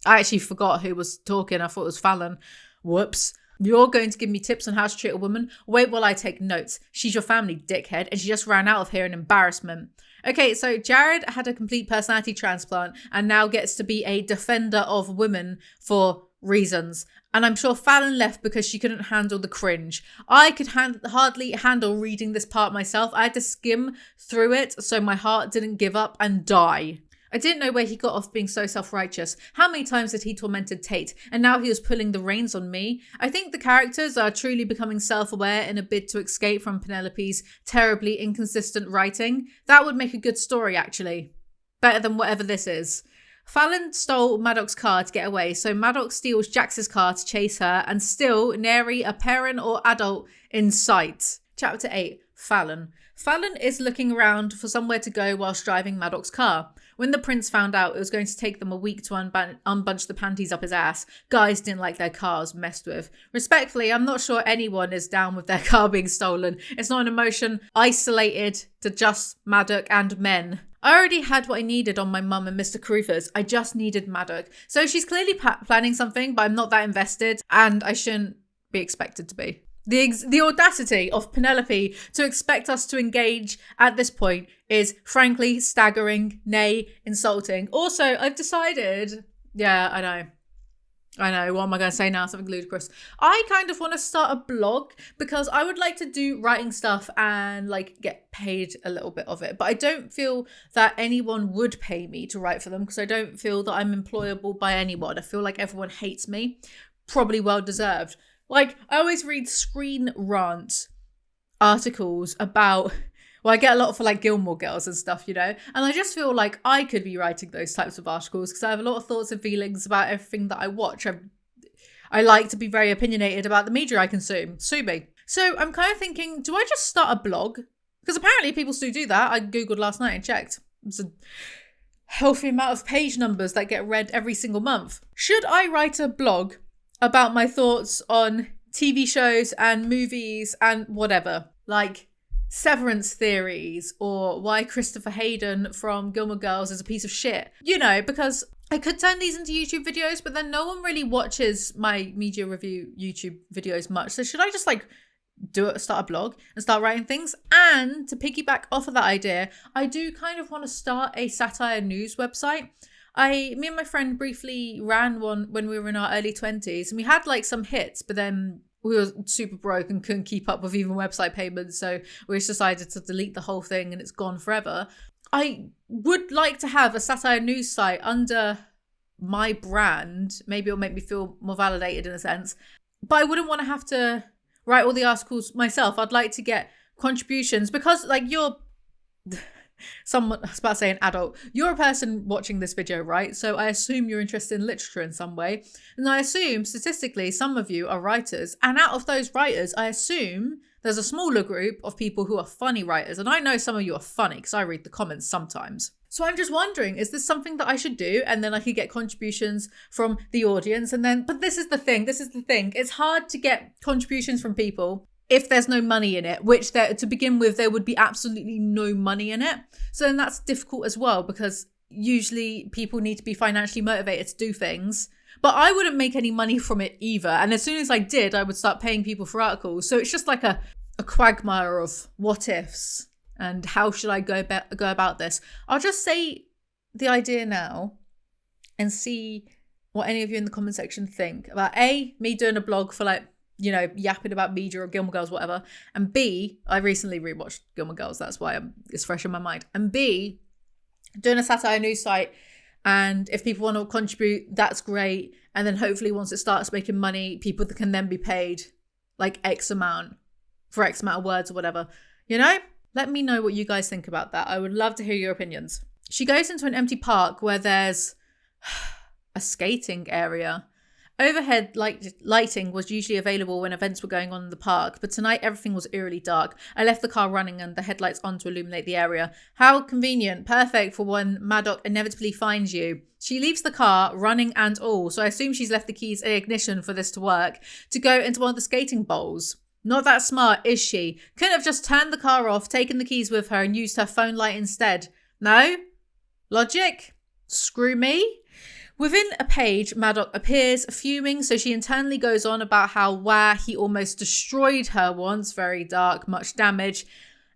I actually forgot who was talking. I thought it was Fallon. Whoops. You're going to give me tips on how to treat a woman? Wait while I take notes. She's your family, dickhead, and she just ran out of here in embarrassment. Okay, so Jared had a complete personality transplant and now gets to be a defender of women for reasons. And I'm sure Fallon left because she couldn't handle the cringe. I could hardly handle reading this part myself. I had to skim through it so my heart didn't give up and die. I didn't know where he got off being so self-righteous. How many times had he tormented Tate? And now he was pulling the reins on me. I think the characters are truly becoming self-aware in a bid to escape from Penelope's terribly inconsistent writing. That would make a good story, actually. Better than whatever this is. Fallon stole Madoc's car to get away, so Madoc steals Jax's car to chase her, and still nary a parent or adult in sight. Chapter 8. Fallon. Fallon is looking around for somewhere to go whilst driving Madoc's car. When the prince found out it was going to take them a week to unbunch the panties up his ass, guys didn't like their cars messed with. Respectfully, I'm not sure anyone is down with their car being stolen. It's not an emotion isolated to just Madoc and men. I already had what I needed on my mum and Mr. Carruthers. I just needed Madoc. So she's clearly planning something, but I'm not that invested, and I shouldn't be expected to be. The audacity of Penelope to expect us to engage at this point is frankly staggering, nay, insulting. Also, I've decided, I know, what am I going to say now? Something ludicrous. I kind of want to start a blog because I would like to do writing stuff and like get paid a little bit of it. But I don't feel that anyone would pay me to write for them because I don't feel that I'm employable by anyone. I feel like everyone hates me. Probably well deserved. Like, I always read Screen Rant articles about, well, I get a lot for like Gilmore Girls and stuff, you know? And I just feel like I could be writing those types of articles because I have a lot of thoughts and feelings about everything that I watch. I like to be very opinionated about the media I consume. Sue me. So I'm kind of thinking, do I just start a blog Because apparently people still do that. I Googled last night and checked. It's a healthy amount of page numbers that get read every single month. Should I write a blog about my thoughts on TV shows and movies and whatever? Like severance theories or why Christopher Hayden from Gilmore Girls is a piece of shit. You know, because I could turn these into YouTube videos, but then no one really watches my media review YouTube videos much. So should I just like start a blog and start writing things? And to piggyback off of that idea, I do kind of want to start a satire news website. Me and my friend briefly ran one when we were in our early 20s, and we had like some hits, but then we were super broke and couldn't keep up with even website payments, so we just decided to delete the whole thing and it's gone forever. I would like to have a satire news site under my brand. Maybe it'll make me feel more validated in a sense, but I wouldn't want to have to write all the articles myself. I'd like to get contributions because like you're someone, I was about to say an adult, you're a person watching this video, right? So I assume you're interested in literature in some way. And I assume statistically some of you are writers. And out of those writers, I assume there's a smaller group of people who are funny writers. And I know some of you are funny because I read the comments sometimes. So I'm just wondering, is this something that I should do? And then I could get contributions from the audience. And then, but this is the thing. It's hard to get contributions from people if there's no money in it, which there, to begin with, there would be absolutely no money in it. So then that's difficult as well, because usually people need to be financially motivated to do things. But I wouldn't make any money from it either. And as soon as I did, I would start paying people for articles. So it's just like a quagmire of what ifs. And how should I go about this? I'll just say the idea now and see what any of you in the comment section think about A, me doing a blog for like, you know, yapping about media or Gilmore Girls, whatever. And B, I recently rewatched Gilmore Girls. That's why it's fresh in my mind. And B, doing a satire news site. And if people want to contribute, that's great. And then hopefully once it starts making money, people can then be paid like X amount for X amount of words or whatever, you know? Let me know what you guys think about that. I would love to hear your opinions. She goes into an empty park where there's a skating area. Overhead lighting was usually available when events were going on in the park, but tonight everything was eerily dark. I left the car running and the headlights on to illuminate the area. How convenient. Perfect for when Madoc inevitably finds you. She leaves the car, running and all, so I assume she's left the keys in ignition for this to work, to go into one of the skating bowls. Not that smart, is she? Couldn't have just turned the car off, taken the keys with her and used her phone light instead. No? Logic? Screw me? Within a page, Madoc appears, fuming, so she internally goes on about how he almost destroyed her once, very dark, much damage,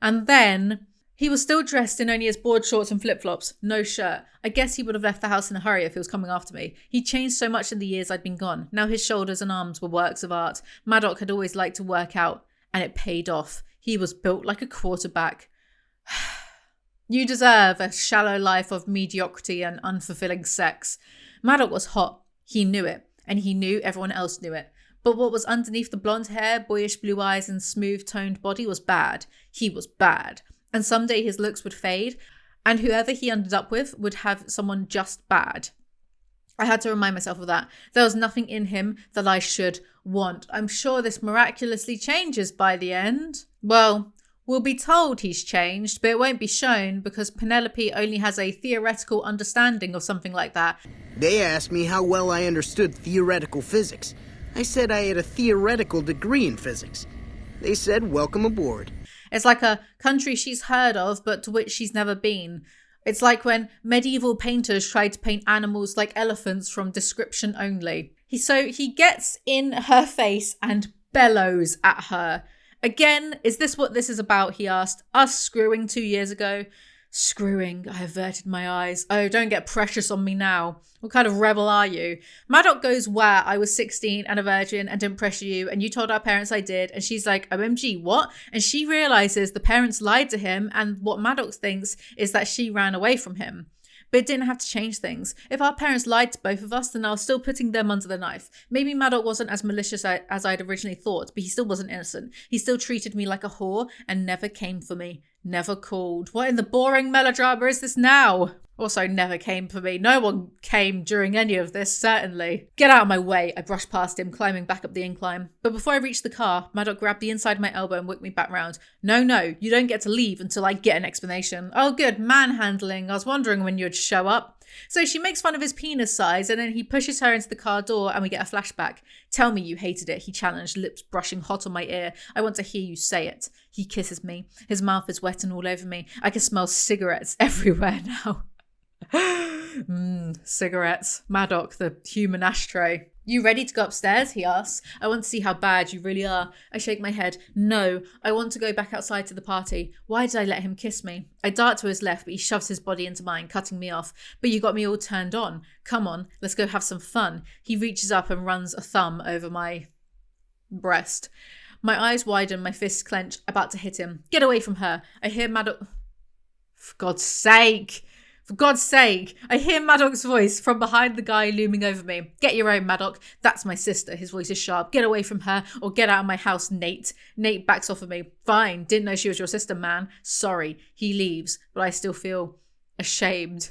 and then he was still dressed in only his board shorts and flip-flops, no shirt. I guess he would have left the house in a hurry if he was coming after me. He changed so much in the years I'd been gone. Now his shoulders and arms were works of art. Madoc had always liked to work out, and it paid off. He was built like a quarterback. You deserve a shallow life of mediocrity and unfulfilling sex. Madoc was hot. He knew it, and he knew everyone else knew it. But what was underneath the blonde hair, boyish blue eyes, and smooth-toned body was bad. He was bad. And someday his looks would fade, and whoever he ended up with would have someone just bad. I had to remind myself of that. There was nothing in him that I should want. I'm sure this miraculously changes by the end. Well, we'll be told he's changed, but it won't be shown because Penelope only has a theoretical understanding of something like that. They asked me how well I understood theoretical physics. I said I had a theoretical degree in physics. They said, welcome aboard. It's like a country she's heard of, but to which she's never been. It's like when medieval painters tried to paint animals like elephants from description only. He gets in her face and bellows at her. Again, is this what this is about, he asked. Us screwing 2 years ago? Screwing, I averted my eyes. Oh, don't get precious on me now. What kind of rebel are you? Madoc goes, where I was 16 and a virgin and didn't pressure you, and you told our parents I did. And she's like, OMG, what? And she realizes the parents lied to him, and what Madoc thinks is that she ran away from him. But it didn't have to change things. If our parents lied to both of us, then I was still putting them under the knife. Maybe Madoc wasn't as malicious as I'd originally thought, but he still wasn't innocent. He still treated me like a whore and never came for me. Never called. What in the boring melodrama is this now? Also never came for me. No one came during any of this, certainly. Get out of my way, I brushed past him, climbing back up the incline. But before I reached the car, Madoc grabbed the inside of my elbow and whipped me back round. No, you don't get to leave until I get an explanation. Oh good, manhandling. I was wondering when you'd show up. So she makes fun of his penis size and then he pushes her into the car door and we get a flashback. Tell me you hated it, he challenged, lips brushing hot on my ear. I want to hear you say it. He kisses me. His mouth is wet and all over me. I can smell cigarettes everywhere now. Cigarettes. Madoc, the human ashtray. You ready to go upstairs? He asks. I want to see how bad you really are. I shake my head. No, I want to go back outside to the party. Why did I let him kiss me? I dart to his left, but he shoves his body into mine, cutting me off. But you got me all turned on. Come on, let's go have some fun. He reaches up and runs a thumb over my breast. My eyes widen, my fists clench, about to hit him. Get away from her. I hear Madoc... For God's sake, I hear Madoc's voice from behind the guy looming over me. Get your own, Madoc. That's my sister. His voice is sharp. Get away from her or get out of my house, Nate. Nate backs off of me. Fine. Didn't know she was your sister, man. Sorry. He leaves, but I still feel ashamed.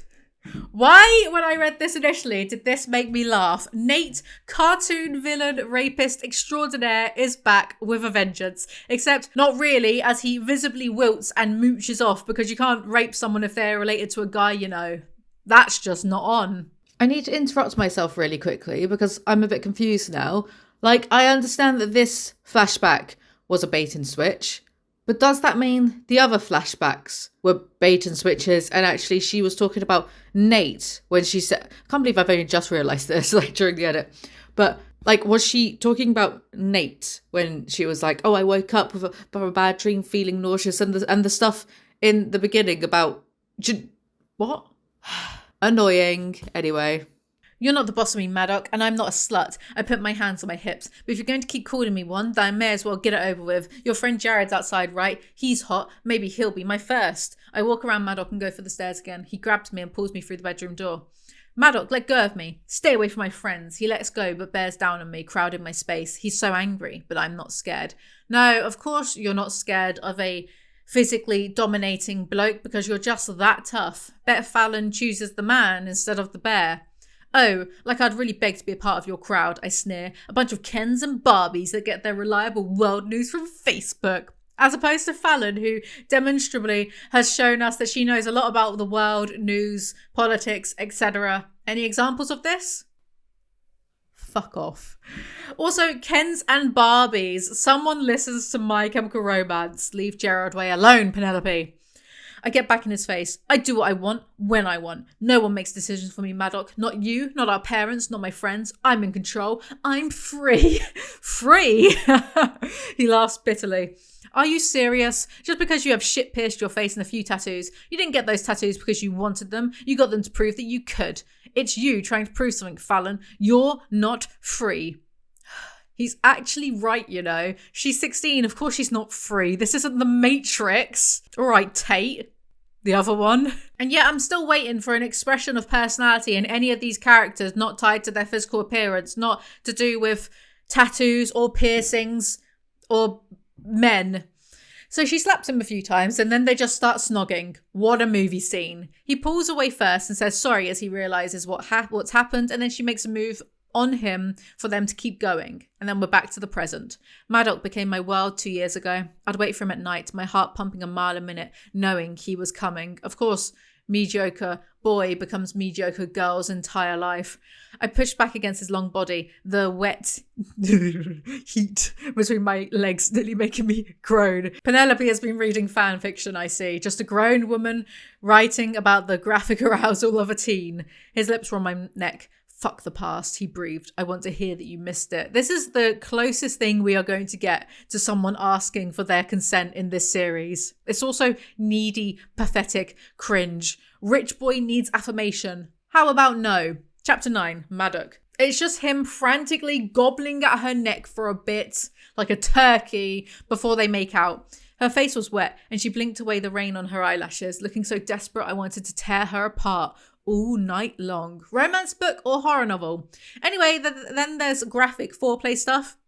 Why, when I read this initially, did this make me laugh? Nate, cartoon villain rapist extraordinaire, is back with a vengeance. Except not really, as he visibly wilts and mooches off because you can't rape someone if they're related to a guy, you know. That's just not on. I need to interrupt myself really quickly because I'm a bit confused now. Like, I understand that this flashback was a bait and switch. But does that mean the other flashbacks were bait and switches and actually she was talking about Nate when she said... I can't believe I've only just realised this, like, during the edit. But, like, was she talking about Nate when she was like, oh, I woke up with a bad dream feeling nauseous and the stuff in the beginning about... What? Annoying. Anyway... You're not the boss of me, Madoc, and I'm not a slut. I put my hands on my hips. But if you're going to keep calling me one, then I may as well get it over with. Your friend Jared's outside, right? He's hot. Maybe he'll be my first. I walk around Madoc and go for the stairs again. He grabs me and pulls me through the bedroom door. Madoc, let go of me. Stay away from my friends. He lets go but bears down on me, crowding my space. He's so angry, but I'm not scared. No, of course you're not scared of a physically dominating bloke because you're just that tough. Bet Fallon chooses the man instead of the bear. Oh, like I'd really beg to be a part of your crowd, I sneer. A bunch of Kens and Barbies that get their reliable world news from Facebook. As opposed to Fallon, who demonstrably has shown us that she knows a lot about the world, news, politics, etc. Any examples of this? Fuck off. Also, Kens and Barbies. Someone listens to My Chemical Romance. Leave Gerard Way alone, Penelope. I get back in his face. I do what I want, when I want. No one makes decisions for me, Madoc. Not you, not our parents, not my friends. I'm in control. I'm free. Free? He laughs bitterly. Are you serious? Just because you have shit pierced your face and a few tattoos. You didn't get those tattoos because you wanted them. You got them to prove that you could. It's you trying to prove something, Fallon. You're not free. He's actually right, you know. She's 16. Of course she's not free. This isn't the Matrix. All right, Tate. The other one. And yet I'm still waiting for an expression of personality in any of these characters not tied to their physical appearance, not to do with tattoos or piercings or men. So she slaps him a few times and then they just start snogging. What a movie scene. He pulls away first and says sorry as he realises what's happened, and then she makes a move on him for them to keep going. And then we're back to the present. Madoc became my world 2 years ago. I'd wait for him at night, my heart pumping a mile a minute, knowing he was coming. Of course, mediocre boy becomes mediocre girl's entire life. I pushed back against his long body, the wet heat between my legs nearly making me groan. Penelope has been reading fan fiction, I see. Just a grown woman writing about the graphic arousal of a teen. His lips were on my neck. Fuck the past, he breathed. I want to hear that you missed it. This is the closest thing we are going to get to someone asking for their consent in this series. It's also needy, pathetic, cringe. Rich boy needs affirmation. How about no? Chapter 9, Madoc. It's just him frantically gobbling at her neck for a bit, like a turkey, before they make out. Her face was wet, and she blinked away the rain on her eyelashes, looking so desperate I wanted to tear her apart all night long. Romance book or horror novel? Anyway, then there's graphic foreplay stuff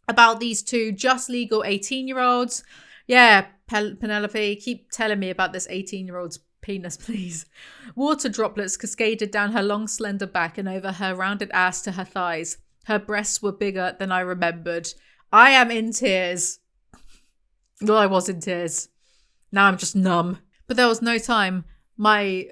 about these two just legal 18-year-olds. Yeah, Penelope, keep telling me about this 18-year-old's Penis, please. Water droplets cascaded down her long, slender back and over her rounded ass to her thighs. Her breasts were bigger than I remembered. I am in tears. Well, I was in tears. Now I'm just numb. But there was no time. My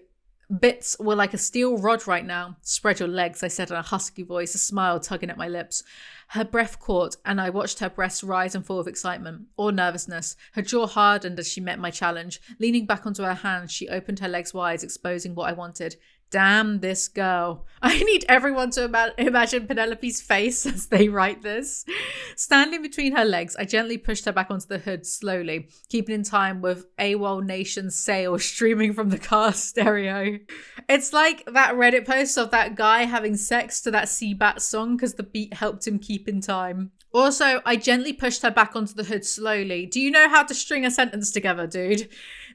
bits were like a steel rod right now. Spread your legs, I said in a husky voice, a smile tugging at my lips. Her breath caught, and I watched her breasts rise and fall with excitement or nervousness. Her jaw hardened as she met my challenge. Leaning back onto her hands, she opened her legs wide, exposing what I wanted. Damn this girl. I need everyone to imagine Penelope's face as they write this. Standing between her legs, I gently pushed her back onto the hood slowly, keeping in time with AWOL Nation's sail streaming from the car stereo. It's like that Reddit post of that guy having sex to that Seabat song because the beat helped him keep in time. Also, I gently pushed her back onto the hood slowly. Do you know how to string a sentence together, dude?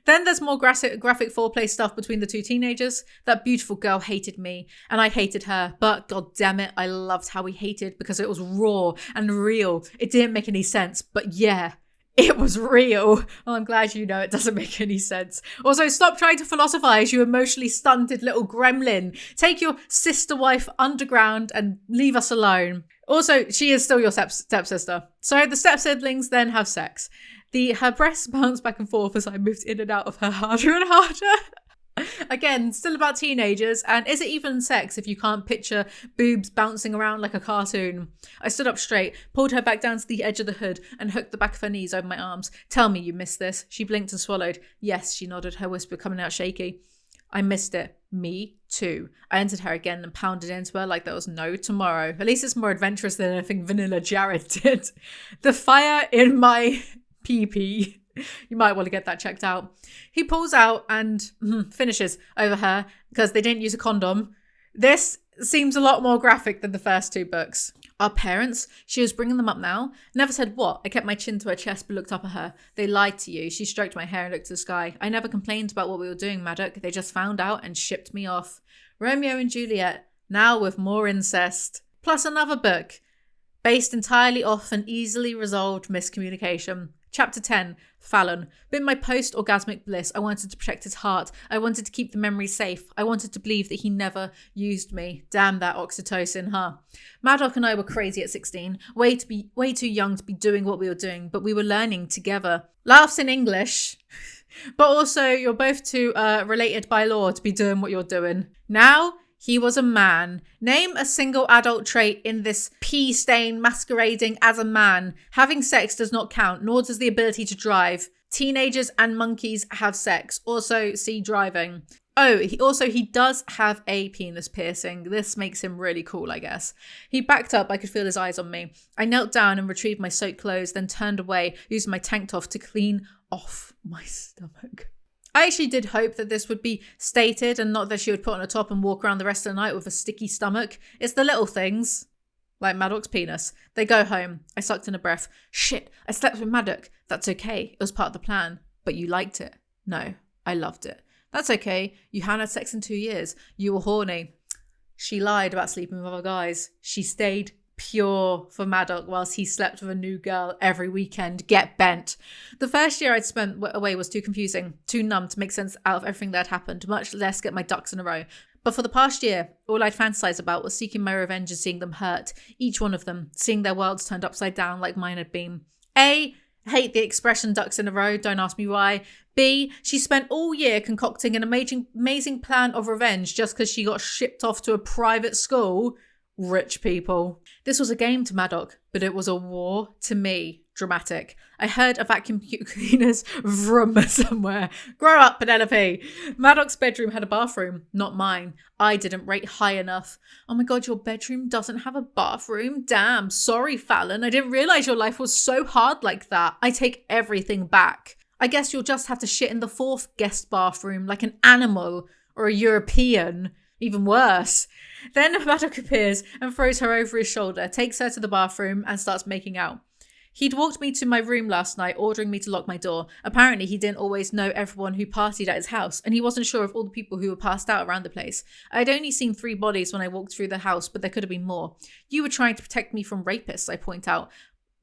Then there's more graphic foreplay stuff between the two teenagers. That beautiful girl hated me, and I hated her. But god damn it, I loved how we hated because it was raw and real. It didn't make any sense, but yeah, it was real. Well, I'm glad you know it doesn't make any sense. Also, stop trying to philosophize, you emotionally stunted little gremlin. Take your sister wife underground and leave us alone. Also, she is still your stepsister. So the step-siblings then have sex. Her breasts bounced back and forth as I moved in and out of her harder and harder. Again, still about teenagers, and is it even sex if you can't picture boobs bouncing around like a cartoon? I stood up straight, pulled her back down to the edge of the hood, and hooked the back of her knees over my arms. Tell me you missed this. She blinked and swallowed. Yes, she nodded, her whisper coming out shaky. I missed it. Me too. I entered her again and pounded into her like there was no tomorrow. At least it's more adventurous than anything Vanilla Jared did. The fire in my pee-pee. You might want to get that checked out. He pulls out and finishes over her because they didn't use a condom. This seems a lot more graphic than the first two books. Our parents? She was bringing them up now. Never said what. I kept my chin to her chest but looked up at her. They lied to you. She stroked my hair and looked to the sky. I never complained about what we were doing, Madoc. They just found out and shipped me off. Romeo and Juliet, now with more incest. Plus another book, based entirely off an easily resolved miscommunication. Chapter 10, Fallon. In my post-orgasmic bliss, I wanted to protect his heart. I wanted to keep the memory safe. I wanted to believe that he never used me. Damn that oxytocin, huh? Madoc and I were crazy at 16. Way too young to be doing what we were doing, but we were learning together. Laughs in English. But also, you're both too related by law to be doing what you're doing. Now, he was a man. Name a single adult trait in this pea stain masquerading as a man. Having sex does not count, nor does the ability to drive. Teenagers and monkeys have sex. Also, see driving. Oh, he does have a penis piercing. This makes him really cool, I guess. He backed up. I could feel his eyes on me. I knelt down and retrieved my soaked clothes, then turned away, using my tank top to clean off my stomach. I actually did hope that this would be stated and not that she would put on a top and walk around the rest of the night with a sticky stomach. It's the little things, like Madoc's penis. They go home. I sucked in a breath. Shit, I slept with Madoc. That's okay. It was part of the plan. But you liked it. No, I loved it. That's okay. You hadn't had sex in 2 years. You were horny. She lied about sleeping with other guys. She stayed pure for Madoc whilst he slept with a new girl every weekend. Get bent. The first year I'd spent away was too confusing, too numb to make sense out of everything that had happened, much less get my ducks in a row. But for the past year, all I'd fantasized about was seeking my revenge and seeing them hurt. Each one of them, seeing their worlds turned upside down like mine had been. A, hate the expression ducks in a row, don't ask me why. B, she spent all year concocting an amazing plan of revenge just because she got shipped off to a private school. Rich people. This was a game to Madoc, but it was a war to me. Dramatic. I heard a vacuum cleaner's vroom somewhere. Grow up, Penelope. Madoc's bedroom had a bathroom, not mine. I didn't rate high enough. Oh my god, your bedroom doesn't have a bathroom? Damn, sorry, Fallon. I didn't realize your life was so hard like that. I take everything back. I guess you'll just have to shit in the fourth guest bathroom like an animal or a European. Even worse. Then Madoc appears and throws her over his shoulder, takes her to the bathroom and starts making out. He'd walked me to my room last night, ordering me to lock my door. Apparently he didn't always know everyone who partied at his house, and he wasn't sure of all the people who were passed out around the place. I'd only seen 3 bodies when I walked through the house, but there could have been more. You were trying to protect me from rapists, I point out.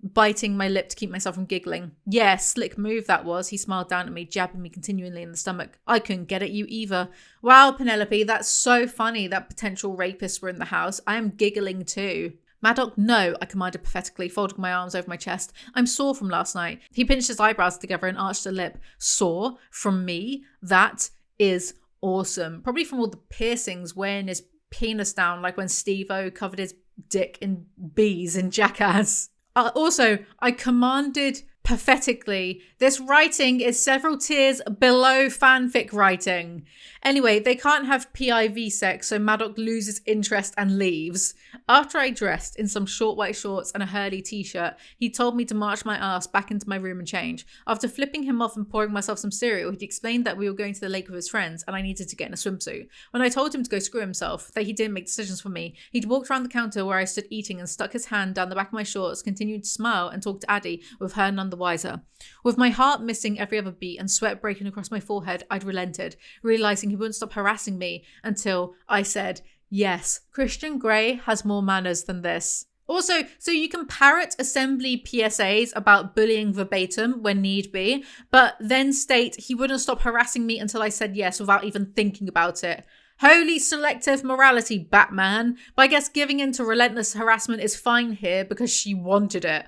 biting my lip to keep myself from giggling. Yeah, slick move that was. He smiled down at me, jabbing me continually in the stomach. I couldn't get at you either. Wow, Penelope, that's so funny that potential rapists were in the house. I am giggling too. Madoc, no, I commanded pathetically, folding my arms over my chest. I'm sore from last night. He pinched his eyebrows together and arched a lip. Sore? From me? That is awesome. Probably from all the piercings weighing his penis down, like when Steve-O covered his dick in bees in Jackass. Also, I commanded pathetically. This writing is several tiers below fanfic writing. Anyway, they can't have PIV sex, so Madoc loses interest and leaves. After I dressed in some short white shorts and a Hurley t-shirt, he told me to march my ass back into my room and change. After flipping him off and pouring myself some cereal, he explained that we were going to the lake with his friends and I needed to get in a swimsuit. When I told him to go screw himself, that he didn't make decisions for me, he'd walked around the counter where I stood eating and stuck his hand down the back of my shorts, continued to smile and talk to Addie, with her none the wiser. With my heart missing every other beat and sweat breaking across my forehead, I'd relented, realizing he wouldn't stop harassing me until I said, yes, Christian Grey has more manners than this. Also, so you can parrot assembly PSAs about bullying verbatim when need be, but then state he wouldn't stop harassing me until I said yes without even thinking about it. Holy selective morality, Batman. But I guess giving in to relentless harassment is fine here because she wanted it.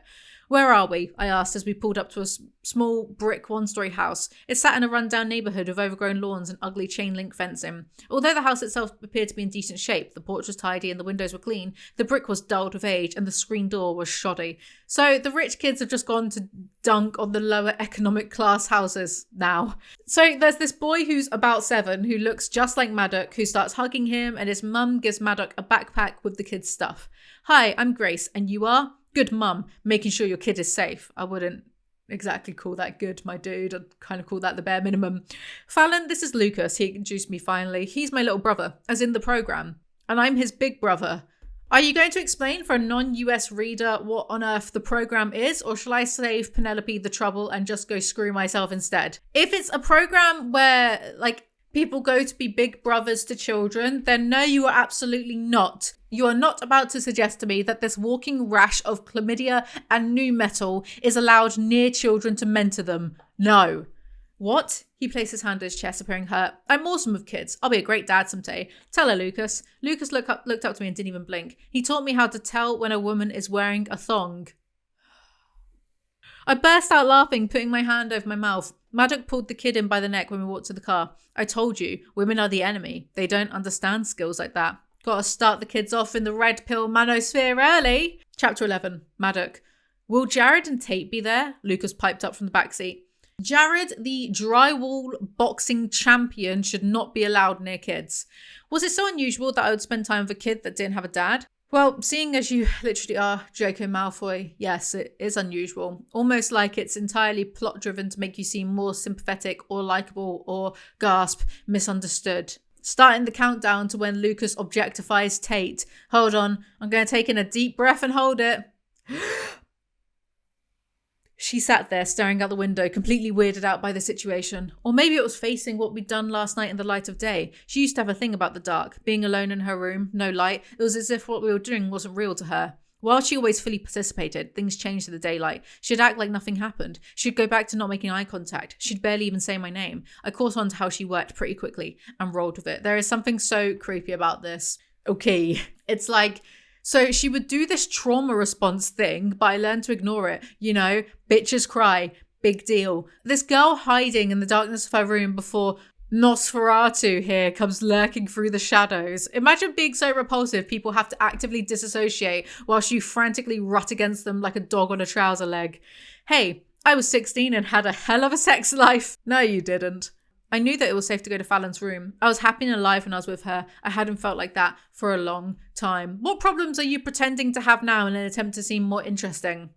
Where are we? I asked as we pulled up to a small brick one-story house. It sat in a rundown neighbourhood with overgrown lawns and ugly chain-link fencing. Although the house itself appeared to be in decent shape, the porch was tidy and the windows were clean, the brick was dulled with age and the screen door was shoddy. So the rich kids have just gone to dunk on the lower economic class houses now. So there's this boy who's about 7 who looks just like Madoc, who starts hugging him, and his mum gives Madoc a backpack with the kids' stuff. Hi, I'm Grace, and you are? Good mum, making sure your kid is safe. I wouldn't exactly call that good, my dude. I'd kind of call that the bare minimum. Fallon, this is Lucas. He introduced me finally. He's my little brother, as in the program. And I'm his big brother. Are you going to explain for a non-US reader what on earth the program is? Or shall I save Penelope the trouble and just go screw myself instead? If it's a program where, people go to be big brothers to children, then no, you are absolutely not. You are not about to suggest to me that this walking rash of chlamydia and new metal is allowed near children to mentor them. No. What? He placed his hand on his chest, appearing hurt. I'm awesome with kids. I'll be a great dad someday. Tell her, Lucas. Lucas looked up to me and didn't even blink. He taught me how to tell when a woman is wearing a thong. I burst out laughing, putting my hand over my mouth. Madoc pulled the kid in by the neck when we walked to the car. I told you, women are the enemy. They don't understand skills like that. Gotta start the kids off in the red pill manosphere early. Chapter 11. Madoc. Will Jared and Tate be there? Lucas piped up from the backseat. Jared, the drywall boxing champion, should not be allowed near kids. Was it so unusual that I would spend time with a kid that didn't have a dad? Well, seeing as you literally are Draco Malfoy, yes, it is unusual. Almost like it's entirely plot-driven to make you seem more sympathetic or likable or, gasp, misunderstood. Starting the countdown to when Lucas objectifies Tate. Hold on, I'm going to take in a deep breath and hold it. She sat there staring out the window, completely weirded out by the situation. Or maybe it was facing what we'd done last night in the light of day. She used to have a thing about the dark. Being alone in her room, no light. It was as if what we were doing wasn't real to her. While she always fully participated, things changed in the daylight. She'd act like nothing happened. She'd go back to not making eye contact. She'd barely even say my name. I caught on to how she worked pretty quickly and rolled with it. There is something so creepy about this. Okay. It's like, so she would do this trauma response thing, but I learned to ignore it. You know, bitches cry. Big deal. This girl hiding in the darkness of her room before Nosferatu here comes lurking through the shadows. Imagine being so repulsive people have to actively disassociate whilst you frantically rut against them like a dog on a trouser leg. Hey, I was 16 and had a hell of a sex life. No, you didn't. I knew that it was safe to go to Fallon's room. I was happy and alive when I was with her. I hadn't felt like that for a long time. What problems are you pretending to have now in an attempt to seem more interesting?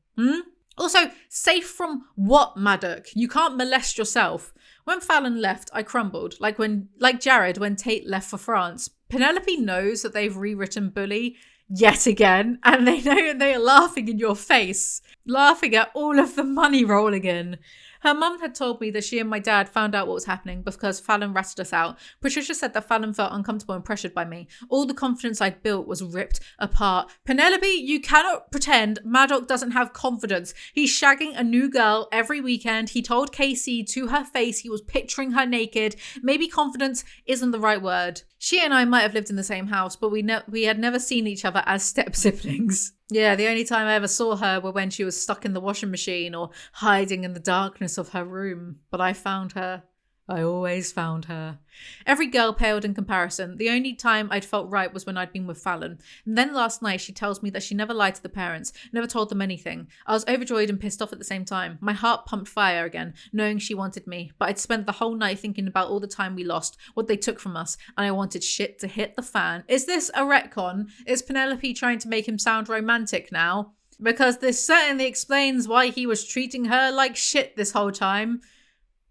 Also, safe from what, Madoc? You can't molest yourself. When Fallon left, I crumbled, like Jared when Tate left for France. Penelope knows that they've rewritten Bully yet again, and they know they are laughing in your face, laughing at all of the money rolling in. Her mum had told me that she and my dad found out what was happening because Fallon ratted us out. Patricia said that Fallon felt uncomfortable and pressured by me. All the confidence I'd built was ripped apart. Penelope, you cannot pretend Madoc doesn't have confidence. He's shagging a new girl every weekend. He told Casey to her face he was picturing her naked. Maybe confidence isn't the right word. She and I might have lived in the same house, but we had never seen each other as step-siblings. Yeah, the only time I ever saw her were when she was stuck in the washing machine or hiding in the darkness of her room. But I found her. I always found her. Every girl paled in comparison. The only time I'd felt right was when I'd been with Fallon. And then last night she tells me that she never lied to the parents, never told them anything. I was overjoyed and pissed off at the same time. My heart pumped fire again, knowing she wanted me. But I'd spent the whole night thinking about all the time we lost, what they took from us, and I wanted shit to hit the fan. Is this a retcon? Is Penelope trying to make him sound romantic now? Because this certainly explains why he was treating her like shit this whole time.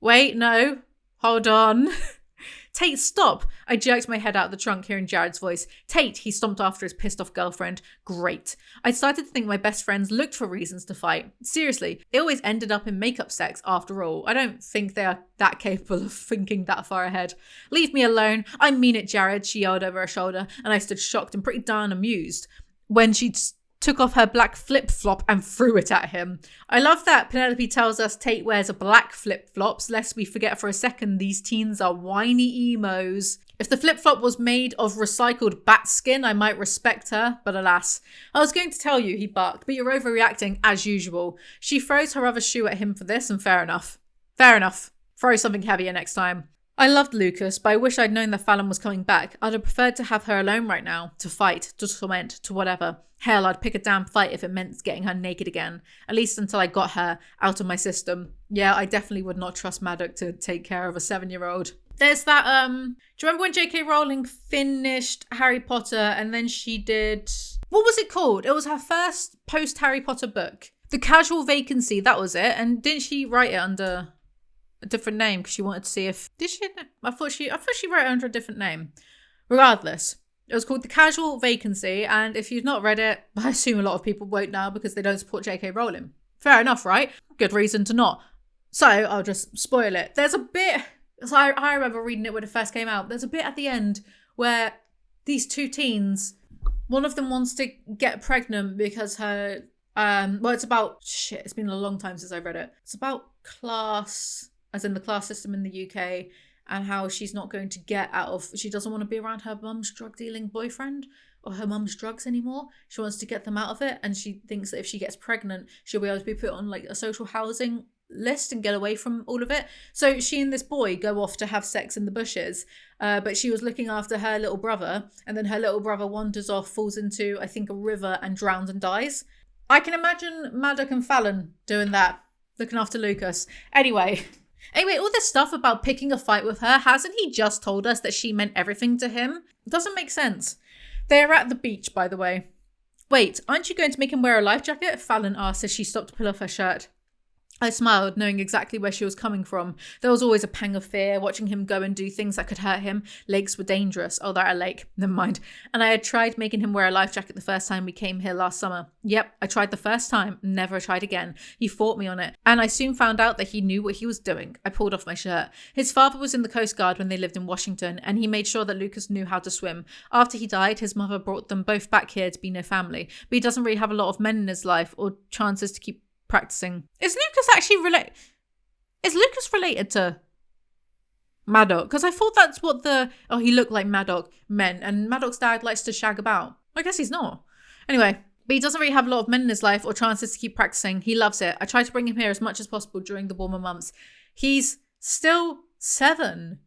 Wait, no. Hold on. Tate, stop. I jerked my head out of the trunk, hearing Jared's voice. Tate, he stomped after his pissed off girlfriend. Great. I started to think my best friends looked for reasons to fight. Seriously, it always ended up in makeup sex after all. I don't think they are that capable of thinking that far ahead. Leave me alone. I mean it, Jared, she yelled over her shoulder, and I stood shocked and pretty darn amused when she took off her black flip-flop and threw it at him. I love that Penelope tells us Tate wears a black flip-flops, lest we forget for a second these teens are whiny emos. If the flip-flop was made of recycled bat skin, I might respect her, but alas. I was going to tell you, he barked, but you're overreacting as usual. She throws her other shoe at him for this, and fair enough. Fair enough. Throw something heavier next time. I loved Lucas, but I wish I'd known that Fallon was coming back. I'd have preferred to have her alone right now, to fight, to torment, to whatever. Hell, I'd pick a damn fight if it meant getting her naked again. At least until I got her out of my system. Yeah, I definitely would not trust Madoc to take care of a 7-year-old. There's that, do you remember when J.K. Rowling finished Harry Potter and then she did... What was it called? It was her first post-Harry Potter book. The Casual Vacancy, that was it. And didn't she write it under a different name because she wanted to see if... Did she? I thought she wrote it under a different name. Regardless, it was called The Casual Vacancy, and if you've not read it, I assume a lot of people won't now because they don't support J.K. Rowling. Fair enough, right? Good reason to not. So, I'll just spoil it. There's a bit... So I remember reading it when it first came out. There's a bit at the end where these two teens, one of them wants to get pregnant because her... well, it's about... Shit, it's been a long time since I read it. It's about class... as in the class system in the UK, and how she's not going to get out of... She doesn't want to be around her mum's drug-dealing boyfriend or her mum's drugs anymore. She wants to get them out of it, and she thinks that if she gets pregnant, she'll be able to be put on like a social housing list and get away from all of it. So she and this boy go off to have sex in the bushes, but she was looking after her little brother, and then her little brother wanders off, falls into, I think, a river and drowns and dies. I can imagine Madoc and Fallon doing that, looking after Lucas. Anyway, all this stuff about picking a fight with her, hasn't he just told us that she meant everything to him? It doesn't make sense. They are at the beach, by the way. Wait, aren't you going to make him wear a life jacket? Fallon asked as she stopped to pull off her shirt. I smiled, knowing exactly where she was coming from. There was always a pang of fear, watching him go and do things that could hurt him. Lakes were dangerous. Oh, they're a lake. Never mind. And I had tried making him wear a life jacket the first time we came here last summer. Yep, I tried the first time, never tried again. He fought me on it. And I soon found out that he knew what he was doing. I pulled off my shirt. His father was in the Coast Guard when they lived in Washington, and he made sure that Lucas knew how to swim. After he died, his mother brought them both back here to be near family. But he doesn't really have a lot of men in his life, or chances to keep practicing. Is Lucas actually Is Lucas related to Madoc? Because I thought that's what he looked like Madoc meant, and Madoc's dad likes to shag about. I guess he's not. Anyway, but he doesn't really have a lot of men in his life or chances to keep practicing. He loves it. I try to bring him here as much as possible during the warmer months. He's still 7.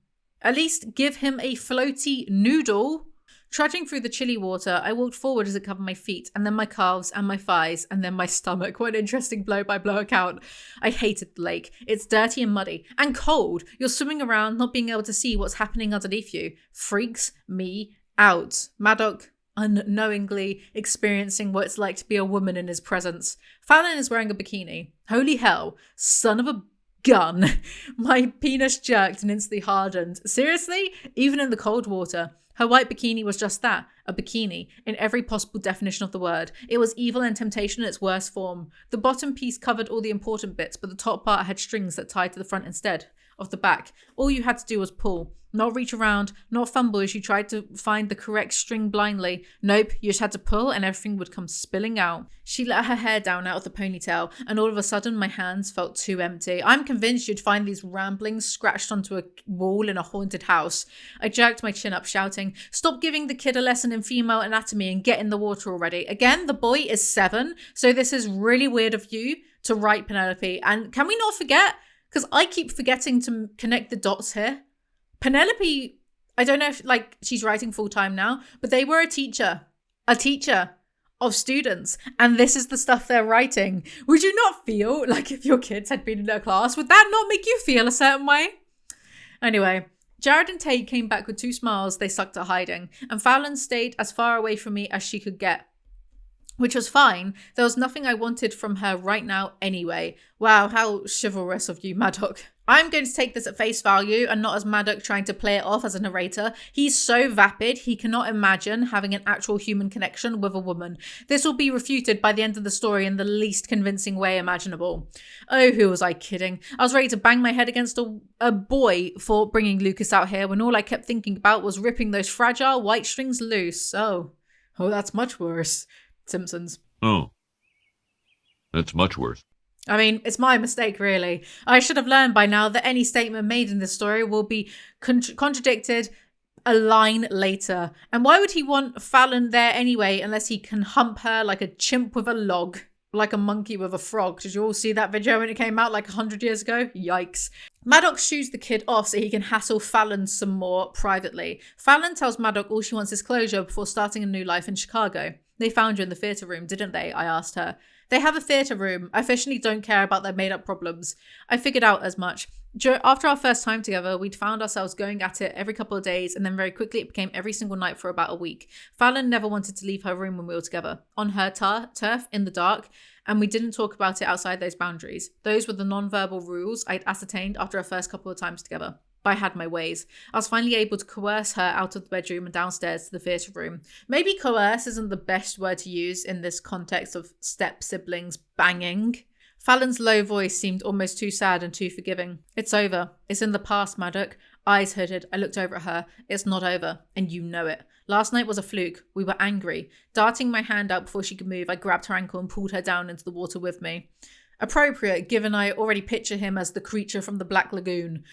At least give him a floaty noodle. Trudging through the chilly water, I walked forward as it covered my feet, and then my calves, and my thighs, and then my stomach. What an interesting blow-by-blow account. I hated the lake. It's dirty and muddy. And cold. You're swimming around, not being able to see what's happening underneath you. Freaks me out. Madoc unknowingly experiencing what it's like to be a woman in his presence. Fallon is wearing a bikini. Holy hell. Son of a gun. My penis jerked and instantly hardened. Seriously? Even in the cold water. Her white bikini was just that, a bikini, in every possible definition of the word. It was evil and temptation in its worst form. The bottom piece covered all the important bits, but the top part had strings that tied to the front instead of the back. All you had to do was pull. Not reach around, not fumble as you tried to find the correct string blindly. Nope, you just had to pull and everything would come spilling out. She let her hair down out of the ponytail, and all of a sudden my hands felt too empty. I'm convinced you'd find these ramblings scratched onto a wall in a haunted house. I jerked my chin up, shouting, "Stop giving the kid a lesson in female anatomy and get in the water already." Again, the boy is 7, so this is really weird of you to write, Penelope. And can we not forget, because I keep forgetting to connect the dots here, Penelope, I don't know if she's writing full time now, but they were a teacher of students, and this is the stuff they're writing. Would you not feel like if your kids had been in a class, would that not make you feel a certain way? Anyway, Jared and Tate came back with 2 smiles they sucked at hiding, and Fallon stayed as far away from me as she could get. Which was fine. There was nothing I wanted from her right now anyway. Wow, how chivalrous of you, Madoc. I'm going to take this at face value and not as Madoc trying to play it off as a narrator. He's so vapid, he cannot imagine having an actual human connection with a woman. This will be refuted by the end of the story in the least convincing way imaginable. Oh, who was I kidding? I was ready to bang my head against a boy for bringing Lucas out here when all I kept thinking about was ripping those fragile white strings loose. Oh, that's much worse. Simpsons. Oh, that's much worse. I mean, it's my mistake, really. I should have learned by now that any statement made in this story will be contradicted a line later. And why would he want Fallon there anyway, unless he can hump her like a chimp with a log, like a monkey with a frog? Did you all see that video when it came out like 100 years ago? Yikes. Madoc shoos the kid off so he can hassle Fallon some more privately. Fallon tells Madoc all she wants is closure before starting a new life in Chicago. They found you in the theatre room, didn't they? I asked her. They have a theatre room. I officially don't care about their made-up problems. I figured out as much. After our first time together, we'd found ourselves going at it every couple of days, and then very quickly it became every single night for about a week. Fallon never wanted to leave her room when we were together, on her turf, in the dark, and we didn't talk about it outside those boundaries. Those were the non-verbal rules I'd ascertained after our first couple of times together. But I had my ways. I was finally able to coerce her out of the bedroom and downstairs to the theatre room. Maybe coerce isn't the best word to use in this context of step-siblings banging. Fallon's low voice seemed almost too sad and too forgiving. It's over. It's in the past, Madoc. Eyes hooded, I looked over at her. It's not over, and you know it. Last night was a fluke. We were angry. Darting my hand out before she could move, I grabbed her ankle and pulled her down into the water with me. Appropriate, given I already picture him as the creature from the Black Lagoon.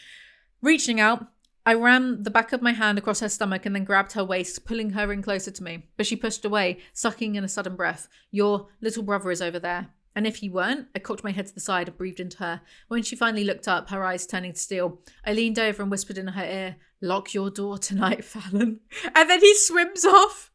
Reaching out, I ran the back of my hand across her stomach and then grabbed her waist, pulling her in closer to me. But she pushed away, sucking in a sudden breath. Your little brother is over there. And if he weren't, I cocked my head to the side and breathed into her. When she finally looked up, her eyes turning to steel, I leaned over and whispered in her ear, "Lock your door tonight, Fallon." And then he swims off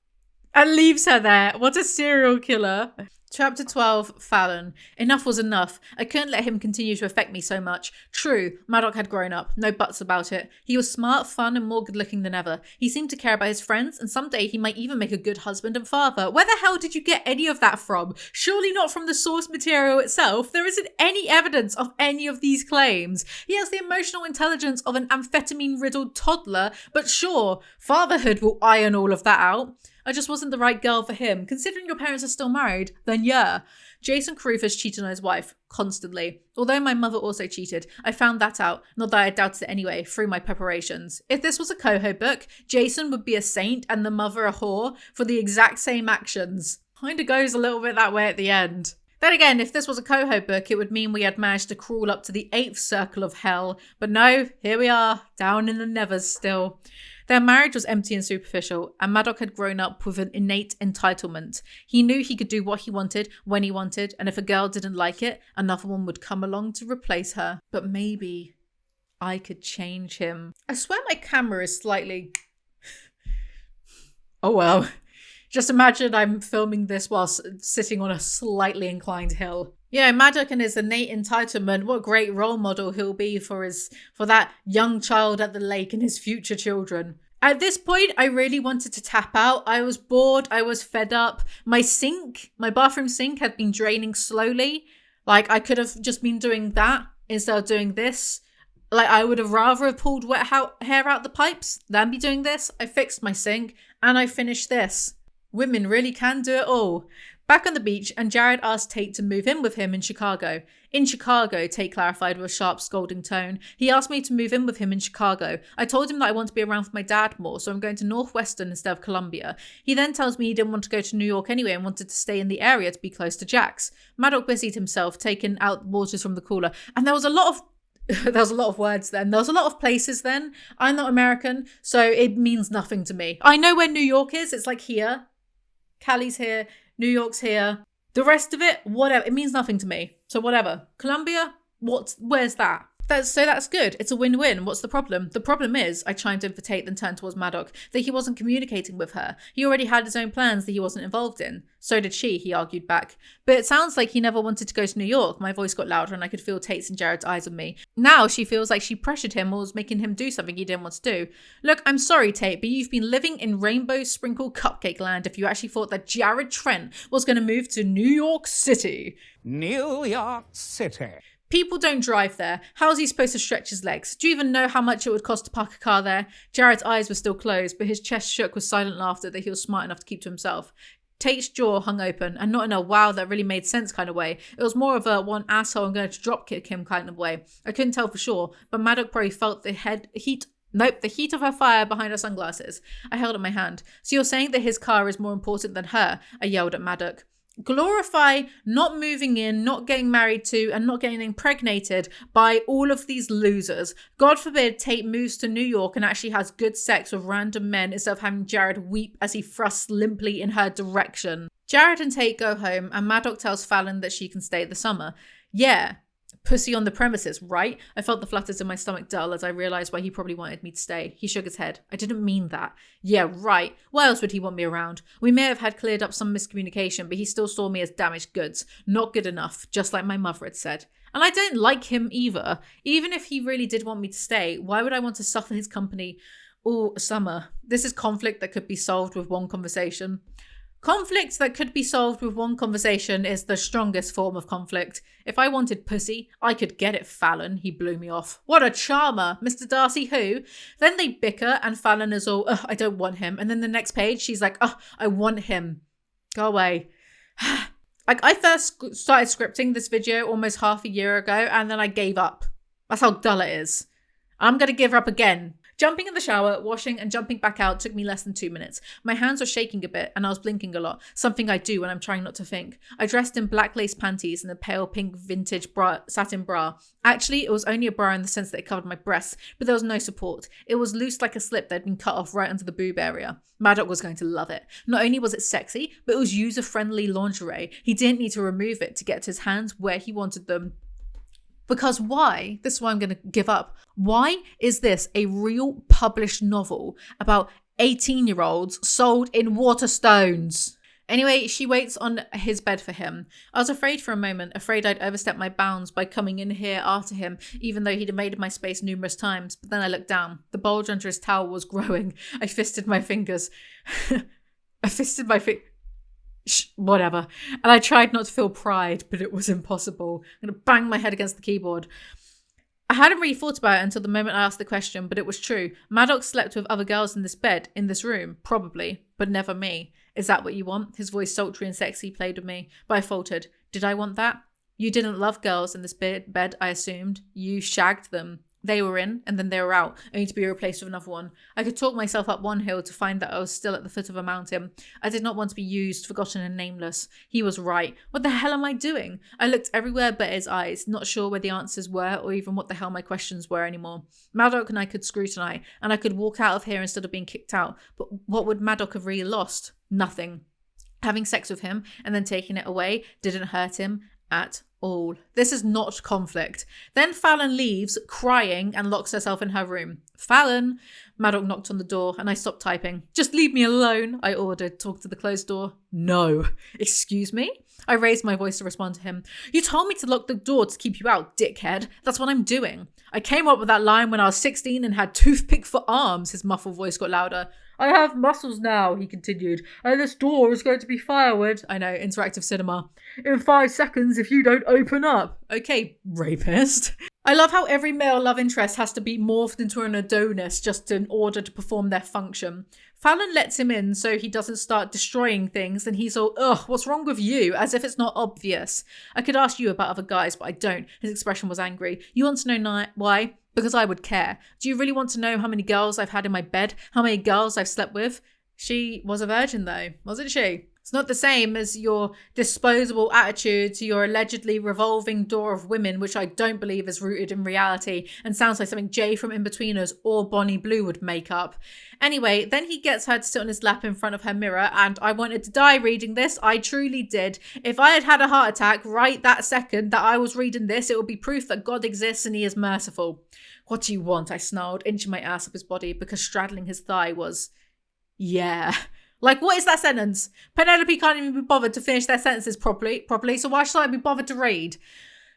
and leaves her there. What a serial killer. Chapter 12, Fallon. Enough was enough. I couldn't let him continue to affect me so much. True, Madoc had grown up. No buts about it. He was smart, fun, and more good-looking than ever. He seemed to care about his friends, and someday he might even make a good husband and father. Where the hell did you get any of that from? Surely not from the source material itself. There isn't any evidence of any of these claims. He has the emotional intelligence of an amphetamine-riddled toddler, but sure, fatherhood will iron all of that out. I just wasn't the right girl for him. Considering your parents are still married, then yeah. Jason Carruthers cheated on his wife, constantly. Although my mother also cheated, I found that out, not that I doubted it anyway, through my preparations. If this was a Coho book, Jason would be a saint and the mother a whore for the exact same actions. Kinda goes a little bit that way at the end. Then again, if this was a Coho book, it would mean we had managed to crawl up to the 8th circle of hell. But no, here we are, down in the nevers still. Their marriage was empty and superficial, and Madoc had grown up with an innate entitlement. He knew he could do what he wanted, when he wanted, and if a girl didn't like it, another one would come along to replace her. But maybe I could change him. I swear my camera is slightly... Oh well. Just imagine I'm filming this whilst sitting on a slightly inclined hill. Yeah, Madoc and his innate entitlement, what a great role model he'll be for that young child at the lake and his future children. At this point, I really wanted to tap out. I was bored. I was fed up. My bathroom sink had been draining slowly. Like, I could have just been doing that instead of doing this. Like, I would have rather have pulled wet hair out the pipes than be doing this. I fixed my sink and I finished this. Women really can do it all. Back on the beach, and Jared asked Tate to move in with him in Chicago. In Chicago, Tate clarified with a sharp, scolding tone. He asked me to move in with him in Chicago. I told him that I want to be around for my dad more, so I'm going to Northwestern instead of Columbia. He then tells me he didn't want to go to New York anyway and wanted to stay in the area to be close to Jack's. Madoc busied himself, taking out waters from the cooler, and there was a lot of words then. There was a lot of places then. I'm not American, so it means nothing to me. I know where New York is. It's like here. Cali's here. New York's here. The rest of it, whatever. It means nothing to me. So whatever. Columbia? Where's that? That's good. It's a win-win. What's the problem? The problem is, I chimed in for Tate, then turned towards Madoc, that he wasn't communicating with her. He already had his own plans that he wasn't involved in. So did she, he argued back. But it sounds like he never wanted to go to New York. My voice got louder and I could feel Tate's and Jared's eyes on me. Now she feels like she pressured him or was making him do something he didn't want to do. Look, I'm sorry, Tate, but you've been living in rainbow sprinkle cupcake land if you actually thought that Jared Trent was going to move to New York City. New York City. People don't drive there. How's he supposed to stretch his legs? Do you even know how much it would cost to park a car there? Jared's eyes were still closed, but his chest shook with silent laughter that he was smart enough to keep to himself. Tate's jaw hung open, and not in a wow that really made sense kind of way. It was more of a one asshole I'm going to dropkick him kind of way. I couldn't tell for sure, but Madoc probably felt the heat of her fire behind her sunglasses. I held up my hand. So you're saying that his car is more important than her? I yelled at Madoc. Glorify not moving in, not getting married to, and not getting impregnated by all of these losers. God forbid Tate moves to New York and actually has good sex with random men instead of having Jared weep as he thrusts limply in her direction. Jared and Tate go home and Madoc tells Fallon that she can stay the summer. Yeah. Pussy on the premises, right? I felt the flutters in my stomach dull as I realised why he probably wanted me to stay. He shook his head. I didn't mean that. Yeah, right. Why else would he want me around? We may have had cleared up some miscommunication, but he still saw me as damaged goods. Not good enough, just like my mother had said. And I don't like him either. Even if he really did want me to stay, why would I want to suffer his company all summer? This is conflict that could be solved with one conversation. Conflict that could be solved with one conversation is the strongest form of conflict. If I wanted pussy, I could get it, Fallon. He blew me off. What a charmer. Mr. Darcy who? Then they bicker and Fallon is all, I don't want him. And then the next page, she's like, I want him. Go away. Like, I first started scripting this video almost half a year ago and then I gave up. That's how dull it is. I'm going to give up again. Jumping in the shower, washing and jumping back out took me less than 2 minutes. My hands were shaking a bit and I was blinking a lot, something I do when I'm trying not to think. I dressed in black lace panties and a pale pink vintage satin bra. Actually, it was only a bra in the sense that it covered my breasts, but there was no support. It was loose like a slip that had been cut off right under the boob area. Madoc was going to love it. Not only was it sexy, but it was user-friendly lingerie. He didn't need to remove it to get his hands where he wanted them. Because why? This is why I'm going to give up. Why is this a real published novel about 18-year-olds sold in Waterstones? Anyway, she waits on his bed for him. I was afraid for a moment, afraid I'd overstep my bounds by coming in here after him, even though he'd invaded my space numerous times. But then I looked down. The bulge under his towel was growing. I fisted my fingers. Whatever. And I tried not to feel pride, but it was impossible. I'm going to bang my head against the keyboard. I hadn't really thought about it until the moment I asked the question, but it was true. Madoc slept with other girls in this bed, in this room, probably, but never me. Is that what you want? His voice, sultry and sexy, played with me, but I faltered. Did I want that? You didn't love girls in this bed, I assumed. You shagged them. They were in, and then they were out, only to be replaced with another one. I could talk myself up one hill to find that I was still at the foot of a mountain. I did not want to be used, forgotten and nameless. He was right. What the hell am I doing? I looked everywhere but his eyes, not sure where the answers were or even what the hell my questions were anymore. Madoc and I could scrutinize, and I could walk out of here instead of being kicked out. But what would Madoc have really lost? Nothing. Having sex with him and then taking it away didn't hurt him at all. This is not conflict. Then Fallon leaves, crying, and locks herself in her room. Fallon! Madoc knocked on the door, and I stopped typing. Just leave me alone, I ordered, talking to the closed door. No. Excuse me? I raised my voice to respond to him. You told me to lock the door to keep you out, dickhead. That's what I'm doing. I came up with that line when I was 16 and had toothpick for arms. His muffled voice got louder. I have muscles now, he continued, and this door is going to be firewood. I know, interactive cinema. In 5 seconds if you don't open up. Okay, rapist. I love how every male love interest has to be morphed into an Adonis just in order to perform their function. Fallon lets him in so he doesn't start destroying things, and he's all, ugh, what's wrong with you? As if it's not obvious. I could ask you about other guys, but I don't. His expression was angry. You want to know why? Because I would care. Do you really want to know how many girls I've had in my bed? How many girls I've slept with? She was a virgin though, wasn't she? It's not the same as your disposable attitude to your allegedly revolving door of women, which I don't believe is rooted in reality and sounds like something Jay from In-Betweeners or Bonnie Blue would make up. Anyway, then he gets her to sit on his lap in front of her mirror, and I wanted to die reading this. I truly did. If I had had a heart attack right that second that I was reading this, it would be proof that God exists and he is merciful. What do you want? I snarled, inching my ass up his body because straddling his thigh was, yeah. Like, what is that sentence? Penelope can't even be bothered to finish their sentences properly, so why should I be bothered to read?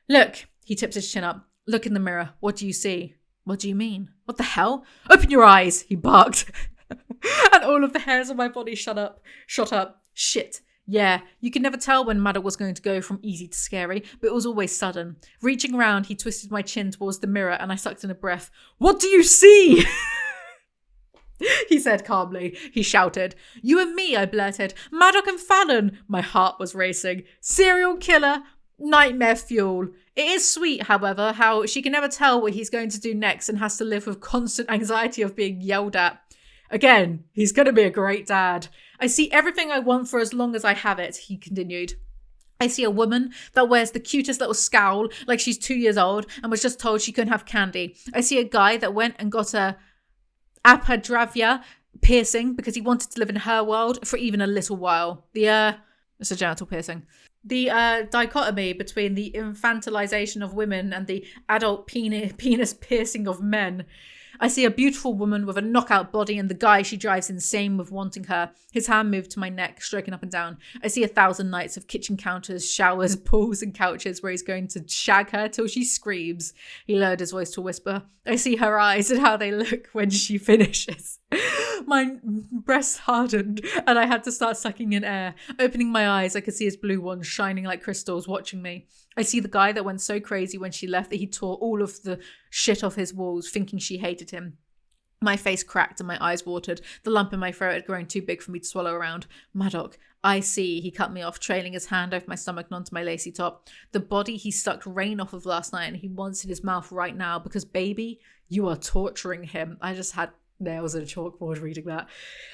Look, he tips his chin up. Look in the mirror. What do you see? What do you mean? What the hell? Open your eyes, he barked. And all of the hairs on my body shot up. Shit. Yeah, you could never tell when Madoc was going to go from easy to scary, but it was always sudden. Reaching around, he twisted my chin towards the mirror and I sucked in a breath. What do you see? He said calmly. He shouted. You and me, I blurted. Madoc and Fallon. My heart was racing. Serial killer. Nightmare fuel. It is sweet, however, how she can never tell what he's going to do next and has to live with constant anxiety of being yelled at. Again, he's going to be a great dad. I see everything I want for as long as I have it, he continued. I see a woman that wears the cutest little scowl like she's 2 years old and was just told she couldn't have candy. I see a guy that went and got a Apadravya piercing because he wanted to live in her world for even a little while. It's a genital piercing. The dichotomy between the infantilization of women and the adult penis piercing of men. I see a beautiful woman with a knockout body and the guy she drives insane with wanting her. His hand moved to my neck, stroking up and down. I see 1,000 nights of kitchen counters, showers, pools and couches where he's going to shag her till she screams. He lowered his voice to a whisper. I see her eyes and how they look when she finishes. My breasts hardened and I had to start sucking in air. Opening my eyes, I could see his blue ones shining like crystals watching me. I see the guy that went so crazy when she left that he tore all of the shit off his walls, thinking she hated him. My face cracked and my eyes watered. The lump in my throat had grown too big for me to swallow around. Madoc, I see, he cut me off, trailing his hand over my stomach and onto my lacy top. The body he sucked rain off of last night and he wants in his mouth right now because, baby, you are torturing him. I just had nails and a chalkboard reading that.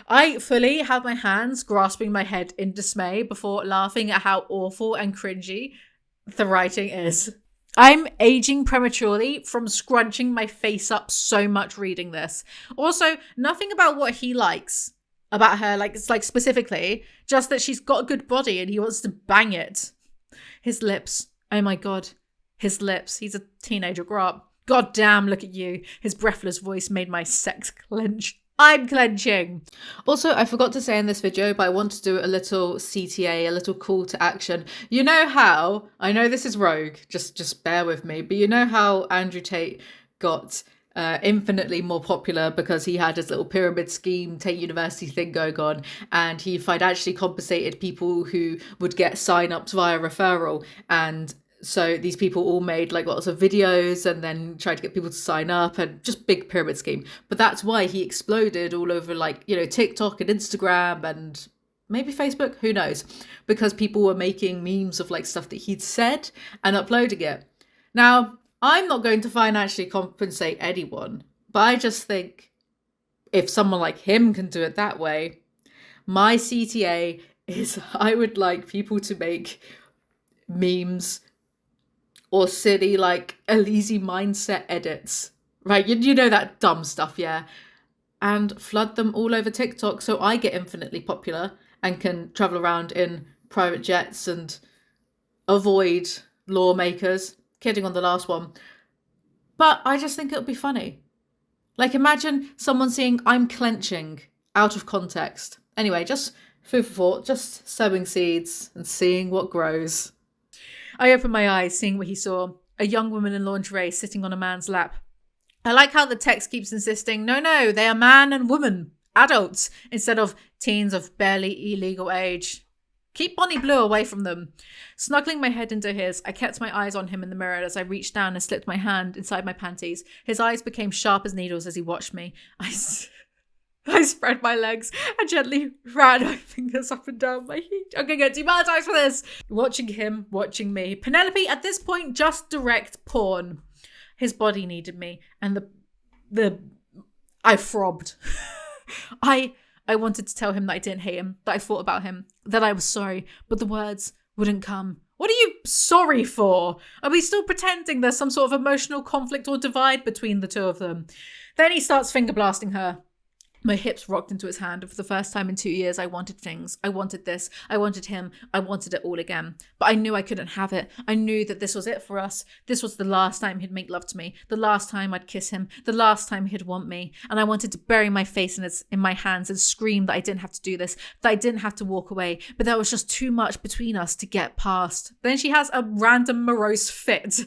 I fully had my hands grasping my head in dismay before laughing at how awful and cringy the writing is. I'm aging prematurely from scrunching my face up so much reading this. Also, nothing about what he likes about her, it's like specifically, just that she's got a good body and he wants to bang it. His lips. Oh my God. His lips. He's a teenager. Grow up. God damn, look at you. His breathless voice made my sex clench. I'm clenching. Also, I forgot to say in this video, but I want to do a little CTA, a little call to action. You know how, I know this is rogue, just bear with me, but you know how Andrew Tate got infinitely more popular because he had his little pyramid scheme, Tate University thing going on, and he financially compensated people who would get sign-ups via referral, and so these people all made lots of videos and then tried to get people to sign up and just big pyramid scheme. But that's why he exploded all over TikTok and Instagram and maybe Facebook, who knows? Because people were making memes of stuff that he'd said and uploading it. Now, I'm not going to financially compensate anyone, but I just think if someone like him can do it that way, my CTA is I would like people to make memes or silly Alizee mindset edits, right? You know that dumb stuff, yeah? And flood them all over TikTok so I get infinitely popular and can travel around in private jets and avoid lawmakers. Kidding on the last one. But I just think it'll be funny. Imagine someone seeing I'm clenching out of context. Anyway, just food for thought, just sowing seeds and seeing what grows. I opened my eyes, seeing what he saw. A young woman in lingerie sitting on a man's lap. I like how the text keeps insisting, no, they are man and woman, adults, instead of teens of barely illegal age. Keep Bonnie Blue away from them. Snuggling my head into his, I kept my eyes on him in the mirror as I reached down and slipped my hand inside my panties. His eyes became sharp as needles as he watched me. I spread my legs and gently ran my fingers up and down my heat. I'm going to get demonetized for this. Watching him, watching me. Penelope, at this point, just direct porn. His body needed me, and I throbbed. I wanted to tell him that I didn't hate him, that I thought about him, that I was sorry, but the words wouldn't come. What are you sorry for? Are we still pretending there's some sort of emotional conflict or divide between the two of them? Then he starts finger blasting her. My hips rocked into his hand, and for the first time in 2 years, I wanted things. I wanted this. I wanted him. I wanted it all again. But I knew I couldn't have it. I knew that this was it for us. This was the last time he'd make love to me. The last time I'd kiss him. The last time he'd want me. And I wanted to bury my face in my hands and scream that I didn't have to do this, that I didn't have to walk away. But there was just too much between us to get past. Then she has a random morose fit.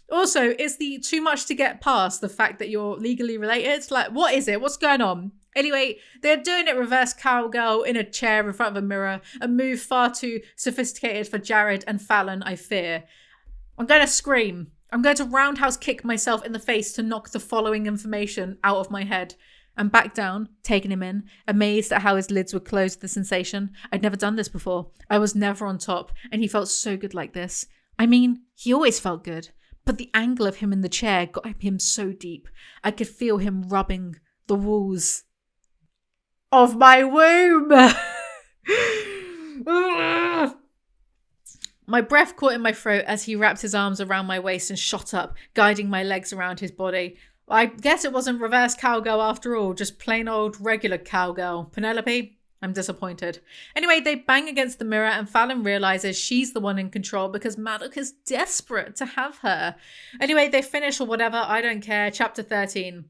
Also, is the too much to get past the fact that you're legally related? Like, what is it? What's going on? Anyway, they're doing it reverse cowgirl in a chair in front of a mirror, a move far too sophisticated for Jared and Fallon, I fear. I'm going to scream. I'm going to roundhouse kick myself in the face to knock the following information out of my head. And back down, taking him in, amazed at how his lids would close with the sensation. I'd never done this before. I was never on top, and he felt so good like this. I mean, he always felt good. But the angle of him in the chair got him so deep. I could feel him rubbing the walls of my womb. My breath caught in my throat as he wrapped his arms around my waist and shot up, guiding my legs around his body. I guess it wasn't reverse cowgirl after all, just plain old regular cowgirl. Penelope, I'm disappointed. Anyway, they bang against the mirror and Fallon realizes she's the one in control because Madoc is desperate to have her. Anyway, they finish or whatever, I don't care. Chapter 13.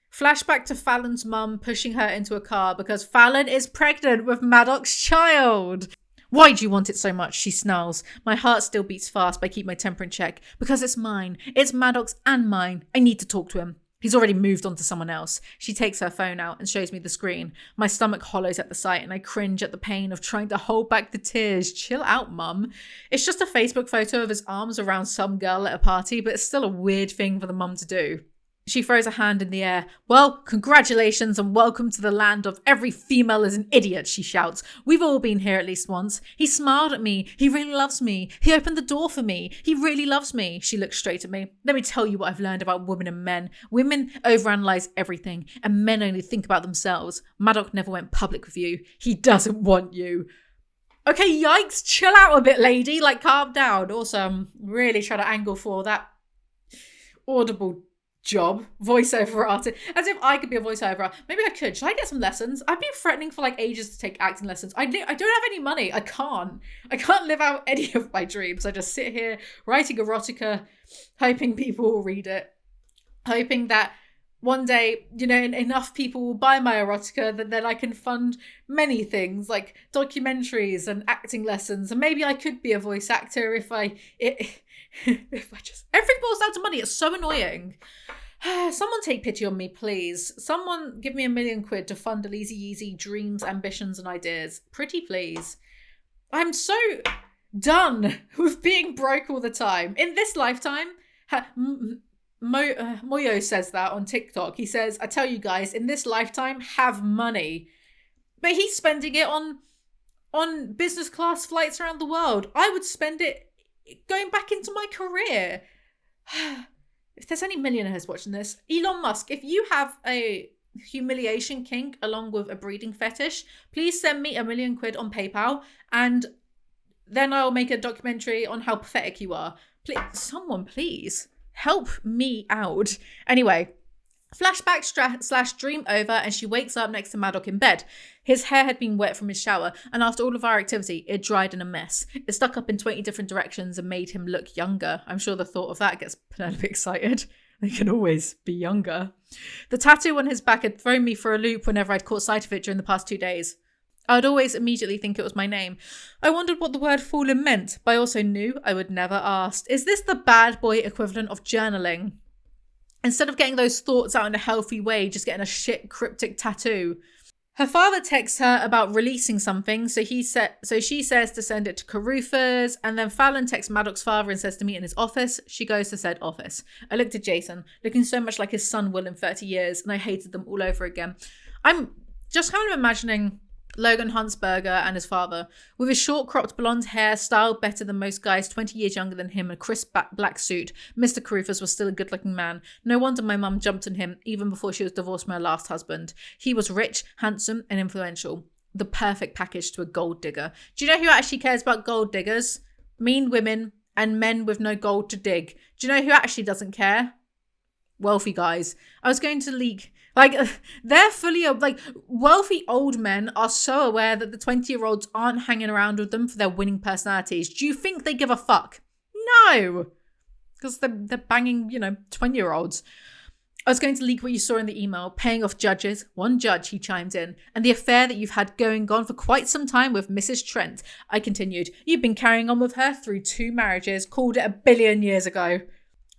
Flashback to Fallon's mum pushing her into a car because Fallon is pregnant with Madoc's child. Why do you want it so much? She snarls. My heart still beats fast, but I keep my temper in check. Because it's mine. It's Madoc's and mine. I need to talk to him. He's already moved on to someone else. She takes her phone out and shows me the screen. My stomach hollows at the sight and I cringe at the pain of trying to hold back the tears. Chill out, mum. It's just a Facebook photo of his arms around some girl at a party, but it's still a weird thing for the mum to do. She throws a hand in the air. Well, congratulations and welcome to the land of every female is an idiot, she shouts. We've all been here at least once. He smiled at me. He really loves me. He opened the door for me. He really loves me. She looks straight at me. Let me tell you what I've learned about women and men. Women overanalyze everything and men only think about themselves. Madoc never went public with you. He doesn't want you. Okay, yikes. Chill out a bit, lady. Like, calm down. Also, I'm really trying to angle for that audible job, voiceover artist, as if I could be a voiceover artist. Maybe I could. Should I get some lessons? I've been threatening for like ages to take acting lessons. I don't have any money. I can't live out any of my dreams. I just sit here writing erotica, hoping people will read it, hoping that one day, enough people will buy my erotica that then I can fund many things like documentaries and acting lessons, and maybe I could be a voice actor if I just everything boils down to money. It's so annoying. Someone take pity on me, please. Someone give me £1 million to fund Alizee dreams, ambitions, and ideas. Pretty please. I'm so done with being broke all the time. In this lifetime, Moyo says that on TikTok. He says, I tell you guys, in this lifetime, have money. But he's spending it on business class flights around the world. I would spend it going back into my career. If there's any millionaires watching this, Elon Musk, if you have a humiliation kink along with a breeding fetish, please send me £1 million on PayPal and then I'll make a documentary on how pathetic you are. Please, someone please help me out. Anyway, flashback / dream over and she wakes up next to Madoc in bed. His hair had been wet from his shower and after all of our activity, it dried in a mess. It stuck up in 20 different directions and made him look younger. I'm sure the thought of that gets Penelope excited. They can always be younger. The tattoo on his back had thrown me for a loop whenever I'd caught sight of it during the past 2 days. I'd always immediately think it was my name. I wondered what the word fallen meant, but I also knew I would never ask. Is this the bad boy equivalent of journaling? Instead of getting those thoughts out in a healthy way, just getting a shit cryptic tattoo. Her father texts her about releasing something, so she says to send it to Caruthers, and then Fallon texts Madoc's father and says to meet in his office. She goes to said office. I looked at Jason, looking so much like his son will in 30 years, and I hated them all over again. I'm just kind of imagining Logan Huntsberger and his father, with his short cropped blonde hair, styled better than most guys 20 years younger than him, a crisp black suit. Mr. Caruthers was still a good looking man. No wonder my mum jumped on him even before she was divorced from her last husband. He was rich, handsome and influential. The perfect package to a gold digger. Do you know who actually cares about gold diggers? Mean women and men with no gold to dig. Do you know who actually doesn't care? Wealthy guys. I was going to leak... they're fully, wealthy old men are so aware that the 20-year-olds aren't hanging around with them for their winning personalities. Do you think they give a fuck? No! Because they're banging, 20-year-olds. I was going to leak what you saw in the email, paying off judges. One judge, he chimed in. And the affair that you've had going on for quite some time with Mrs. Trent. I continued. You've been carrying on with her through 2 marriages, called it 1 billion years ago.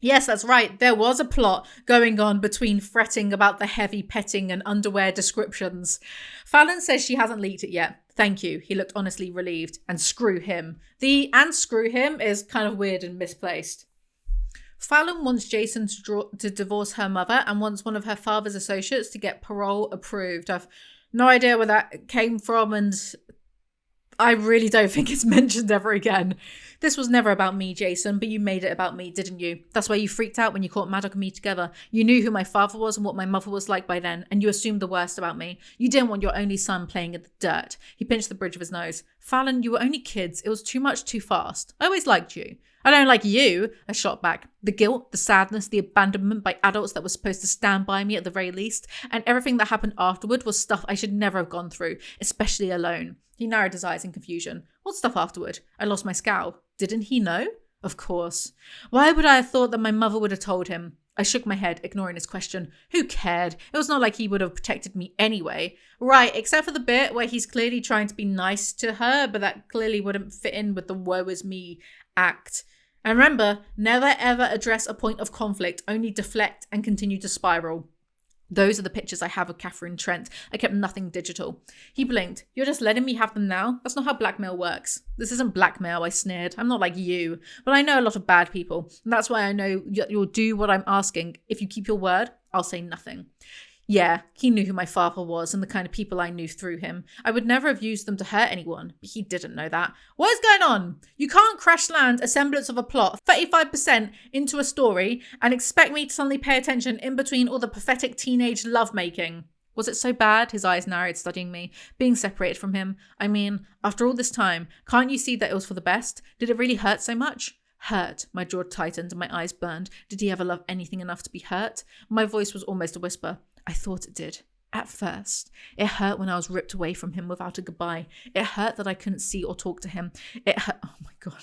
Yes, that's right. There was a plot going on between fretting about the heavy petting and underwear descriptions. Fallon says she hasn't leaked it yet. Thank you. He looked honestly relieved. And screw him. The "and screw him" is kind of weird and misplaced. Fallon wants Jason to divorce her mother and wants one of her father's associates to get parole approved. I've no idea where that came from, and I really don't think it's mentioned ever again. This was never about me, Jason, but you made it about me, didn't you? That's why you freaked out when you caught Madoc and me together. You knew who my father was and what my mother was like by then, and you assumed the worst about me. You didn't want your only son playing in the dirt. He pinched the bridge of his nose. Fallon, you were only kids. It was too much too fast. I always liked you. I don't like you, I shot back. The guilt, the sadness, the abandonment by adults that were supposed to stand by me at the very least, and everything that happened afterward was stuff I should never have gone through, especially alone. He narrowed his eyes in confusion. What stuff afterward? I lost my scowl. Didn't he know? Of course. Why would I have thought that my mother would have told him? I shook my head, ignoring his question. Who cared? It was not like he would have protected me anyway. Right, except for the bit where he's clearly trying to be nice to her, but that clearly wouldn't fit in with the woe is me act. And remember, never ever address a point of conflict, only deflect and continue to spiral. Those are the pictures I have of Catherine Trent. I kept nothing digital. He blinked. You're just letting me have them now? That's not how blackmail works. This isn't blackmail, I sneered. I'm not like you. But I know a lot of bad people. And that's why I know you'll do what I'm asking. If you keep your word, I'll say nothing. Yeah, he knew who my father was and the kind of people I knew through him. I would never have used them to hurt anyone, but he didn't know that. What is going on? You can't crash land a semblance of a plot 35% into a story and expect me to suddenly pay attention in between all the pathetic teenage lovemaking. Was it so bad? His eyes narrowed, studying me. Being separated from him. I mean, after all this time, can't you see that it was for the best? Did it really hurt so much? Hurt. My jaw tightened and my eyes burned. Did he ever love anything enough to be hurt? My voice was almost a whisper. I thought it did. At first. It hurt when I was ripped away from him without a goodbye. It hurt that I couldn't see or talk to him. It hurt. Oh my God.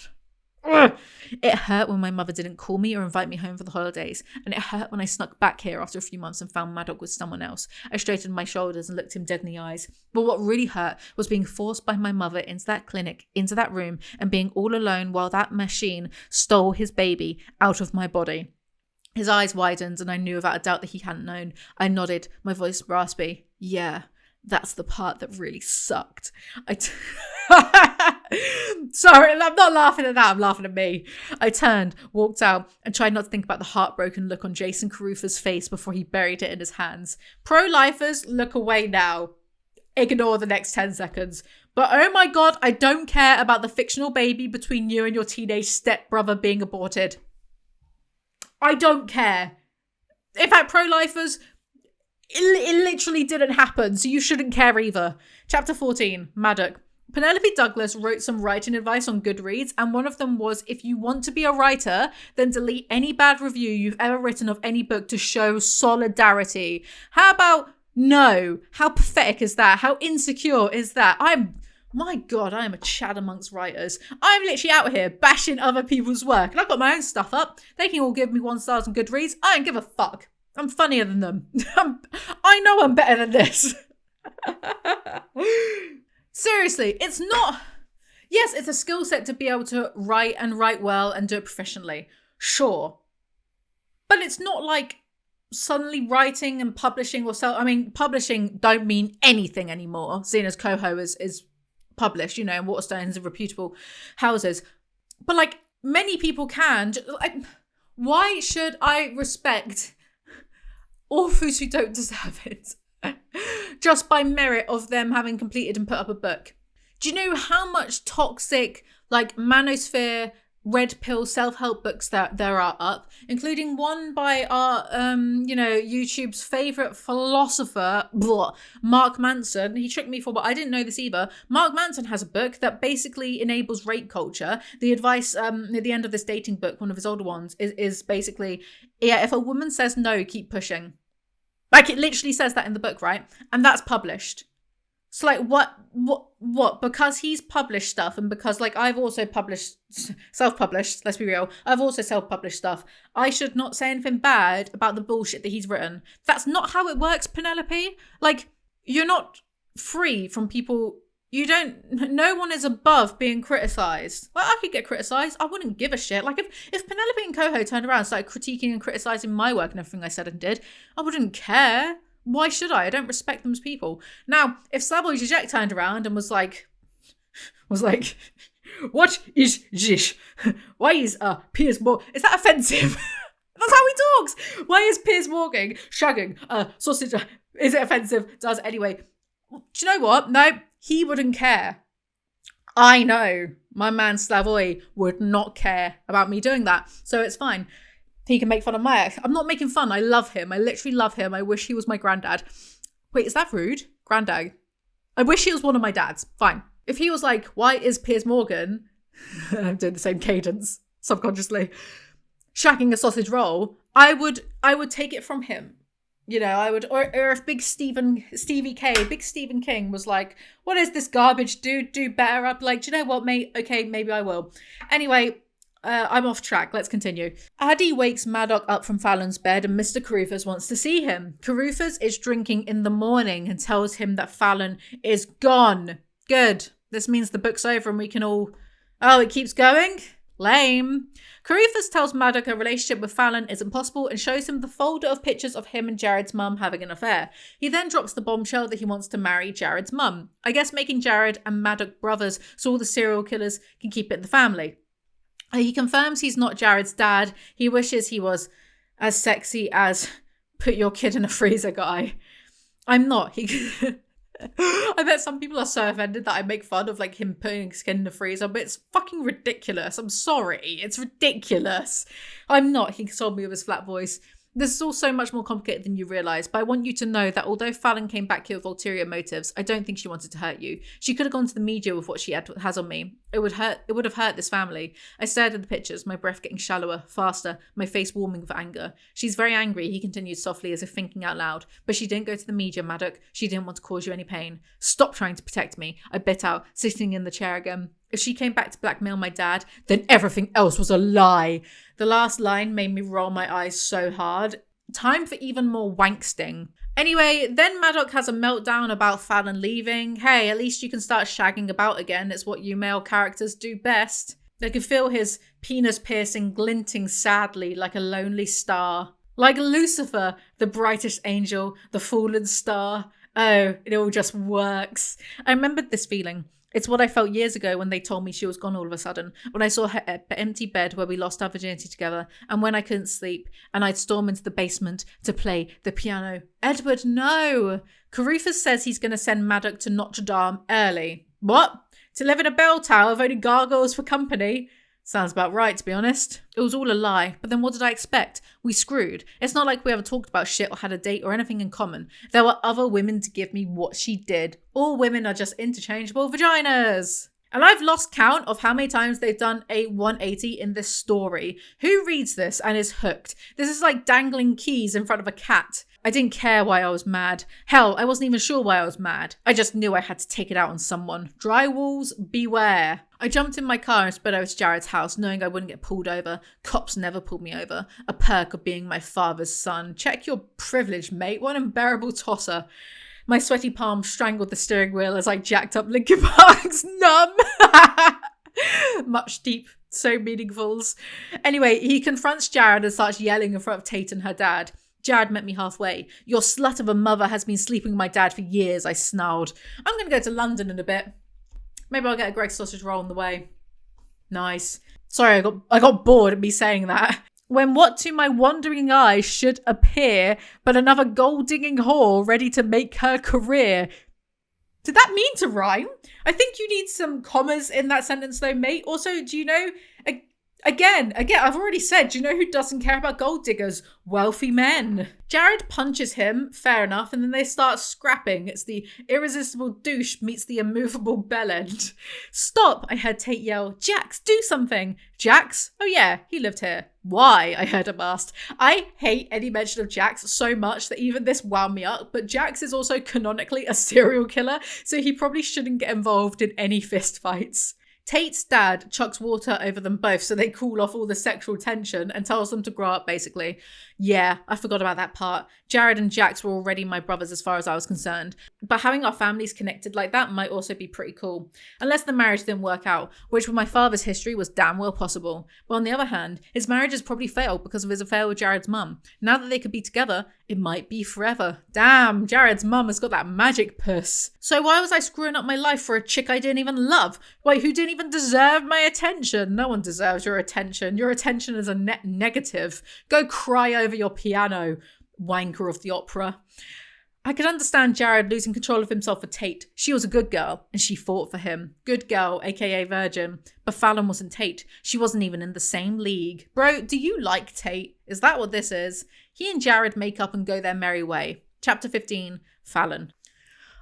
Ugh. It hurt when my mother didn't call me or invite me home for the holidays. And it hurt when I snuck back here after a few months and found Madoc with someone else. I straightened my shoulders and looked him dead in the eyes. But what really hurt was being forced by my mother into that clinic, into that room, and being all alone while that machine stole his baby out of my body. His eyes widened, and I knew without a doubt that he hadn't known. I nodded, my voice raspy. Yeah, that's the part that really sucked. Sorry, I'm not laughing at that. I'm laughing at me. I turned, walked out, and tried not to think about the heartbroken look on Jason Caruthers' face before he buried it in his hands. Pro-lifers, look away now. Ignore the next 10 seconds. But oh my God, I don't care about the fictional baby between you and your teenage stepbrother being aborted. I don't care. In fact, pro-lifers, it literally didn't happen, so you shouldn't care either. Chapter 14, Madoc. Penelope Douglas wrote some writing advice on Goodreads, and one of them was, if you want to be a writer, then delete any bad review you've ever written of any book to show solidarity. How about no? How pathetic is that? How insecure is that? My God, I am a Chad amongst writers. I'm literally out here bashing other people's work. And I've got my own stuff up. They can all give me 1 star on Goodreads. I don't give a fuck. I'm funnier than them. I know I'm better than this. Seriously, it's not... Yes, it's a skill set to be able to write and write well and do it professionally. Sure. But it's not like suddenly writing and publishing publishing don't mean anything anymore, seeing as Coho is published, and Waterstones are reputable houses. But like, many people can. Why should I respect authors who don't deserve it just by merit of them having completed and put up a book? Do you know how much toxic, like, manosphere, red pill self-help books that there are up, including one by our, YouTube's favourite philosopher, Mark Manson. He tricked me for what I didn't know this either. Mark Manson has a book that basically enables rape culture. The advice at the end of this dating book, one of his older ones, is basically, if a woman says no, keep pushing. Like, it literally says that in the book, right? And that's published. So, like, what? Because he's published stuff, and because, like, I've also self-published, let's be real, I've also self-published stuff, I should not say anything bad about the bullshit that he's written. That's not how it works, Penelope. Like, you're not free from people. No one is above being criticised. Like, I could get criticised. I wouldn't give a shit. Like, if Penelope and Coho turned around and started critiquing and criticising my work and everything I said and did, I wouldn't care. Why should I? I don't respect them as people. Now, if Slavoj Žižek turned around and was like, what is this? Why is Piers Morgan? Is that offensive? That's how he talks. Why is Piers Morgan shagging sausage? Is it offensive? Does anyway. Do you know what? No, he wouldn't care. I know my man Slavoj would not care about me doing that, so it's fine. He can make fun of my ex. I'm not making fun. I love him. I literally love him. I wish he was my granddad. Wait, is that rude? Granddad. I wish he was one of my dads. Fine. If he was like, why is Piers Morgan, I'm doing the same cadence subconsciously, shagging a sausage roll, I would take it from him. I would, or if Big Stephen King was like, what is this garbage, dude? Do better. I'd be like, do you know what, mate? Okay, maybe I will. Anyway, I'm off track. Let's continue. Addie wakes Madoc up from Fallon's bed and Mr. Carruthers wants to see him. Carruthers is drinking in the morning and tells him that Fallon is gone. Good. This means the book's over and we can all... Oh, it keeps going? Lame. Carruthers tells Madoc a relationship with Fallon isn't possible and shows him the folder of pictures of him and Jared's mum having an affair. He then drops the bombshell that he wants to marry Jared's mum. I guess making Jared and Madoc brothers so all the serial killers can keep it in the family. He confirms he's not Jared's dad. He wishes he was as sexy as put your kid in a freezer guy. I'm not. I bet some people are so offended that I make fun of like him putting his kid in the freezer, but it's fucking ridiculous. I'm sorry. It's ridiculous. I'm not, he told me with his flat voice. This is all so much more complicated than you realise, but I want you to know that although Fallon came back here with ulterior motives, I don't think she wanted to hurt you. She could have gone to the media with what she has on me. It would have hurt this family. I stared at the pictures, my breath getting shallower, faster, my face warming with anger. She's very angry, he continued softly as if thinking out loud. But she didn't go to the media, Madoc. She didn't want to cause you any pain. Stop trying to protect me, I bit out, sitting in the chair again. If she came back to blackmail my dad, then everything else was a lie. The last line made me roll my eyes so hard. Time for even more wanksting. Anyway, then Madoc has a meltdown about Fallon leaving. Hey, at least you can start shagging about again. It's what you male characters do best. They can feel his penis piercing glinting sadly like a lonely star. Like Lucifer, the brightest angel, the fallen star. Oh, it all just works. I remembered this feeling. It's what I felt years ago when they told me she was gone all of a sudden, when I saw her empty bed where we lost our virginity together, and when I couldn't sleep, and I'd storm into the basement to play the piano. Edward, no! Carruthers says he's going to send Madoc to Notre Dame early. What? To live in a bell tower with only gargoyles for company? Sounds about right, to be honest. It was all a lie, but then what did I expect? We screwed. It's not like we ever talked about shit or had a date or anything in common. There were other women to give me what she did. All women are just interchangeable vaginas. And I've lost count of how many times they've done a 180 in this story. Who reads this and is hooked? This is like dangling keys in front of a cat. I didn't care why I was mad. Hell, I wasn't even sure why I was mad. I just knew I had to take it out on someone. Drywalls, beware. I jumped in my car and sped over to Jared's house, knowing I wouldn't get pulled over. Cops never pulled me over. A perk of being my father's son. Check your privilege, mate. What an unbearable tosser. My sweaty palm strangled the steering wheel as I jacked up Linkin Park's Numb. Much deep, so meaningfuls. Anyway, he confronts Jared and starts yelling in front of Tate and her dad. Jared met me halfway. Your slut of a mother has been sleeping with my dad for years, I snarled. I'm going to go to London in a bit. Maybe I'll get a Greg's sausage roll on the way. Nice. Sorry, I got bored of me saying that. When what to my wandering eyes should appear but another gold-digging whore ready to make her career. Did that mean to rhyme? I think you need some commas in that sentence though, mate. Also, do you know... Again, I've already said, do you know who doesn't care about gold diggers? Wealthy men. Jared punches him, fair enough, and then they start scrapping. It's the irresistible douche meets the immovable bellend. Stop, I heard Tate yell. Jax, do something. Jax? Oh yeah, he lived here. Why? I heard him asked. I hate any mention of Jax so much that even this wound me up, but Jax is also canonically a serial killer, so he probably shouldn't get involved in any fist fights. Tate's dad chucks water over them both so they cool off all the sexual tension and tells them to grow up, basically. Yeah, I forgot about that part. Jared and Jax were already my brothers as far as I was concerned. But having our families connected like that might also be pretty cool. Unless the marriage didn't work out, which with my father's history was damn well possible. But on the other hand, his marriage has probably failed because of his affair with Jared's mum. Now that they could be together, it might be forever. Damn, Jared's mum has got that magic puss. So why was I screwing up my life for a chick I didn't even love? Wait, who didn't even deserve my attention? No one deserves your attention. Your attention is a net negative. Go cry over your piano, wanker of the opera. I could understand Jared losing control of himself for Tate. She was a good girl, and she fought for him. Good girl, aka virgin. But Fallon wasn't Tate. She wasn't even in the same league. Bro, do you like Tate? Is that what this is? He and Jared make up and go their merry way. Chapter 15, Fallon.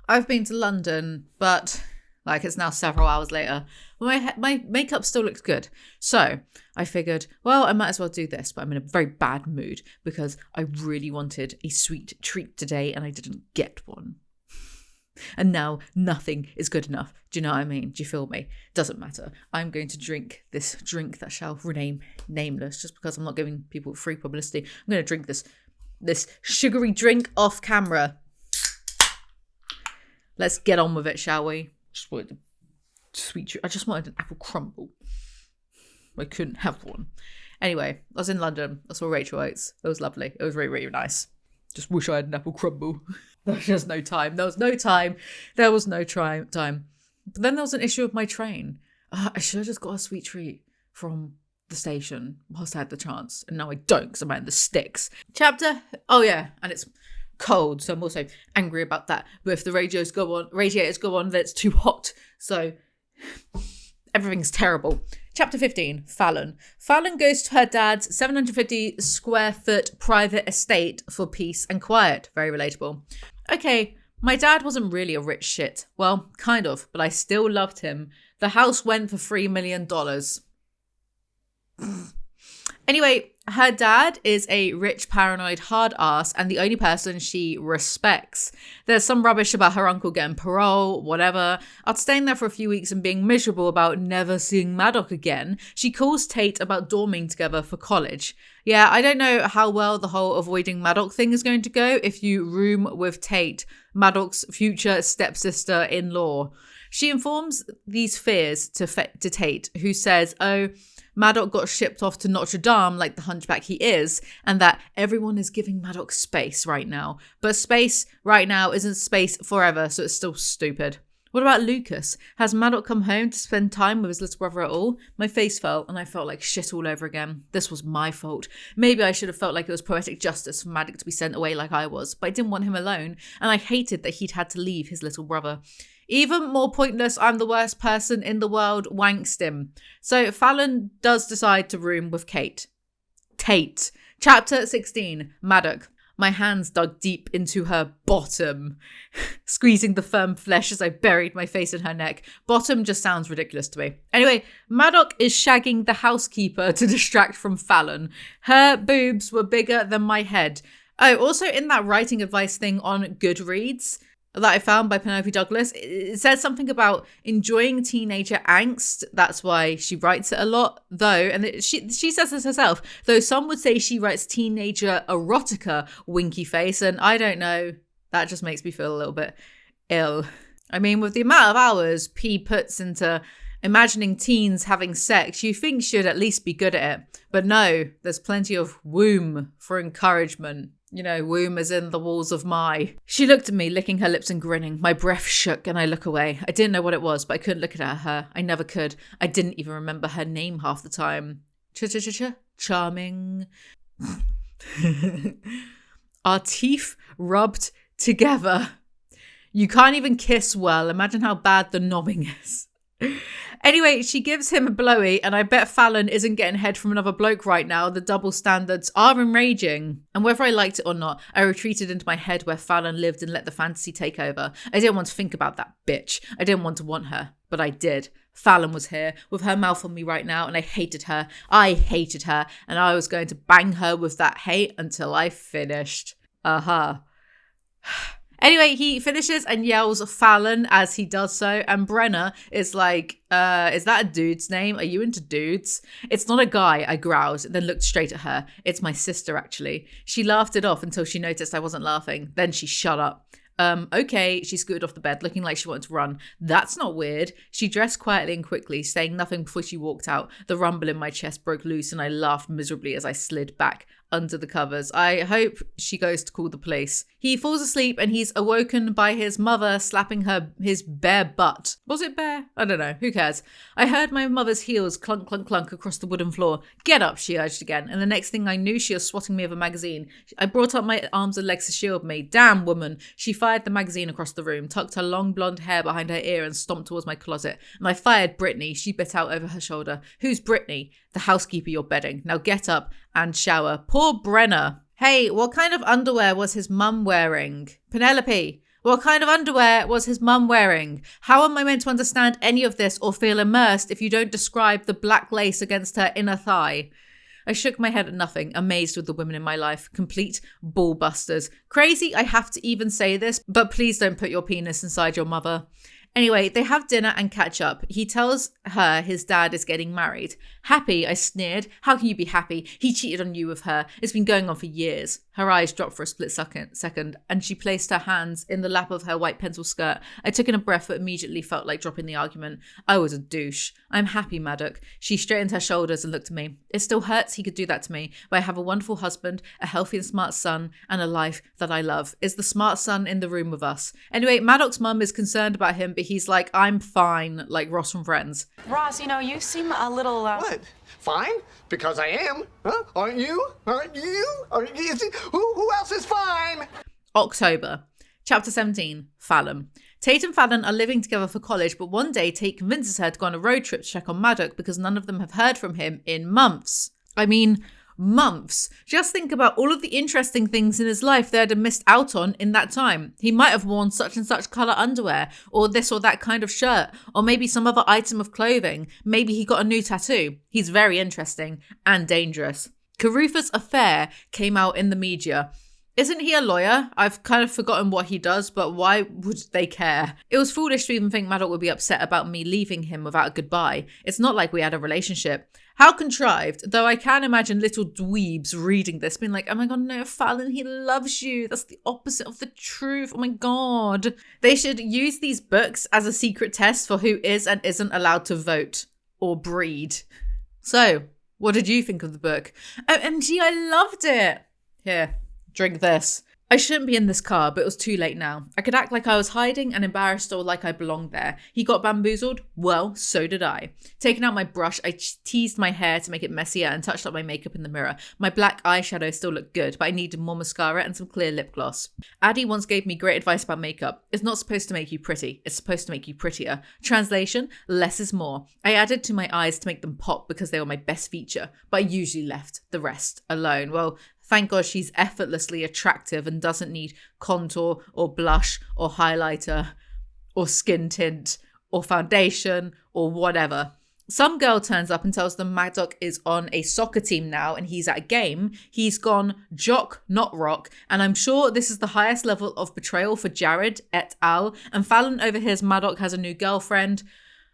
I've been to London, but... it's now several hours later. My makeup still looks good. So I figured, well, I might as well do this, but I'm in a very bad mood because I really wanted a sweet treat today and I didn't get one. And now nothing is good enough. Do you know what I mean? Do you feel me? Doesn't matter. I'm going to drink this drink that shall remain nameless just because I'm not giving people free publicity. I'm going to drink this sugary drink off camera. Let's get on with it, shall we? Just wanted a sweet treat. I just wanted an apple crumble. I couldn't have one. Anyway, I was in London. I saw Rachel Oates. It was lovely. It was really, really nice. Just wish I had an apple crumble. There was just no time. There was no time. But then there was an issue with my train. I should have just got a sweet treat from the station whilst I had the chance. And now I don't because I'm out in the sticks. Oh yeah, and it's cold, so I'm also angry about that. But if the radiators go on, then it's too hot. So everything's terrible. Chapter 15, Fallon. Fallon goes to her dad's 750 square foot private estate for peace and quiet. Very relatable. Okay, my dad wasn't really a rich shit. Well, kind of, but I still loved him. The house went for $3 million. Anyway, her dad is a rich, paranoid hard ass and the only person she respects. There's some rubbish about her uncle getting parole, whatever. After staying there for a few weeks and being miserable about never seeing Madoc again, she calls Tate about dorming together for college. Yeah, I don't know how well the whole avoiding Madoc thing is going to go if you room with Tate, Madoc's future stepsister-in-law. She informs these fears to Tate, who says, oh, Madoc got shipped off to Notre Dame like the hunchback he is, and that everyone is giving Madoc space right now. But space right now isn't space forever, so it's still stupid. What about Lucas? Has Madoc come home to spend time with his little brother at all? My face fell, and I felt like shit all over again. This was my fault. Maybe I should have felt like it was poetic justice for Madoc to be sent away like I was, but I didn't want him alone, and I hated that he'd had to leave his little brother. Even more pointless, I'm the worst person in the world, wanked him. So Fallon does decide to room with Tate. Chapter 16, Madoc. My hands dug deep into her bottom, squeezing the firm flesh as I buried my face in her neck. Bottom just sounds ridiculous to me. Anyway, Madoc is shagging the housekeeper to distract from Fallon. Her boobs were bigger than my head. Oh, also in that writing advice thing on Goodreads that I found by Penelope Douglas, it says something about enjoying teenager angst. That's why she writes it a lot, though. And she says this herself, though some would say she writes teenager erotica, winky face. And I don't know, that just makes me feel a little bit ill. I mean, with the amount of hours P puts into imagining teens having sex, you think she'd at least be good at it. But no, there's plenty of womb for encouragement. womb is in the walls of my. She looked at me, licking her lips and grinning. My breath shook and I look away. I didn't know what it was, but I couldn't look at her. I never could. I didn't even remember her name half the time. Charming. Our teeth rubbed together. You can't even kiss well. Imagine how bad the knobbing is. Anyway, she gives him a blowy, and I bet Fallon isn't getting head from another bloke right now. The double standards are enraging. And whether I liked it or not, I retreated into my head where Fallon lived and let the fantasy take over. I didn't want to think about that bitch. I didn't want to want her, but I did. Fallon was here with her mouth on me right now, and I hated her. I hated her, and I was going to bang her with that hate until I finished. Anyway, he finishes and yells Fallon as he does so, and Brenna is like, is that a dude's name? Are you into dudes? It's not a guy, I growled, then looked straight at her. It's my sister, actually. She laughed it off until she noticed I wasn't laughing. Then she shut up. Okay, she scooted off the bed, looking like she wanted to run. That's not weird. She dressed quietly and quickly, saying nothing before she walked out. The rumble in my chest broke loose and I laughed miserably as I slid back under the covers. I hope she goes to call the police. He falls asleep and he's awoken by his mother slapping his bare butt. Was it bare? I don't know. Who cares? I heard my mother's heels clunk, clunk, clunk across the wooden floor. Get up, she urged again. And the next thing I knew, she was swatting me with a magazine. I brought up my arms and legs to shield me. Damn, woman. She fired the magazine across the room, tucked her long blonde hair behind her ear and stomped towards my closet. And I fired Brittany. She bit out over her shoulder. Who's Brittany? The housekeeper you're bedding. Now get up and shower. Poor Brenna. Hey, what kind of underwear was his mum wearing? Penelope, what kind of underwear was his mum wearing? How am I meant to understand any of this or feel immersed if you don't describe the black lace against her inner thigh? I shook my head at nothing, amazed with the women in my life. Complete ball busters. Crazy I have to even say this, but please don't put your penis inside your mother. Anyway, they have dinner and catch up. He tells her his dad is getting married. Happy, I sneered. How can you be happy? He cheated on you with her. It's been going on for years. Her eyes dropped for a split second, and she placed her hands in the lap of her white pencil skirt. I took in a breath but immediately felt like dropping the argument. I was a douche. I'm happy, Madoc. She straightened her shoulders and looked at me. It still hurts he could do that to me, but I have a wonderful husband, a healthy and smart son, and a life that I love. Is the smart son in the room with us? Anyway, Madoc's mum is concerned about him, but he's like, I'm fine, like Ross from Friends. Ross, you seem a little, What? Fine? Because I am. Huh? Aren't you? Aren't you? Who else is fine? October. Chapter 17. Fallon. Tate and Fallon are living together for college, but one day Tate convinces her to go on a road trip to check on Madoc because none of them have heard from him in months. I mean, months. Just think about all of the interesting things in his life they'd have missed out on in that time. He might have worn such and such colour underwear, or this or that kind of shirt, or maybe some other item of clothing. Maybe he got a new tattoo. He's very interesting and dangerous. Carufa's affair came out in the media. Isn't he a lawyer? I've kind of forgotten what he does, but why would they care? It was foolish to even think Madoc would be upset about me leaving him without a goodbye. It's not like we had a relationship. How contrived, though I can imagine little dweebs reading this, being like, oh my god, no, Fallon, he loves you. That's the opposite of the truth. Oh my god. They should use these books as a secret test for who is and isn't allowed to vote or breed. So, what did you think of the book? OMG, I loved it. Here, drink this. I shouldn't be in this car, but it was too late now. I could act like I was hiding and embarrassed or like I belonged there. He got bamboozled? Well, so did I. Taking out my brush, I teased my hair to make it messier and touched up my makeup in the mirror. My black eyeshadow still looked good, but I needed more mascara and some clear lip gloss. Addie once gave me great advice about makeup. It's not supposed to make you pretty. It's supposed to make you prettier. Translation, less is more. I added to my eyes to make them pop because they were my best feature, but I usually left the rest alone. Well, thank God she's effortlessly attractive and doesn't need contour or blush or highlighter or skin tint or foundation or whatever. Some girl turns up and tells them Madoc is on a soccer team now and he's at a game. He's gone jock, not rock. And I'm sure this is the highest level of betrayal for Jared et al. And Fallon overhears Madoc has a new girlfriend.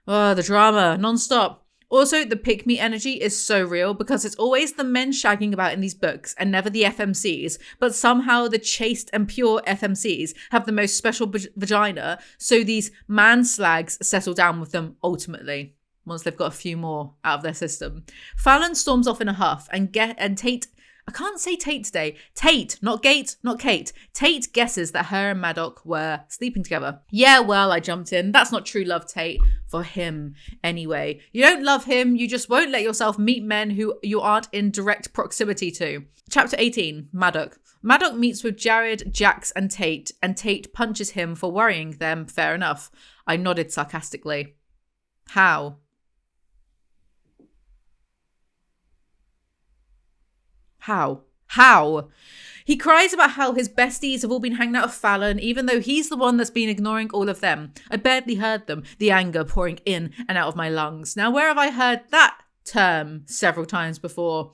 Oh, the drama, non-stop. Also, the pick-me energy is so real because it's always the men shagging about in these books and never the FMCs, but somehow the chaste and pure FMCs have the most special vagina, so these man slags settle down with them ultimately, once they've got a few more out of their system. Fallon storms off in a huff and Tate I can't say Tate today. Tate, not Gate, not Kate. Tate guesses that her and Madoc were sleeping together. Yeah, well, I jumped in. That's not true love, Tate. For him, anyway. You don't love him. You just won't let yourself meet men who you aren't in direct proximity to. Chapter 18, Madoc. Madoc meets with Jared, Jax, and Tate punches him for worrying them. Fair enough. I nodded sarcastically. How? How? He cries about how his besties have all been hanging out with Fallon, even though he's the one that's been ignoring all of them. I barely heard them, the anger pouring in and out of my lungs. Now, where have I heard that term several times before?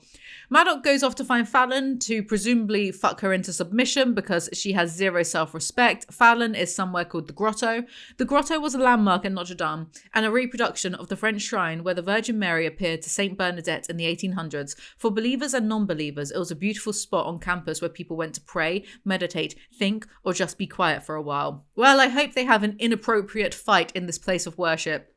Madoc goes off to find Fallon to presumably fuck her into submission because she has zero self-respect. Fallon is somewhere called the Grotto. The Grotto was a landmark in Notre Dame and a reproduction of the French shrine where the Virgin Mary appeared to Saint Bernadette in the 1800s. For believers and non-believers, it was a beautiful spot on campus where people went to pray, meditate, think, or just be quiet for a while. Well, I hope they have an inappropriate fight in this place of worship.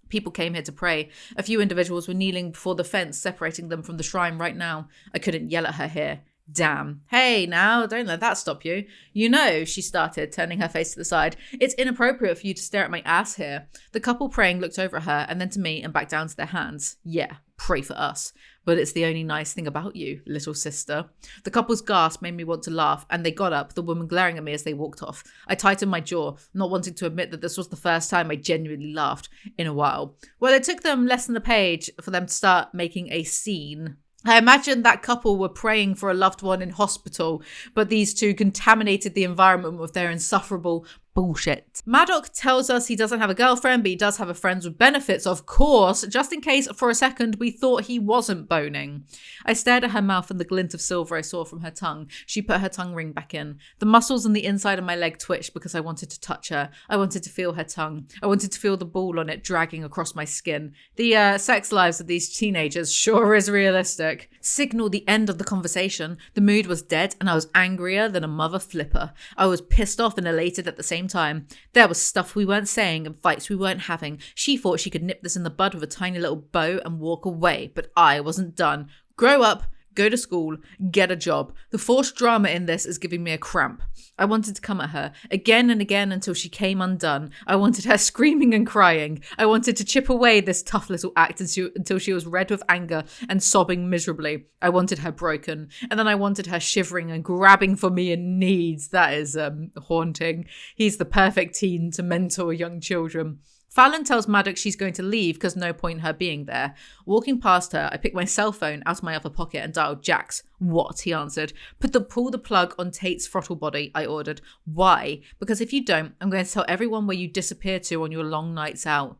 People came here to pray. A few individuals were kneeling before the fence separating them from the shrine right now. I couldn't yell at her here. Damn. Hey, now, don't let that stop you. You know, she started, turning her face to the side. It's inappropriate for you to stare at my ass here. The couple praying looked over at her and then to me and back down to their hands. Yeah, pray for us. But it's the only nice thing about you, little sister. The couple's gasp made me want to laugh, and they got up, the woman glaring at me as they walked off. I tightened my jaw, not wanting to admit that this was the first time I genuinely laughed in a while. Well, it took them less than a page for them to start making a scene. I imagine that couple were praying for a loved one in hospital, but these two contaminated the environment with their insufferable bullshit. Madoc tells us he doesn't have a girlfriend, but he does have a friends with benefits, of course, just in case for a second we thought he wasn't boning. I stared at her mouth and the glint of silver I saw from her tongue. She put her tongue ring back in. The muscles on the inside of my leg twitched because I wanted to touch her. I wanted to feel her tongue. I wanted to feel the ball on it dragging across my skin. The sex lives of these teenagers sure is realistic. Signaled the end of the conversation. The mood was dead and I was angrier than a mother flipper. I was pissed off and elated at the same time. There was stuff we weren't saying and fights we weren't having. She thought she could nip this in the bud with a tiny little bow and walk away, but I wasn't done. Grow up, go to school, get a job. The forced drama in this is giving me a cramp. I wanted to come at her again and again until she came undone. I wanted her screaming and crying. I wanted to chip away this tough little act until she was red with anger and sobbing miserably. I wanted her broken. And then I wanted her shivering and grabbing for me in needs. That is haunting. He's the perfect teen to mentor young children. Fallon tells Madoc she's going to leave because no point in her being there. Walking past her, I picked my cell phone out of my upper pocket and dialed Jax. What? He answered. Pull the plug on Tate's throttle body, I ordered. Why? Because if you don't, I'm going to tell everyone where you disappear to on your long nights out.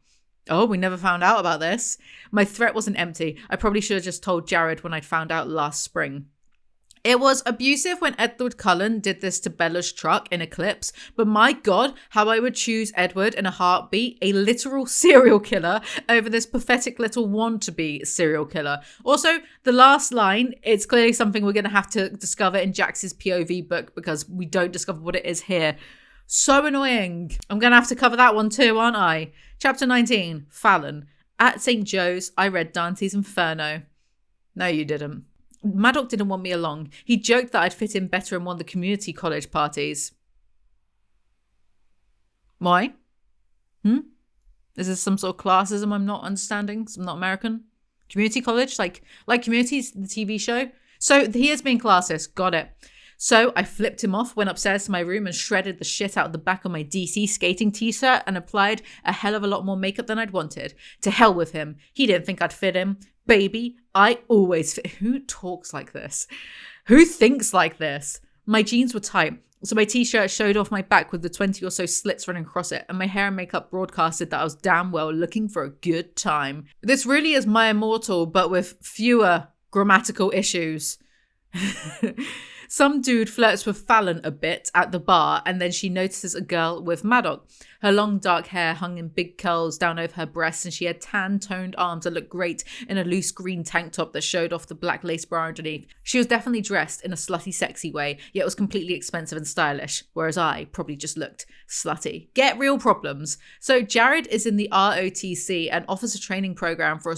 Oh, we never found out about this. My threat wasn't empty. I probably should have just told Jared when I'd found out last spring. It was abusive when Edward Cullen did this to Bella's truck in Eclipse, but my God, how I would choose Edward in a heartbeat, a literal serial killer, over this pathetic little want-to-be serial killer. Also, the last line, it's clearly something we're going to have to discover in Jax's POV book because we don't discover what it is here. So annoying. I'm going to have to cover that one too, aren't I? Chapter 19, Fallon. At St. Joe's, I read Dante's Inferno. No, you didn't. Madoc didn't want me along. He joked that I'd fit in better in one of the community college parties. Why? Is this some sort of classism I'm not understanding? I'm not American? Community college? Like Community's the TV show? So he is being classist. Got it. So I flipped him off, went upstairs to my room and shredded the shit out of the back of my DC skating t-shirt and applied a hell of a lot more makeup than I'd wanted. To hell with him. He didn't think I'd fit him. Baby, I always fit. Who talks like this? Who thinks like this? My jeans were tight, so my t-shirt showed off my back with the 20 or so slits running across it, and my hair and makeup broadcasted that I was damn well looking for a good time. This really is My Immortal, but with fewer grammatical issues. Some dude flirts with Fallon a bit at the bar, and then she notices a girl with Madoc. Her long dark hair hung in big curls down over her breasts, and she had tan-toned arms that looked great in a loose green tank top that showed off the black lace bra underneath. She was definitely dressed in a slutty sexy way, yet was completely expensive and stylish, whereas I probably just looked slutty. Get real problems. So Jared is in the ROTC and offers a training program for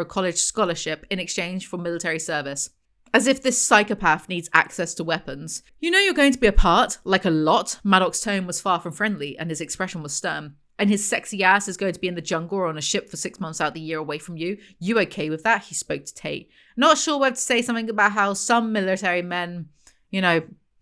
a college scholarship in exchange for military service. As if this psychopath needs access to weapons. You know you're going to be apart, like a lot. Madoc's tone was far from friendly and his expression was stern. And his sexy ass is going to be in the jungle or on a ship for 6 months out of the year away from you. You okay with that? He spoke to Tate. Not sure whether to say something about how some military men,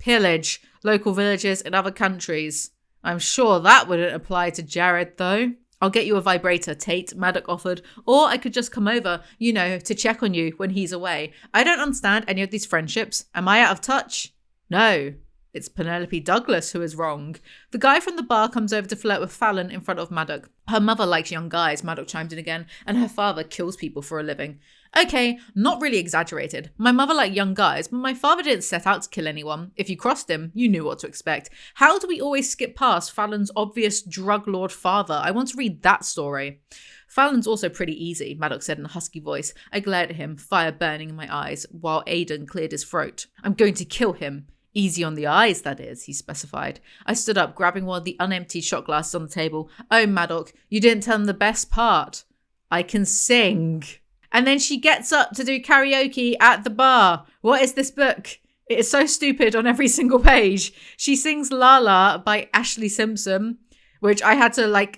pillage local villages in other countries. I'm sure that wouldn't apply to Jared, though. I'll get you a vibrator, Tate, Madoc offered. Or I could just come over, to check on you when he's away. I don't understand any of these friendships. Am I out of touch? No. It's Penelope Douglas who is wrong. The guy from the bar comes over to flirt with Fallon in front of Madoc. Her mother likes young guys, Madoc chimed in again, and her father kills people for a living. Okay, not really exaggerated. My mother liked young guys, but my father didn't set out to kill anyone. If you crossed him, you knew what to expect. How do we always skip past Fallon's obvious drug lord father? I want to read that story. Fallon's also pretty easy, Madoc said in a husky voice. I glared at him, fire burning in my eyes, while Aidan cleared his throat. I'm going to kill him. Easy on the eyes, that is, he specified. I stood up, grabbing one of the unemptied shot glasses on the table. Oh, Madoc, you didn't tell him the best part. I can sing. And then she gets up to do karaoke at the bar. What is this book? It is so stupid on every single page. She sings La La by Ashley Simpson, which I had to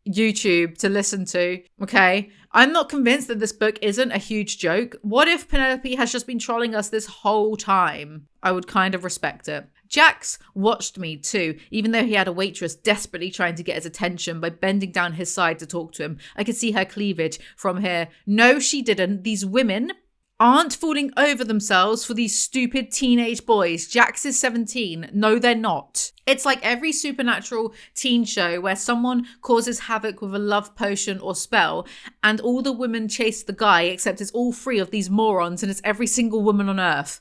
YouTube to listen to. Okay. I'm not convinced that this book isn't a huge joke. What if Penelope has just been trolling us this whole time? I would kind of respect it. Jax watched me too, even though he had a waitress desperately trying to get his attention by bending down his side to talk to him. I could see her cleavage from here. No, she didn't. These women aren't falling over themselves for these stupid teenage boys. Jax is 17. No, they're not. It's like every supernatural teen show where someone causes havoc with a love potion or spell and all the women chase the guy, except it's all three of these morons and it's every single woman on earth.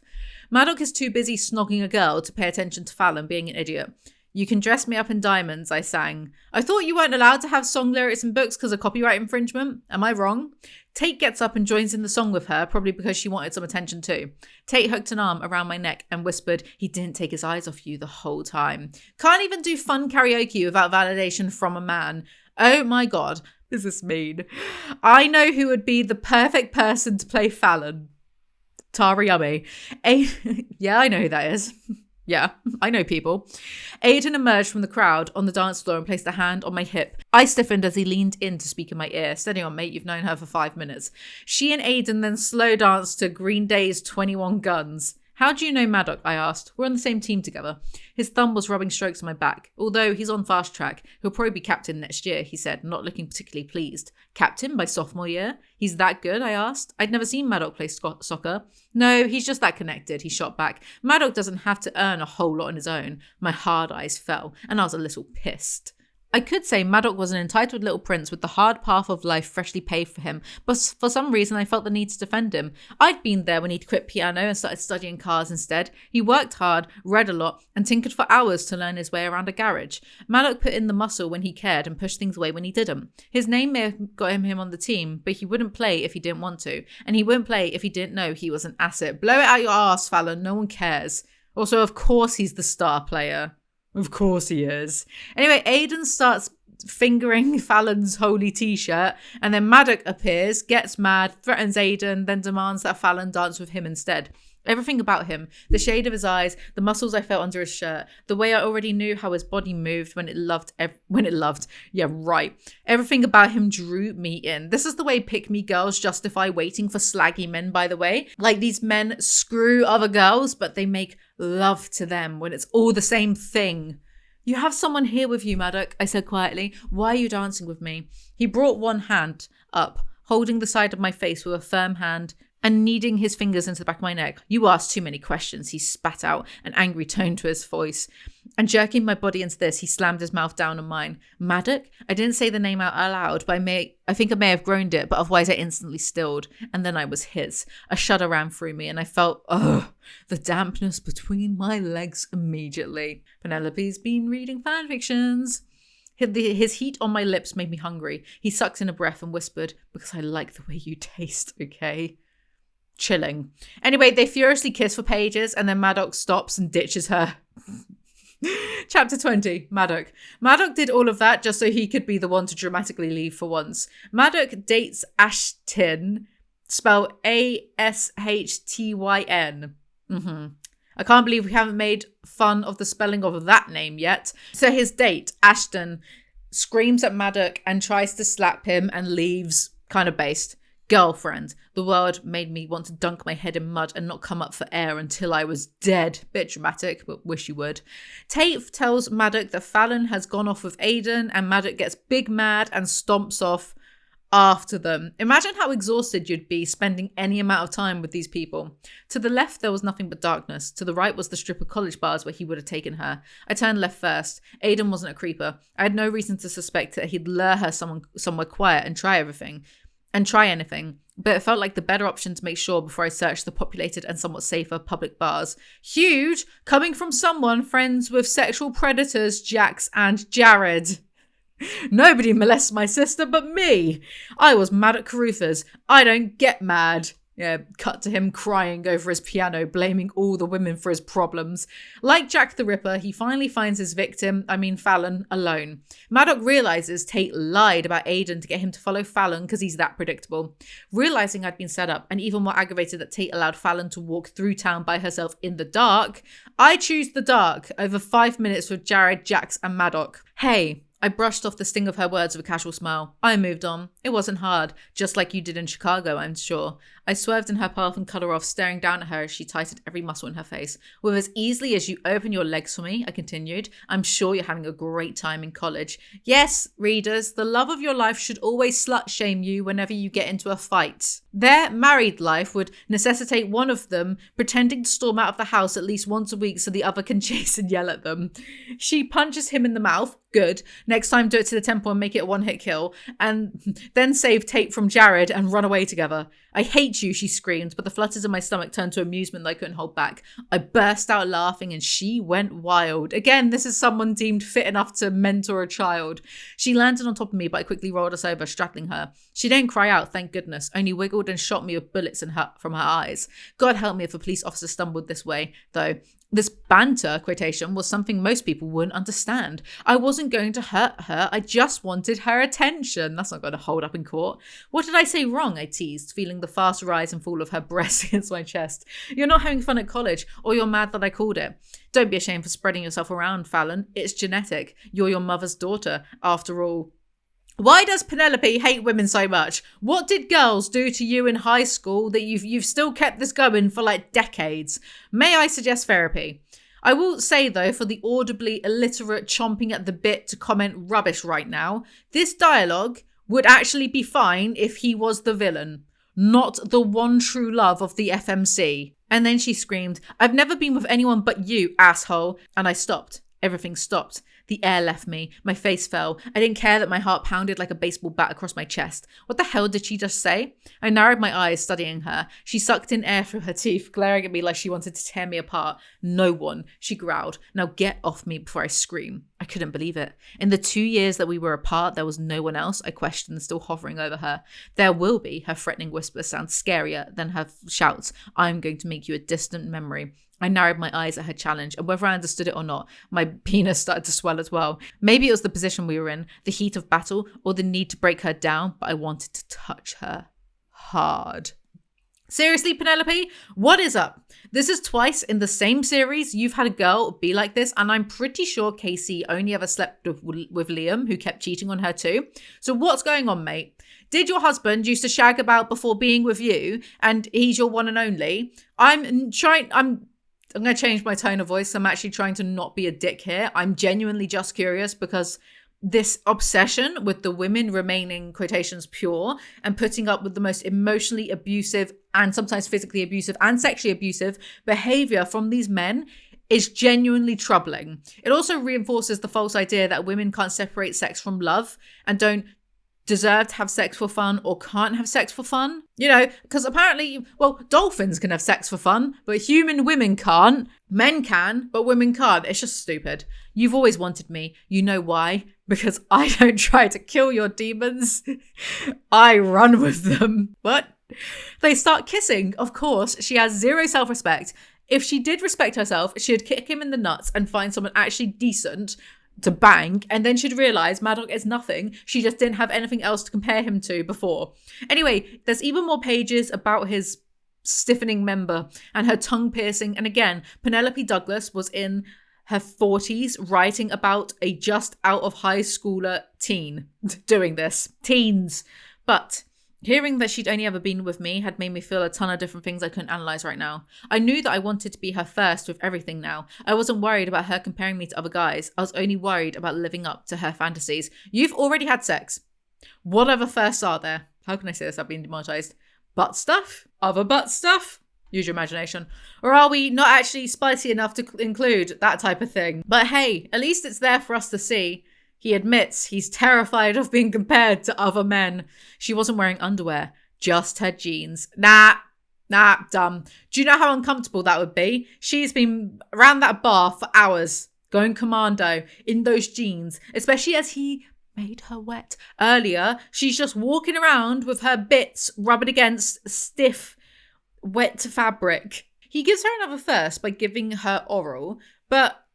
Madoc is too busy snogging a girl to pay attention to Fallon being an idiot. You can dress me up in diamonds, I sang. I thought you weren't allowed to have song lyrics in books because of copyright infringement. Am I wrong? Tate gets up and joins in the song with her, probably because she wanted some attention too. Tate hooked an arm around my neck and whispered, he didn't take his eyes off you the whole time. Can't even do fun karaoke without validation from a man. Oh my god, this is mean. I know who would be the perfect person to play Fallon. Tara Yummy. Yeah, I know who that is. Yeah, I know people. Aidan emerged from the crowd on the dance floor and placed a hand on my hip. I stiffened as he leaned in to speak in my ear. Steady on, mate, you've known her for 5 minutes. She and Aidan then slow danced to Green Day's 21 Guns. How do you know Madoc? I asked. We're on the same team together. His thumb was rubbing strokes on my back. Although he's on fast track, he'll probably be captain next year, he said, not looking particularly pleased. Captain by sophomore year? He's that good? I asked. I'd never seen Madoc play soccer. No, he's just that connected, he shot back. Madoc doesn't have to earn a whole lot on his own. My hard eyes fell, and I was a little pissed. I could say Madoc was an entitled little prince with the hard path of life freshly paved for him, but for some reason I felt the need to defend him. I'd been there when he'd quit piano and started studying cars instead. He worked hard, read a lot, and tinkered for hours to learn his way around a garage. Madoc put in the muscle when he cared and pushed things away when he didn't. His name may have got him on the team, but he wouldn't play if he didn't want to, and he wouldn't play if he didn't know he was an asset. Blow it out your arse, Fallon, no one cares. Also, of course he's the star player. Of course he is. Anyway, Aidan starts fingering Fallon's holy t-shirt, and then Madoc appears, gets mad, threatens Aidan, then demands that Fallon dance with him instead. Everything about him, the shade of his eyes, the muscles I felt under his shirt, the way I already knew how his body moved when it loved. Yeah, right. Everything about him drew me in. This is the way pick-me girls justify waiting for slaggy men, by the way. Like, these men screw other girls, but they make love to them when it's all the same thing. You have someone here with you, Madoc, I said quietly. Why are you dancing with me? He brought one hand up, holding the side of my face with a firm hand and kneading his fingers into the back of my neck. You asked too many questions, he spat out, an angry tone to his voice. And jerking my body into this, he slammed his mouth down on mine. Madoc? I didn't say the name out aloud, but I think I may have groaned it, but otherwise I instantly stilled. And then I was his. A shudder ran through me, and I felt, the dampness between my legs immediately. Penelope's been reading fanfictions. His heat on my lips made me hungry. He sucked in a breath and whispered, because I like the way you taste, okay? Chilling. Anyway, they furiously kiss for pages, and then Madoc stops and ditches her. Chapter 20, Madoc. Madoc did all of that just so he could be the one to dramatically leave for once. Madoc dates Ashton Spell Ashtyn. I can't believe we haven't made fun of the spelling of that name yet. So his date, Ashton, screams at Madoc and tries to slap him and leaves, kind of based. Girlfriend. The word made me want to dunk my head in mud and not come up for air until I was dead. Bit dramatic, but wish you would. Tate tells Madoc that Fallon has gone off with Aiden, and Madoc gets big mad and stomps off after them. Imagine how exhausted you'd be spending any amount of time with these people. To the left, there was nothing but darkness. To the right was the strip of college bars where he would have taken her. I turned left first. Aiden wasn't a creeper. I had no reason to suspect that he'd lure her somewhere quiet and try anything. But it felt like the better option to make sure before I searched the populated and somewhat safer public bars. Huge, coming from someone friends with sexual predators Jax and Jared. Nobody molests my sister but me. I was mad at Caruthers. I don't get mad. Yeah, cut to him crying over his piano, blaming all the women for his problems. Like Jack the Ripper, he finally finds his victim, Fallon, alone. Madoc realizes Tate lied about Aiden to get him to follow Fallon because he's that predictable. Realizing I'd been set up, and even more aggravated that Tate allowed Fallon to walk through town by herself in the dark, I choose the dark over 5 minutes with Jared, Jax, and Madoc. Hey, I brushed off the sting of her words with a casual smile. I moved on. It wasn't hard, just like you did in Chicago, I'm sure. I swerved in her path and cut her off, staring down at her as she tightened every muscle in her face. With as easily as you open your legs for me, I continued, I'm sure you're having a great time in college. Yes, readers, the love of your life should always slut-shame you whenever you get into a fight. Their married life would necessitate one of them pretending to storm out of the house at least once a week so the other can chase and yell at them. She punches him in the mouth. Good. Next time, do it to the temple and make it a one-hit kill. And then save Tate from Jared and run away together. I hate you, she screamed, but the flutters in my stomach turned to amusement that I couldn't hold back. I burst out laughing and she went wild. Again, this is someone deemed fit enough to mentor a child. She landed on top of me, but I quickly rolled us over, straddling her. She didn't cry out, thank goodness, only wiggled and shot me with bullets from her eyes. God help me if a police officer stumbled this way, though. This banter, quotation, was something most people wouldn't understand. I wasn't going to hurt her. I just wanted her attention. That's not going to hold up in court. What did I say wrong? I teased, feeling the fast rise and fall of her breasts against my chest. You're not having fun at college, or you're mad that I called it. Don't be ashamed for spreading yourself around, Fallon. It's genetic. You're your mother's daughter, after all. Why does Penelope hate women so much? What did girls do to you in high school that you've still kept this going for like decades? May I suggest therapy? I will say though, for the audibly illiterate chomping at the bit to comment rubbish right now, this dialogue would actually be fine if he was the villain, not the one true love of the FMC. And then she screamed, I've never been with anyone but you, asshole. And I stopped. Everything stopped. The air left me. My face fell. I didn't care that my heart pounded like a baseball bat across my chest. What the hell did she just say? I narrowed my eyes, studying her. She sucked in air through her teeth, glaring at me like she wanted to tear me apart. No one, she growled. Now get off me before I scream. I couldn't believe it. In the 2 years that we were apart, there was no one else, I questioned, still hovering over her. There will be. Her threatening whisper sounds scarier than her shouts. I'm going to make you a distant memory. I narrowed my eyes at her challenge, and whether I understood it or not, my penis started to swell as well. Maybe it was the position we were in, the heat of battle, or the need to break her down, but I wanted to touch her hard. Seriously, Penelope, what is up? This is twice in the same series you've had a girl be like this, and I'm pretty sure Casey only ever slept with Liam, who kept cheating on her too. So what's going on, mate? Did your husband used to shag about before being with you, and he's your one and only? I'm going to change my tone of voice. I'm actually trying to not be a dick here. I'm genuinely just curious because this obsession with the women remaining, quotations, pure and putting up with the most emotionally abusive and sometimes physically abusive and sexually abusive behavior from these men is genuinely troubling. It also reinforces the false idea that women can't separate sex from love and don't deserve to have sex for fun or can't have sex for fun. You know, because apparently, well, dolphins can have sex for fun, but human women can't. Men can, but women can't. It's just stupid. You've always wanted me. You know why? Because I don't try to kill your demons. I run with them. What? They start kissing. Of course, she has zero self-respect. If she did respect herself, she'd kick him in the nuts and find someone actually decent to bang, and then she'd realise Madoc is nothing. She just didn't have anything else to compare him to before. Anyway, there's even more pages about his stiffening member and her tongue piercing. And again, Penelope Douglas was in her 40s writing about a just out of high schooler teen doing this. Teens. But hearing that she'd only ever been with me had made me feel a ton of different things I couldn't analyse right now. I knew that I wanted to be her first with everything now. I wasn't worried about her comparing me to other guys. I was only worried about living up to her fantasies. You've already had sex. What other firsts are there? How can I say this? I've been demonetised. Butt stuff? Other butt stuff? Use your imagination. Or are we not actually spicy enough to include that type of thing? But hey, at least it's there for us to see. He admits he's terrified of being compared to other men. She wasn't wearing underwear, just her jeans. Nah, dumb. Do you know how uncomfortable that would be? She's been around that bar for hours, going commando in those jeans, especially as he made her wet. Earlier, she's just walking around with her bits rubbing against stiff, wet fabric. He gives her another first by giving her oral, but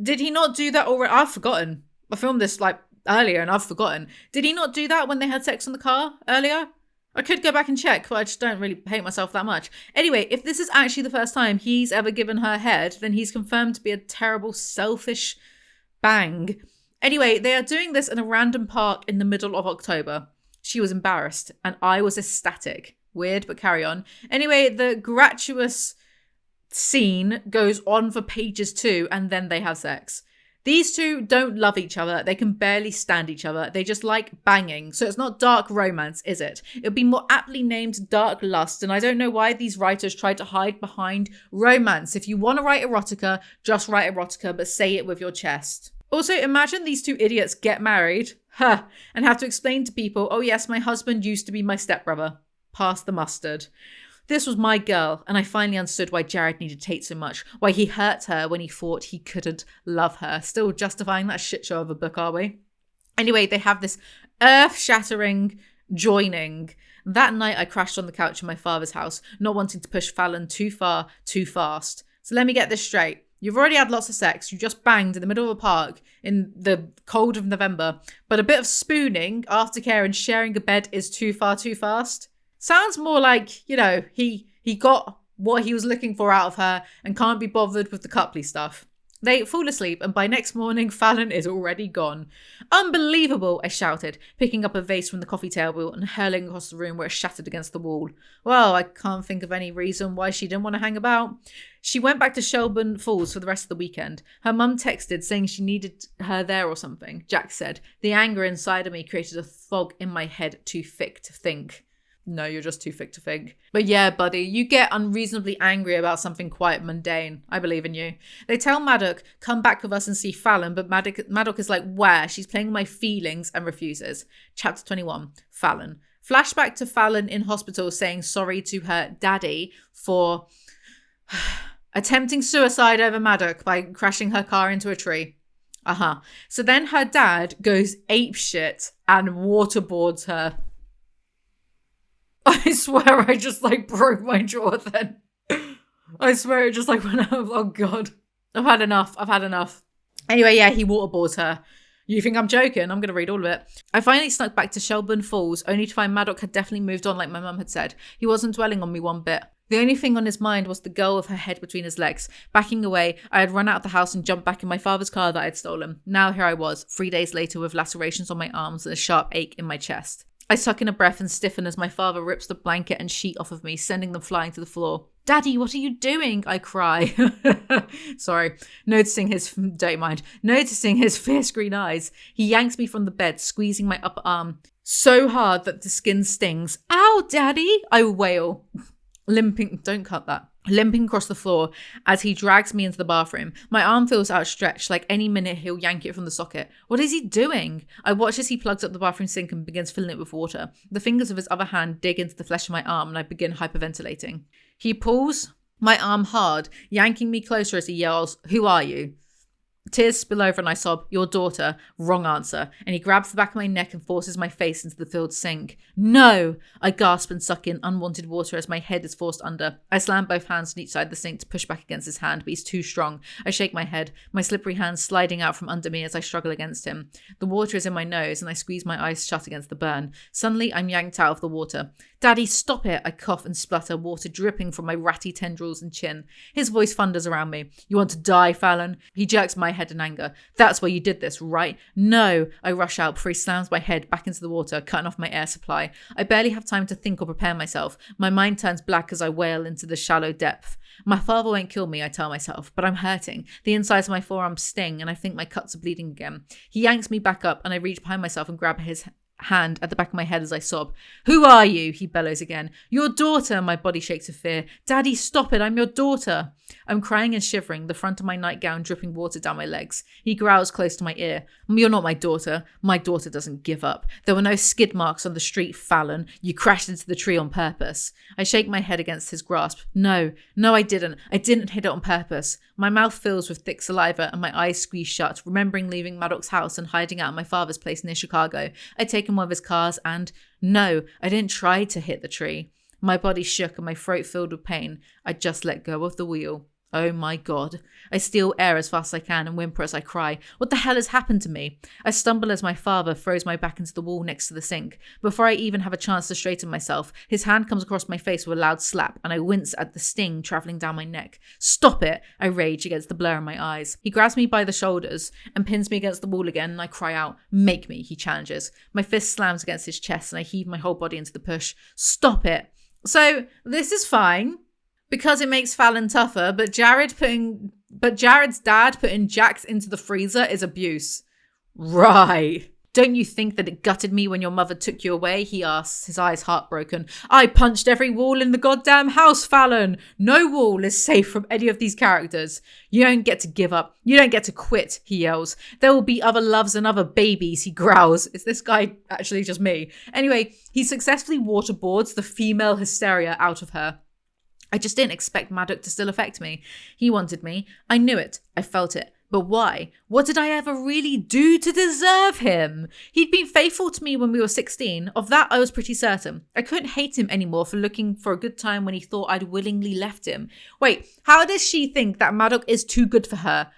did he not do that already? I've forgotten. I filmed this earlier and I've forgotten. Did he not do that when they had sex in the car earlier? I could go back and check, but I just don't really hate myself that much. Anyway, if this is actually the first time he's ever given her head, then he's confirmed to be a terrible, selfish bang. Anyway, they are doing this in a random park in the middle of October. She was embarrassed and I was ecstatic. Weird, but carry on. Anyway, the gratuitous scene goes on for pages too, and then they have sex. These two don't love each other. They can barely stand each other. They just like banging. So it's not dark romance, is it? It would be more aptly named dark lust. And I don't know why these writers tried to hide behind romance. If you want to write erotica, just write erotica, but say it with your chest. Also, imagine these two idiots get married, and have to explain to people, oh yes, my husband used to be my stepbrother. Pass the mustard. This was my girl, and I finally understood why Jared needed Tate so much, why he hurt her when he thought he couldn't love her. Still justifying that shit show of a book, are we? Anyway, they have this earth-shattering joining. That night, I crashed on the couch in my father's house, not wanting to push Fallon too far, too fast. So let me get this straight. You've already had lots of sex, you just banged in the middle of a park in the cold of November, but a bit of spooning, aftercare, and sharing a bed is too far, too fast? Sounds more like, he got what he was looking for out of her and can't be bothered with the coupley stuff. They fall asleep, and by next morning, Fallon is already gone. Unbelievable, I shouted, picking up a vase from the coffee table and hurling across the room where it shattered against the wall. Well, I can't think of any reason why she didn't want to hang about. She went back to Shelburne Falls for the rest of the weekend. Her mum texted saying she needed her there or something, Jack said. The anger inside of me created a fog in my head too thick to think. No, you're just too thick to think. But yeah, buddy, you get unreasonably angry about something quite mundane. I believe in you. They tell Madoc, come back with us and see Fallon, but Madoc is like, where? She's playing with my feelings and refuses. Chapter 21, Fallon. Flashback to Fallon in hospital saying sorry to her daddy for attempting suicide over Madoc by crashing her car into a tree. So then her dad goes apeshit and waterboards her. I swear I just broke my jaw then. I swear it just went out. Oh God. I've had enough. Anyway, yeah, he waterboards her. You think I'm joking? I'm going to read all of it. I finally snuck back to Shelburne Falls, only to find Madoc had definitely moved on like my mum had said. He wasn't dwelling on me one bit. The only thing on his mind was the girl with her head between his legs. Backing away, I had run out of the house and jumped back in my father's car that I had stolen. Now here I was, 3 days later with lacerations on my arms and a sharp ache in my chest. I suck in a breath and stiffen as my father rips the blanket and sheet off of me, sending them flying to the floor. Daddy, what are you doing? I cry. Sorry. Noticing his fierce green eyes. He yanks me from the bed, squeezing my upper arm so hard that the skin stings. Ow, Daddy! I wail. Don't cut that. Limping across the floor as he drags me into the bathroom. My arm feels outstretched, like any minute he'll yank it from the socket. What is he doing? I watch as he plugs up the bathroom sink and begins filling it with water. The fingers of his other hand dig into the flesh of my arm and I begin hyperventilating. He pulls my arm hard, yanking me closer as he yells, "Who are you?" Tears spill over and I sob, "Your daughter." Wrong answer. And he grabs the back of my neck and forces my face into the filled sink. "No!" I gasp and suck in unwanted water as my head is forced under. I slam both hands on each side of the sink to push back against his hand, but he's too strong. I shake my head, my slippery hands sliding out from under me as I struggle against him. The water is in my nose and I squeeze my eyes shut against the burn. Suddenly, I'm yanked out of the water. "Daddy, stop it!" I cough and splutter, water dripping from my ratty tendrils and chin. His voice thunders around me. "You want to die, Fallon?" He jerks my head in anger. "That's why you did this, right?" "No!" I rush out before he slams my head back into the water, cutting off my air supply. I barely have time to think or prepare myself. My mind turns black as I wail into the shallow depth. My father won't kill me, I tell myself, but I'm hurting. The insides of my forearms sting and I think my cuts are bleeding again. He yanks me back up and I reach behind myself and grab his hand at the back of my head as I sob. "Who are you?" he bellows again. "Your daughter." My body shakes with fear. "Daddy, stop it. I'm your daughter." I'm crying and shivering, the front of my nightgown dripping water down my legs. He growls close to my ear. "You're not my daughter. My daughter doesn't give up. There were no skid marks on the street, Fallon. You crashed into the tree on purpose." I shake my head against his grasp. No, I didn't. I didn't hit it on purpose." My mouth fills with thick saliva and my eyes squeeze shut, remembering leaving Madoc's house and hiding out at my father's place near Chicago. I take him one of his cars and, no, I didn't try to hit the tree. My body shook and my throat filled with pain. I just let go of the wheel. Oh my God. I steal air as fast as I can and whimper as I cry. What the hell has happened to me? I stumble as my father throws my back into the wall next to the sink. Before I even have a chance to straighten myself, his hand comes across my face with a loud slap and I wince at the sting travelling down my neck. "Stop it!" I rage against the blur in my eyes. He grabs me by the shoulders and pins me against the wall again and I cry out. "Make me," he challenges. My fist slams against his chest and I heave my whole body into the push. "Stop it!" So this is fine, because it makes Fallon tougher, but Jared's dad putting Jax into the freezer is abuse. Right. "Don't you think that it gutted me when your mother took you away?" he asks, his eyes heartbroken. "I punched every wall in the goddamn house, Fallon. No wall is safe from any of these characters. You don't get to give up. You don't get to quit," he yells. "There will be other loves and other babies," he growls. Is this guy actually just me? Anyway, he successfully waterboards the female hysteria out of her. I just didn't expect Madoc to still affect me. He wanted me. I knew it. I felt it. But why? What did I ever really do to deserve him? He'd been faithful to me when we were 16. Of that, I was pretty certain. I couldn't hate him anymore for looking for a good time when he thought I'd willingly left him. Wait, how does she think that Madoc is too good for her?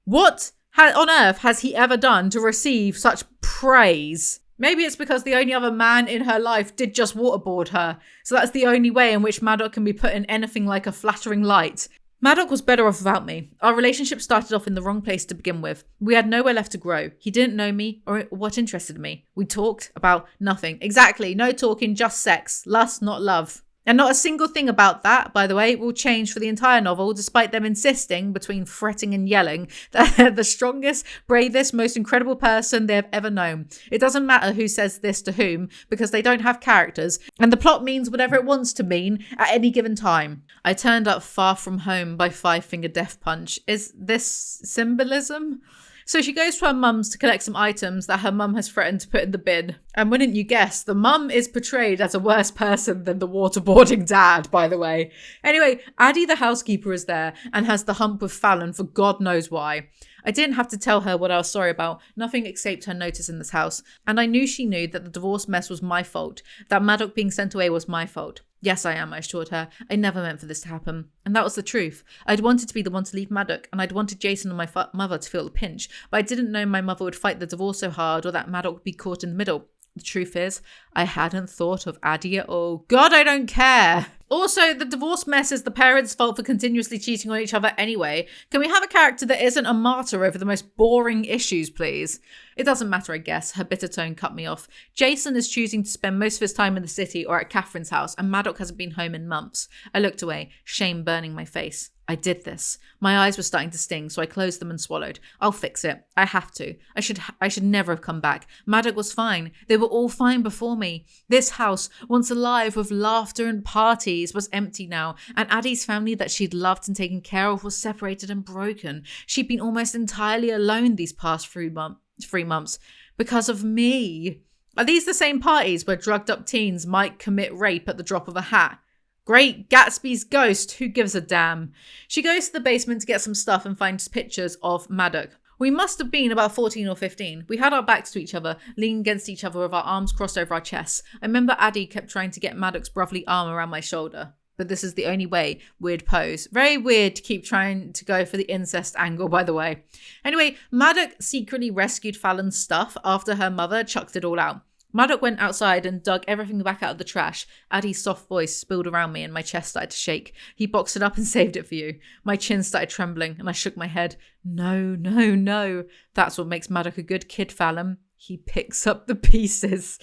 What on earth has he ever done to receive such praise? Maybe it's because the only other man in her life did just waterboard her, so that's the only way in which Madoc can be put in anything like a flattering light. Madoc was better off without me. Our relationship started off in the wrong place to begin with. We had nowhere left to grow. He didn't know me or what interested me. We talked about nothing. Exactly, no talking, just sex. Lust, not love. And not a single thing about that, by the way, will change for the entire novel, despite them insisting, between fretting and yelling, that they're the strongest, bravest, most incredible person they've ever known. It doesn't matter who says this to whom, because they don't have characters, and the plot means whatever it wants to mean at any given time. I turned up Far From Home by Five Finger Death Punch. Is this symbolism? So she goes to her mum's to collect some items that her mum has threatened to put in the bin. And wouldn't you guess, the mum is portrayed as a worse person than the waterboarding dad, by the way. Anyway, Addie the housekeeper is there and has the hump with Fallon for God knows why. I didn't have to tell her what I was sorry about. Nothing escaped her notice in this house. And I knew she knew that the divorce mess was my fault. That Madoc being sent away was my fault. Yes, I am, I assured her. I never meant for this to happen. And that was the truth. I'd wanted to be the one to leave Madoc, and I'd wanted Jason and my mother to feel the pinch, but I didn't know my mother would fight the divorce so hard or that Madoc would be caught in the middle. The truth is, I hadn't thought of Addie at all. God, I don't care. Also, the divorce mess is the parents' fault for continuously cheating on each other anyway. Can we have a character that isn't a martyr over the most boring issues, please? It doesn't matter, I guess. Her bitter tone cut me off. Jason is choosing to spend most of his time in the city or at Catherine's house, and Madoc hasn't been home in months. I looked away, shame burning my face. I did this. My eyes were starting to sting, so I closed them and swallowed. I'll fix it. I have to. I should never have come back. Madoc was fine. They were all fine before me. This house, once alive with laughter and parties, was empty now, and Addie's family that she'd loved and taken care of was separated and broken. She'd been almost entirely alone these past 3 months because of me. Are these the same parties where drugged up teens might commit rape at the drop of a hat? Great Gatsby's ghost, who gives a damn? She goes to the basement to get some stuff and finds pictures of Madoc. We must have been about 14 or 15. We had our backs to each other, leaning against each other with our arms crossed over our chests. I remember Addie kept trying to get Madoc's brotherly arm around my shoulder. But this is the only way. Weird pose. Very weird to keep trying to go for the incest angle, by the way. Anyway, Madoc secretly rescued Fallon's stuff after her mother chucked it all out. Madoc went outside and dug everything back out of the trash. Addie's soft voice spilled around me and my chest started to shake. He boxed it up and saved it for you. My chin started trembling and I shook my head. No, no, no. That's what makes Madoc a good kid, Fallon. He picks up the pieces.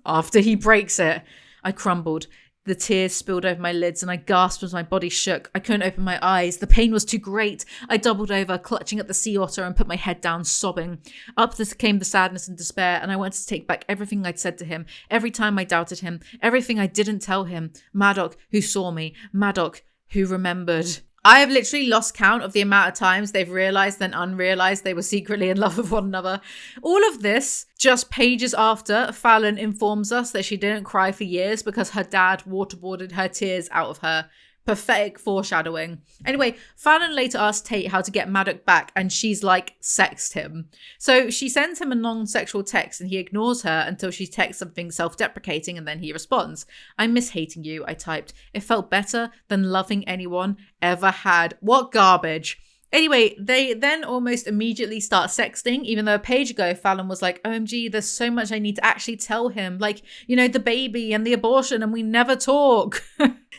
After he breaks it. I crumbled. The tears spilled over my lids and I gasped as my body shook. I couldn't open my eyes. The pain was too great. I doubled over, clutching at the sea otter and put my head down, sobbing. Up this came the sadness and despair, and I wanted to take back everything I'd said to him, every time I doubted him, everything I didn't tell him. Madoc, who saw me. Madoc, who remembered. I have literally lost count of the amount of times they've realised then unrealised they were secretly in love with one another. All of this just pages after Fallon informs us that she didn't cry for years because her dad waterboarded her tears out of her. Pathetic foreshadowing. Anyway, Fallon later asked Tate how to get Madoc back and she's like, sext him. So she sends him a non-sexual text and he ignores her until she texts something self-deprecating and then he responds. I miss hating you, I typed. It felt better than loving anyone ever had. What garbage. Anyway, they then almost immediately start sexting, even though a page ago Fallon was like, OMG, there's so much I need to actually tell him. Like, you know, the baby and the abortion and we never talk.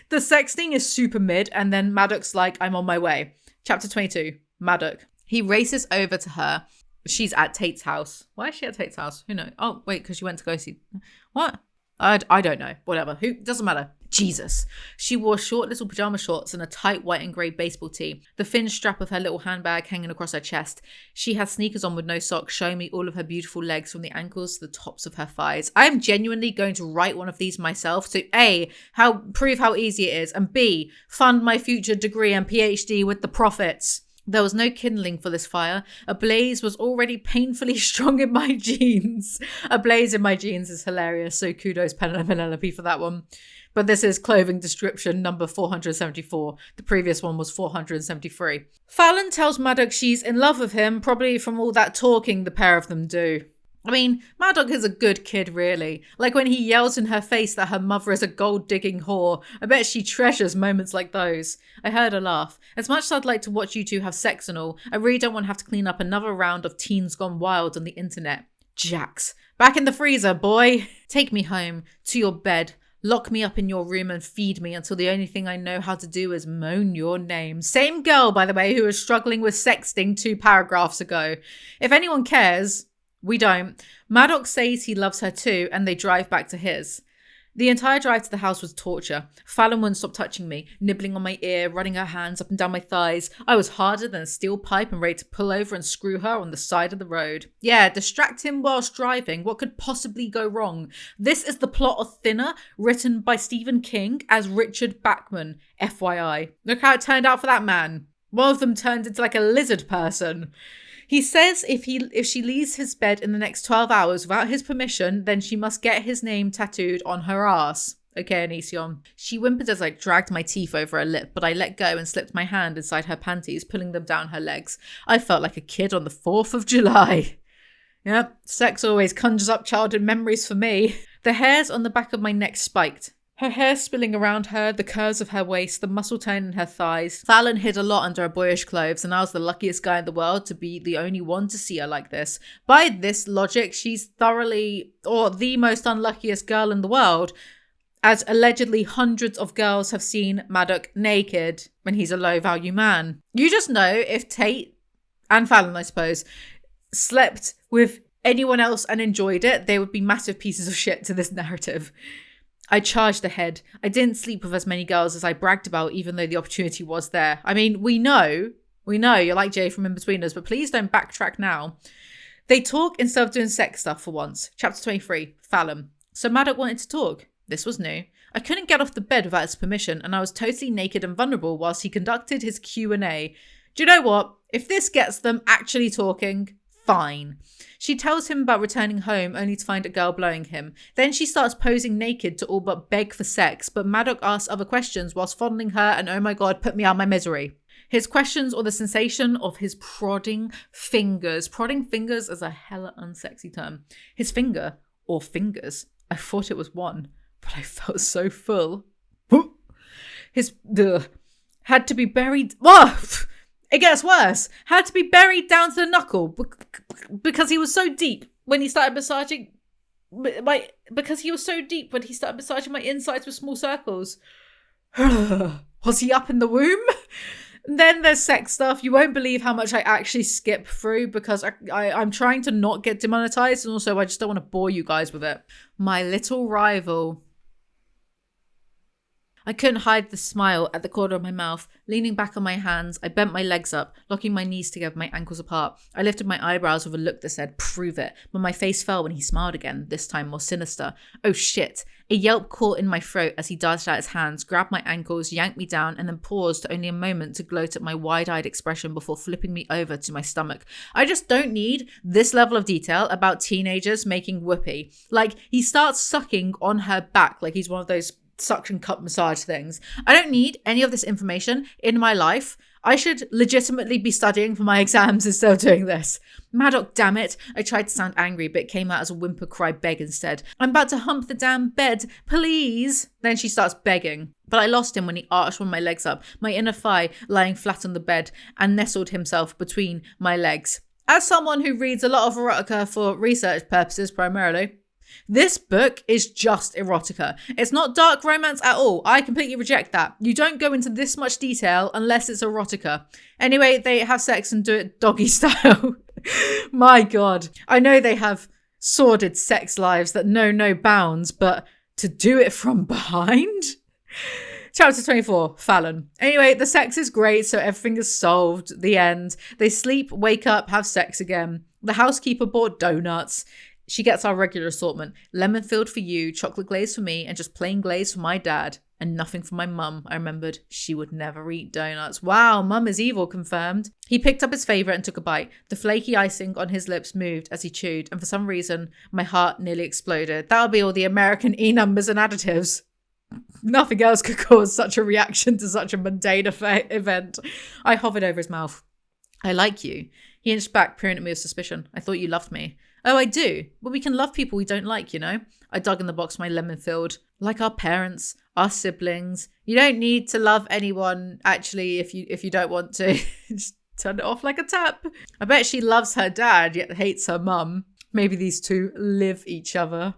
The sexting is super mid and then Madoc's like, I'm on my way. Chapter 22, Madoc. He races over to her. She's at Tate's house. Why is she at Tate's house? Who knows? Oh, wait, because she went to go see... What? I don't know. Whatever. Who? Doesn't matter. Jesus. She wore short little pajama shorts and a tight white and grey baseball tee, the thin strap of her little handbag hanging across her chest. She had sneakers on with no socks, showing me all of her beautiful legs from the ankles to the tops of her thighs. I am genuinely going to write one of these myself to A, prove how easy it is, and B, fund my future degree and PhD with the profits. There was no kindling for this fire. A blaze was already painfully strong in my jeans. A blaze in my jeans is hilarious, so kudos Penelope for that one. But this is clothing description number 474. The previous one was 473. Fallon tells Madoc she's in love with him, probably from all that talking the pair of them do. I mean, Madoc is a good kid, really. Like when he yells in her face that her mother is a gold-digging whore. I bet she treasures moments like those. I heard her laugh. As much as I'd like to watch you two have sex and all, I really don't want to have to clean up another round of teens gone wild on the internet. Jax. Back in the freezer, boy. Take me home, to your bed. Lock me up in your room and feed me until the only thing I know how to do is moan your name. Same girl, by the way, who was struggling with sexting 2 paragraphs ago. If anyone cares... We don't. Madoc says he loves her too, and they drive back to his. The entire drive to the house was torture. Fallon wouldn't stop touching me, nibbling on my ear, running her hands up and down my thighs. I was harder than a steel pipe and ready to pull over and screw her on the side of the road. Yeah, distract him whilst driving. What could possibly go wrong? This is the plot of Thinner, written by Stephen King as Richard Bachman, FYI. Look how it turned out for that man. One of them turned into like a lizard person. He says if she leaves his bed in the next 12 hours without his permission, then she must get his name tattooed on her ass. Okay, Anision. She whimpered as I dragged my teeth over her lip, but I let go and slipped my hand inside her panties, pulling them down her legs. I felt like a kid on the 4th of July. Yep, sex always conjures up childhood memories for me. The hairs on the back of my neck spiked. Her hair spilling around her, the curves of her waist, the muscle tone in her thighs. Fallon hid a lot under her boyish clothes, and I was the luckiest guy in the world to be the only one to see her like this. By this logic, she's thoroughly, or the most unluckiest girl in the world, as allegedly hundreds of girls have seen Madoc naked when he's a low-value man. You just know if Tate, and Fallon I suppose, slept with anyone else and enjoyed it, they would be massive pieces of shit to this narrative. I charged ahead. I didn't sleep with as many girls as I bragged about, even though the opportunity was there. I mean, we know you're like Jay from In-Betweeners, but please don't backtrack now. They talk instead of doing sex stuff for once. Chapter 23, Fallon. So Madoc wanted to talk. This was new. I couldn't get off the bed without his permission, and I was totally naked and vulnerable whilst he conducted his Q&A. Do you know what? If this gets them actually talking, fine. She tells him about returning home only to find a girl blowing him. Then she starts posing naked to all but beg for sex, but Madoc asks other questions whilst fondling her and oh my god, put me out of my misery. His questions or the sensation of his prodding fingers. Prodding fingers is a hella unsexy term. His finger, or fingers, I thought it was one, but I felt so full. His had to be buried. It gets worse. Had to be buried down to the knuckle because he was so deep when he started massaging my insides with small circles. Was he up in the womb? Then there's sex stuff. You won't believe how much I actually skip through because I'm trying to not get demonetized, and also I just don't want to bore you guys with it. My little rival. I couldn't hide the smile at the corner of my mouth. Leaning back on my hands, I bent my legs up, locking my knees together, my ankles apart. I lifted my eyebrows with a look that said, prove it. But my face fell when he smiled again, this time more sinister. Oh shit. A yelp caught in my throat as he darted out his hands, grabbed my ankles, yanked me down, and then paused only a moment to gloat at my wide-eyed expression before flipping me over to my stomach. I just don't need this level of detail about teenagers making whoopee. Like, he starts sucking on her back like he's one of those suction cup massage things. I don't need any of this information in my life. I should legitimately be studying for my exams instead of doing this. Madoc, damn it. I tried to sound angry, but it came out as a whimper cry beg instead. I'm about to hump the damn bed, please. Then she starts begging. But I lost him when he arched one of my legs up, my inner thigh lying flat on the bed, and nestled himself between my legs. As someone who reads a lot of erotica for research purposes primarily, this book is just erotica. It's not dark romance at all. I completely reject that. You don't go into this much detail unless it's erotica. Anyway, they have sex and do it doggy style. My God. I know they have sordid sex lives that know no bounds, but to do it from behind? Chapter 24, Fallon. Anyway, the sex is great, so everything is solved. The end. They sleep, wake up, have sex again. The housekeeper bought donuts. She gets our regular assortment. Lemon filled for you, chocolate glaze for me, and just plain glaze for my dad. And nothing for my mum. I remembered she would never eat donuts. Wow, mum is evil, confirmed. He picked up his favourite and took a bite. The flaky icing on his lips moved as he chewed, and for some reason, my heart nearly exploded. That'll be all the American E-numbers and additives. Nothing else could cause such a reaction to such a mundane event. I hovered over his mouth. I like you. He inched back, peering at me with suspicion. I thought you loved me. Oh, I do. But we can love people we don't like, you know? I dug in the box my lemon filled. Like our parents, our siblings. You don't need to love anyone, actually, if you don't want to. Just turn it off like a tap. I bet she loves her dad, yet hates her mum. Maybe these two live each other.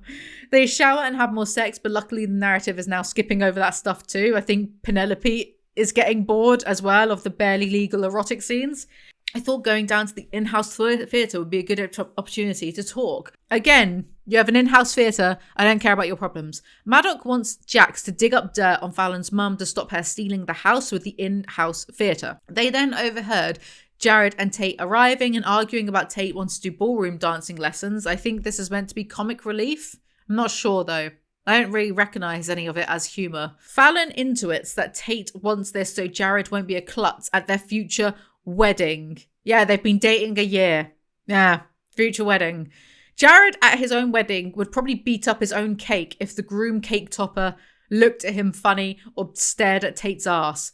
They shower and have more sex, but luckily the narrative is now skipping over that stuff too. I think Penelope is getting bored as well of the barely legal erotic scenes. I thought going down to the in-house theatre would be a good opportunity to talk. Again, you have an in-house theatre. I don't care about your problems. Madoc wants Jax to dig up dirt on Fallon's mum to stop her stealing the house with the in-house theatre. They then overheard Jared and Tate arriving and arguing about Tate wants to do ballroom dancing lessons. I think this is meant to be comic relief. I'm not sure though. I don't really recognise any of it as humour. Fallon intuits that Tate wants this so Jared won't be a klutz at their future wedding. Yeah, they've been dating a year. Yeah, future wedding. Jared at his own wedding would probably beat up his own cake if the groom cake topper looked at him funny or stared at Tate's ass.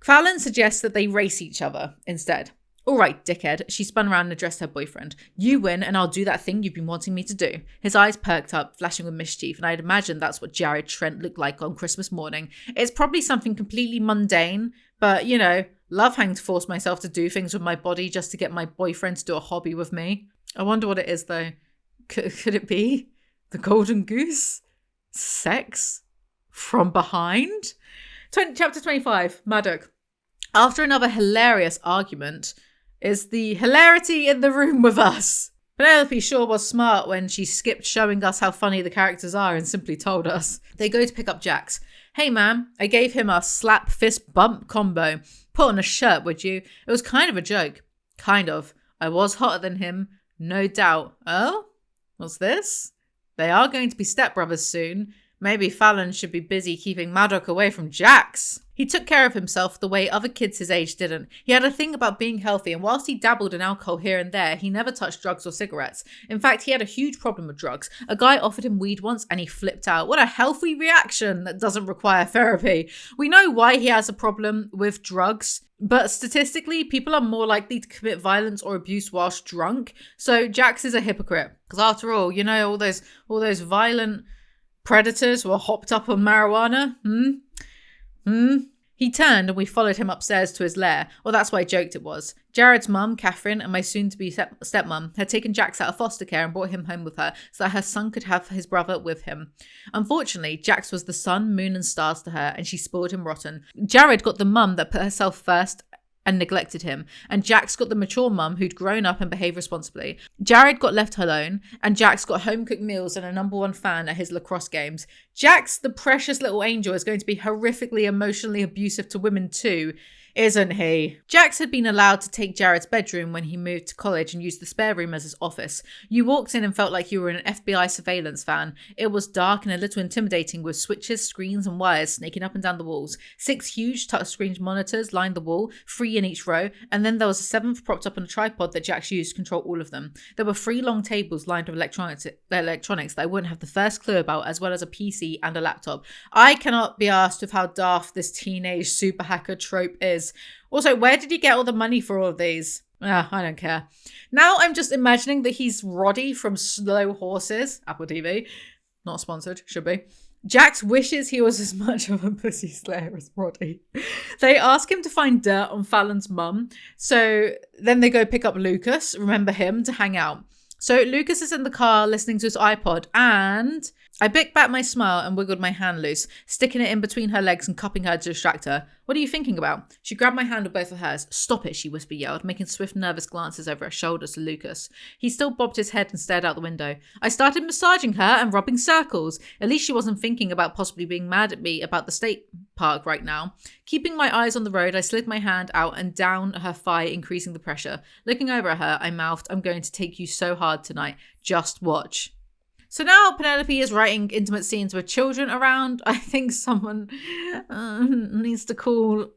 Fallon suggests that they race each other instead. All right, dickhead. She spun around and addressed her boyfriend. You win and I'll do that thing you've been wanting me to do. His eyes perked up, flashing with mischief, and I'd imagine that's what Jared Trent looked like on Christmas morning. It's probably something completely mundane, but, you know, love having to force myself to do things with my body just to get my boyfriend to do a hobby with me. I wonder what it is, though. Could it be the golden goose? Sex? From behind? Chapter 25, Madoc. After another hilarious argument, is the hilarity in the room with us? Penelope sure was smart when she skipped showing us how funny the characters are and simply told us. They go to pick up Jax. Hey man, I gave him a slap fist bump combo. Put on a shirt, would you? It was kind of a joke. Kind of. I was hotter than him, no doubt. Oh? What's this? They are going to be stepbrothers soon. Maybe Fallon should be busy keeping Madoc away from Jax. He took care of himself the way other kids his age didn't. He had a thing about being healthy, and whilst he dabbled in alcohol here and there, he never touched drugs or cigarettes. In fact, he had a huge problem with drugs. A guy offered him weed once and he flipped out. What a healthy reaction that doesn't require therapy. We know why he has a problem with drugs, but statistically, people are more likely to commit violence or abuse whilst drunk. So Jax is a hypocrite. Because after all, you know, all those violent predators were hopped up on marijuana. He turned and we followed him upstairs to his lair. Well, that's what I joked it was. Jared's mum, Catherine, and my soon-to-be stepmom had taken Jax out of foster care and brought him home with her so that her son could have his brother with him. Unfortunately, Jax was the sun, moon, and stars to her, and she spoiled him rotten. Jared got the mum that put herself first and neglected him, and Jax got the mature mum who'd grown up and behaved responsibly. Jared got left alone, and Jax got home-cooked meals and a #1 fan at his lacrosse games. Jax, the precious little angel, is going to be horrifically emotionally abusive to women too, isn't he? Jax had been allowed to take Jared's bedroom when he moved to college and used the spare room as his office. You walked in and felt like you were an FBI surveillance van. It was dark and a little intimidating with switches, screens and wires snaking up and down the walls. 6 huge touchscreen monitors lined the wall, 3 in each row, and then there was a 7th propped up on a tripod that Jax used to control all of them. There were 3 long tables lined with electronics that I wouldn't have the first clue about, as well as a PC and a laptop. I cannot be asked with how daft this teenage super hacker trope is. Also, where did he get all the money for all of these? I don't care. Now I'm just imagining that he's Roddy from Slow Horses, Apple TV. Not sponsored, should be. Jax wishes he was as much of a pussy slayer as Roddy. They ask him to find dirt on Fallon's mum, so then they go pick up Lucas, remember him, to hang out. So Lucas is in the car listening to his iPod, and I bit back my smile and wiggled my hand loose, sticking it in between her legs and cupping her to distract her. What are you thinking about? She grabbed my hand with both of hers. Stop it, she whisper yelled, making swift, nervous glances over her shoulders to Lucas. He still bobbed his head and stared out the window. I started massaging her and rubbing circles. At least she wasn't thinking about possibly being mad at me about the state park right now. Keeping my eyes on the road, I slid my hand out and down her thigh, increasing the pressure. Looking over at her, I mouthed, I'm going to take you so hard tonight. Just watch. So now Penelope is writing intimate scenes with children around. I think someone needs to call...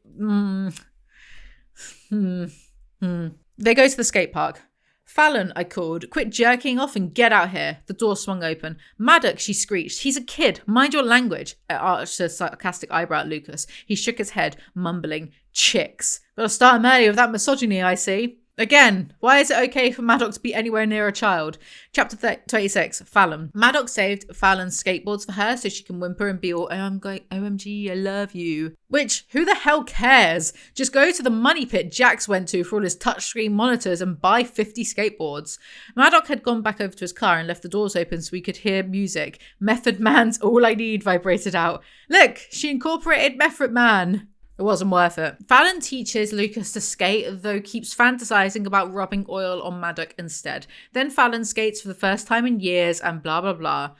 They go to the skate park. Fallon, I called. Quit jerking off and get out here. The door swung open. Madoc, she screeched. He's a kid. Mind your language. I arched a sarcastic eyebrow at Lucas. He shook his head, mumbling, chicks. Gotta start him early with that misogyny, I see. Again, why is it okay for Madoc to be anywhere near a child? Chapter 26, Fallon. Madoc saved Fallon's skateboards for her so she can whimper and be all, oh, I'm going, OMG, I love you. Which, who the hell cares? Just go to the money pit Jax went to for all his touchscreen monitors and buy 50 skateboards. Madoc had gone back over to his car and left the doors open so we could hear music. Method Man's All I Need vibrated out. Look, she incorporated Method Man. It wasn't worth it. Fallon teaches Lucas to skate, though keeps fantasizing about rubbing oil on Madoc instead. Then Fallon skates for the first time in years and blah blah blah.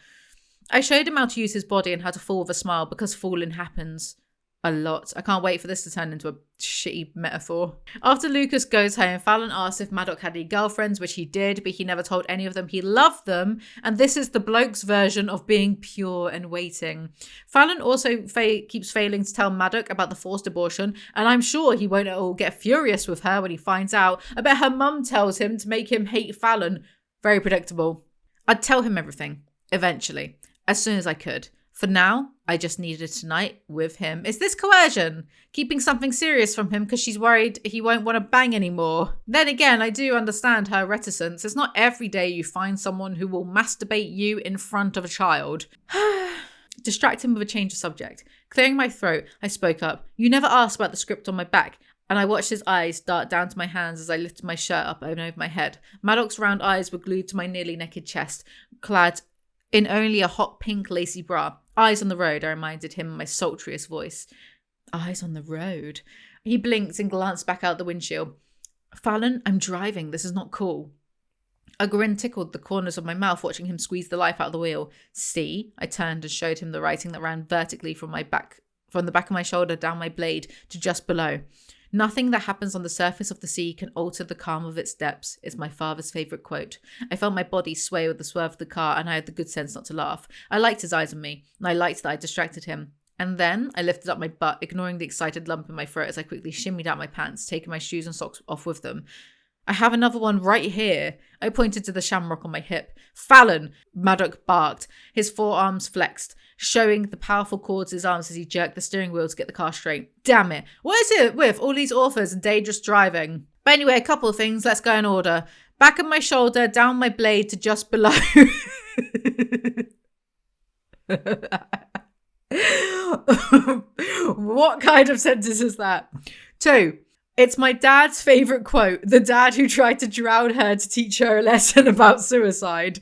I showed him how to use his body and how to fall with a smile because falling happens a lot. I can't wait for this to turn into a shitty metaphor. After Lucas goes home, Fallon asks if Madoc had any girlfriends, which he did, but he never told any of them he loved them, and this is the bloke's version of being pure and waiting. Fallon also keeps failing to tell Madoc about the forced abortion, and I'm sure he won't at all get furious with her when he finds out. I bet her mum tells him to make him hate Fallon. Very predictable. I'd tell him everything, eventually, as soon as I could. For now, I just needed tonight with him. Is this coercion? Keeping something serious from him because she's worried he won't want to bang anymore. Then again, I do understand her reticence. It's not every day you find someone who will masturbate you in front of a child. Distract him with a change of subject. Clearing my throat, I spoke up. You never asked about the script on my back. And I watched his eyes dart down to my hands as I lifted my shirt up over my head. Madoc's round eyes were glued to my nearly naked chest, clad in only a hot pink lacy bra. Eyes on the road, I reminded him in my sultriest voice. Eyes on the road. He blinked and glanced back out the windshield. Fallon, I'm driving. This is not cool. A grin tickled the corners of my mouth watching him squeeze the life out of the wheel. See? I turned and showed him the writing that ran vertically from the back of my shoulder down my blade to just below. Nothing that happens on the surface of the sea can alter the calm of its depths, is my father's favourite quote. I felt my body sway with the swerve of the car, and I had the good sense not to laugh. I liked his eyes on me, and I liked that I distracted him. And then I lifted up my butt, ignoring the excited lump in my throat as I quickly shimmied out my pants, taking my shoes and socks off with them. I have another one right here. I pointed to the shamrock on my hip. Fallon! Madoc barked, his forearms flexed, showing the powerful cords in his arms as he jerked the steering wheel to get the car straight. Damn it. What is it with all these authors and dangerous driving? But anyway, a couple of things. Let's go in order. Back of my shoulder, down my blade to just below. What kind of sentence is that? 2. It's my dad's favourite quote. The dad who tried to drown her to teach her a lesson about suicide.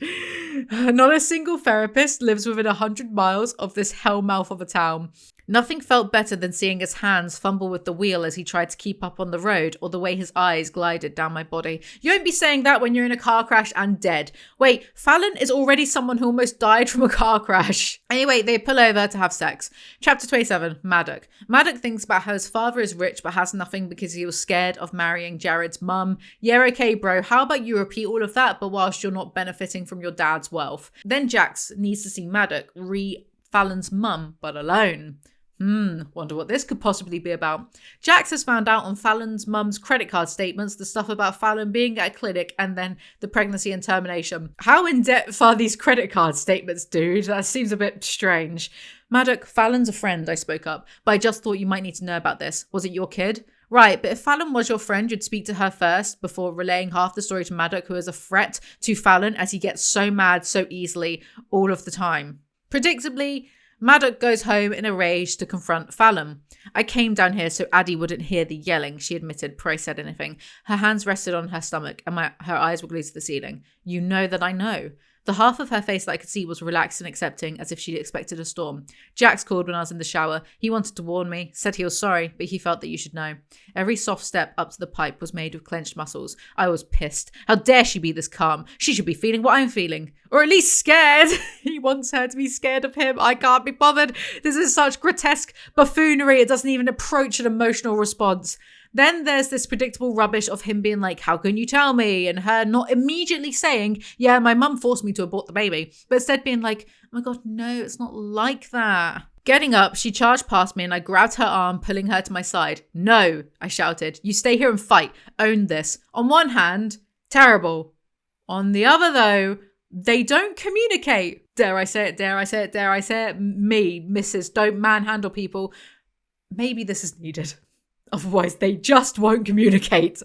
Not a single therapist lives within 100 miles of this hellmouth of a town. Nothing felt better than seeing his hands fumble with the wheel as he tried to keep up on the road, or the way his eyes glided down my body. You won't be saying that when you're in a car crash and dead. Wait, Fallon is already someone who almost died from a car crash. Anyway, they pull over to have sex. Chapter 27, Madoc. Madoc thinks about how his father is rich but has nothing because he was scared of marrying Jared's mum. Yeah, okay, bro, how about you repeat all of that, but whilst you're not benefiting from your dad's wealth? Then Jax needs to see Madoc Fallon's mum, but alone. Wonder what this could possibly be about. Jax has found out on Fallon's mum's credit card statements the stuff about Fallon being at a clinic and then the pregnancy and termination. How in-depth are these credit card statements, dude? That seems a bit strange. Madoc, Fallon's a friend, I spoke up, but I just thought you might need to know about this. Was it your kid? Right, but if Fallon was your friend, you'd speak to her first before relaying half the story to Madoc, who is a threat to Fallon as he gets so mad so easily all of the time. Predictably, Madoc goes home in a rage to confront Fallon. I came down here so Addie wouldn't hear the yelling, she admitted before I said anything. Her hands rested on her stomach and her eyes were glued to the ceiling. You know that I know. The half of her face that I could see was relaxed and accepting, as if she'd expected a storm. Jax called when I was in the shower. He wanted to warn me, said he was sorry, but he felt that you should know. Every soft step up to the pipe was made with clenched muscles. I was pissed. How dare she be this calm? She should be feeling what I'm feeling. Or at least scared. He wants her to be scared of him. I can't be bothered. This is such grotesque buffoonery. It doesn't even approach an emotional response. Then there's this predictable rubbish of him being like, how can you tell me? And her not immediately saying, yeah, my mum forced me to abort the baby. But instead being like, oh my God, no, it's not like that. Getting up, she charged past me and I grabbed her arm, pulling her to my side. No, I shouted. You stay here and fight. Own this. On one hand, terrible. On the other, though, they don't communicate. Dare I say it, dare I say it, dare I say it? Me, Mrs. Don't manhandle people. Maybe this is needed. Otherwise, they just won't communicate.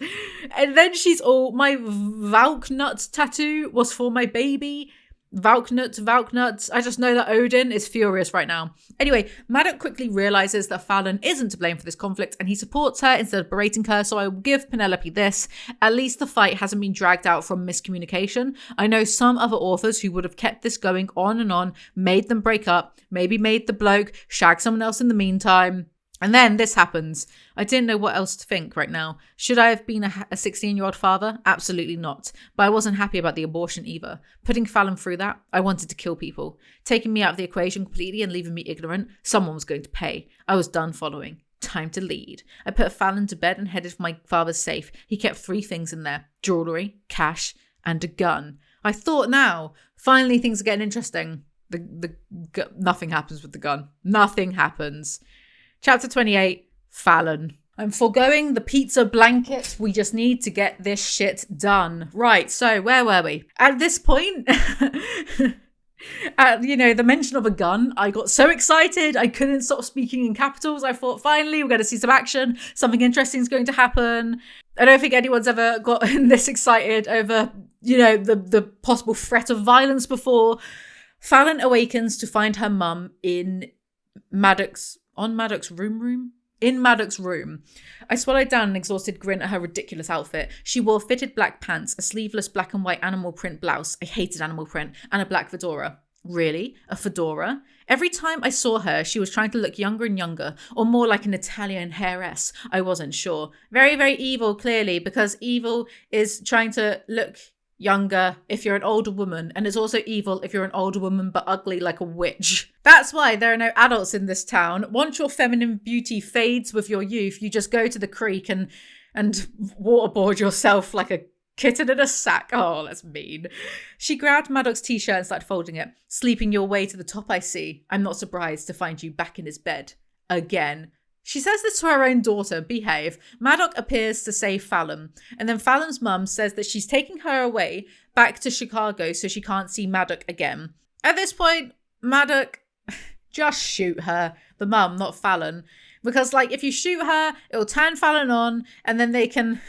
And then she's all, my Valknut tattoo was for my baby. Valknut. I just know that Odin is furious right now. Anyway, Madoc quickly realizes that Fallon isn't to blame for this conflict and he supports her instead of berating her, so I will give Penelope this. At least the fight hasn't been dragged out from miscommunication. I know some other authors who would have kept this going on and on, made them break up, maybe made the bloke shag someone else in the meantime. And then this happens. I didn't know what else to think right now. Should I have been a 16-year-old father? Absolutely not. But I wasn't happy about the abortion either. Putting Fallon through that, I wanted to kill people. Taking me out of the equation completely and leaving me ignorant, someone was going to pay. I was done following. Time to lead. I put Fallon to bed and headed for my father's safe. He kept 3 things in there. Jewellery, cash, and a gun. I thought now, finally things are getting interesting. Nothing happens with the gun. Nothing happens. Chapter 28, Fallon. I'm foregoing the pizza blanket. We just need to get this shit done. Right, so where were we? At this point, at, the mention of a gun, I got so excited I couldn't stop speaking in capitals. I thought, finally, we're going to see some action. Something interesting is going to happen. I don't think anyone's ever gotten this excited over, the possible threat of violence before. Fallon awakens to find her mum in Madoc's room. In Madoc's room. I swallowed down an exhausted grin at her ridiculous outfit. She wore fitted black pants, a sleeveless black and white animal print blouse. I hated animal print. And a black fedora. Really? A fedora? Every time I saw her, she was trying to look younger and younger, or more like an Italian heiress. I wasn't sure. Very, very evil, clearly, because evil is trying to look younger if you're an older woman, and it's also evil if you're an older woman but ugly like a witch. That's why there are no adults in this town. Once your feminine beauty fades with your youth, you just go to the creek and waterboard yourself like a kitten in a sack. Oh, that's mean. She grabbed Madoc's t-shirt and started folding it. Sleeping your way to the top, I see. I'm not surprised to find you back in his bed. Again. She says this to her own daughter, behave. Madoc appears to say Fallon, and then Fallon's mum says that she's taking her away back to Chicago so she can't see Madoc again. At this point, Madoc, just shoot her. The mum, not Fallon. Because, like, if you shoot her, it'll turn Fallon on, and then they can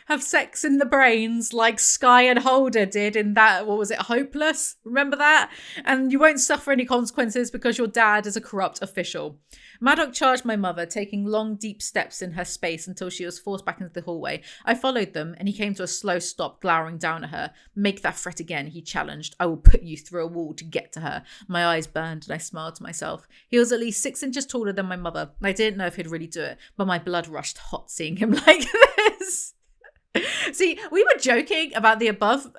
have sex in the brains like Sky and Holder did in that, what was it, Hopeless? Remember that? And you won't suffer any consequences because your dad is a corrupt official. Madoc charged my mother, taking long, deep steps in her space until she was forced back into the hallway. I followed them, and he came to a slow stop, glowering down at her. Make that threat again, he challenged. I will put you through a wall to get to her. My eyes burned, and I smiled to myself. He was at least 6 inches taller than my mother. I didn't know if he'd really do it, but my blood rushed hot seeing him like this. See, we were joking about the above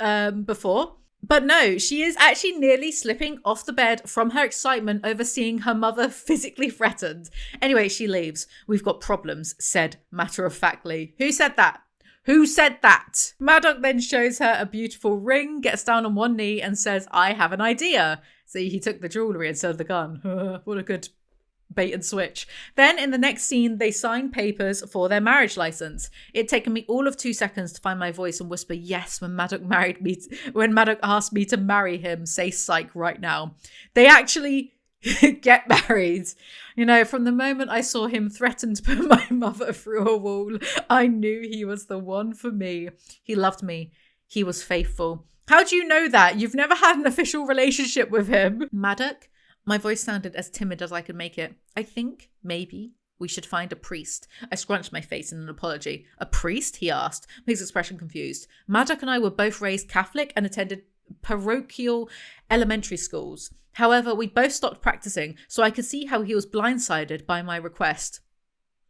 before, but no, she is actually nearly slipping off the bed from her excitement over seeing her mother physically threatened. Anyway, she leaves. We've got problems, said matter-of-factly. Who said that? Who said that? Madoc then shows her a beautiful ring, gets down on one knee and says, I have an idea. See, he took the jewellery instead of the gun. What a good bait and switch. Then in the next scene, they sign papers for their marriage license. It'd taken me all of 2 seconds to find my voice and whisper yes when Madoc asked me to marry him. Say psych right now. They actually get married. You know, from the moment I saw him threaten to put my mother through a wall, I knew he was the one for me. He loved me. He was faithful. How do you know that? You've never had an official relationship with him. Madoc? My voice sounded as timid as I could make it. I think, maybe, we should find a priest. I scrunched my face in an apology. A priest? He asked, his expression confused. Madoc and I were both raised Catholic and attended parochial elementary schools. However, we both stopped practicing, so I could see how he was blindsided by my request.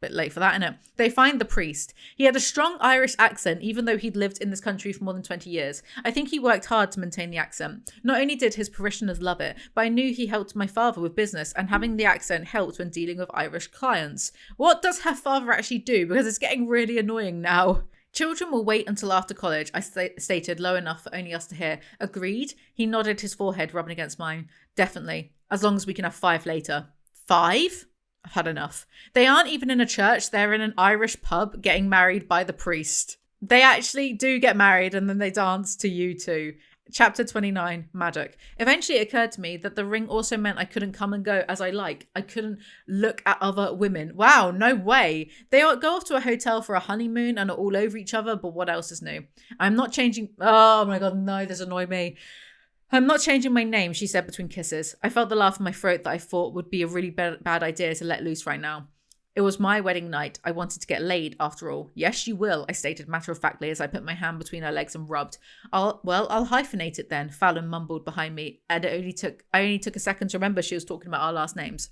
Bit late for that, innit? They find the priest. He had a strong Irish accent, even though he'd lived in this country for more than 20 years. I think he worked hard to maintain the accent. Not only did his parishioners love it, but I knew he helped my father with business, and having the accent helped when dealing with Irish clients. What does her father actually do? Because it's getting really annoying now. Children will wait until after college, I stated low enough for only us to hear. Agreed? He nodded, his forehead rubbing against mine. Definitely. As long as we can have 5 later. 5? I've had enough. They aren't even in a church. They're in an Irish pub getting married by the priest. They actually do get married and then they dance to U2. Chapter 29, Madoc. Eventually it occurred to me that the ring also meant I couldn't come and go as I like. I couldn't look at other women. Wow, no way. They go off to a hotel for a honeymoon and are all over each other, but what else is new? I'm not changing... Oh my god, no, this annoyed me. I'm not changing my name, she said between kisses. I felt the laugh in my throat that I thought would be a really bad idea to let loose right now. It was my wedding night. I wanted to get laid, after all. Yes, you will, I stated matter-of-factly as I put my hand between her legs and rubbed. I'll hyphenate it then, Fallon mumbled behind me. And I only took a second to remember she was talking about our last names.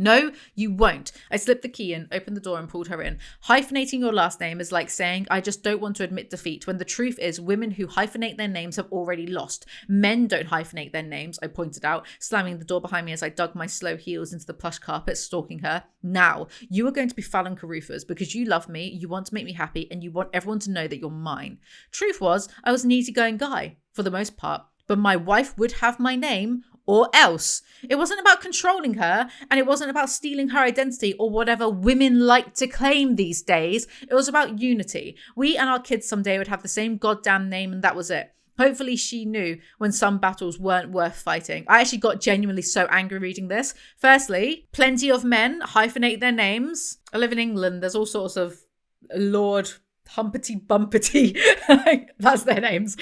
No, you won't. I slipped the key in, opened the door and pulled her in. Hyphenating your last name is like saying, I just don't want to admit defeat, when the truth is women who hyphenate their names have already lost. Men don't hyphenate their names, I pointed out, slamming the door behind me as I dug my slow heels into the plush carpet, stalking her. Now, you are going to be Fallon Carruthers because you love me, you want to make me happy, and you want everyone to know that you're mine. Truth was, I was an easygoing guy, for the most part, but my wife would have my name, or else. It wasn't about controlling her, and it wasn't about stealing her identity or whatever women like to claim these days. It was about unity. We and our kids someday would have the same goddamn name, and that was it. Hopefully she knew when some battles weren't worth fighting. I actually got genuinely so angry reading this. Firstly, plenty of men hyphenate their names. I live in England. There's all sorts of Lord Humpty Bumpety. That's their names.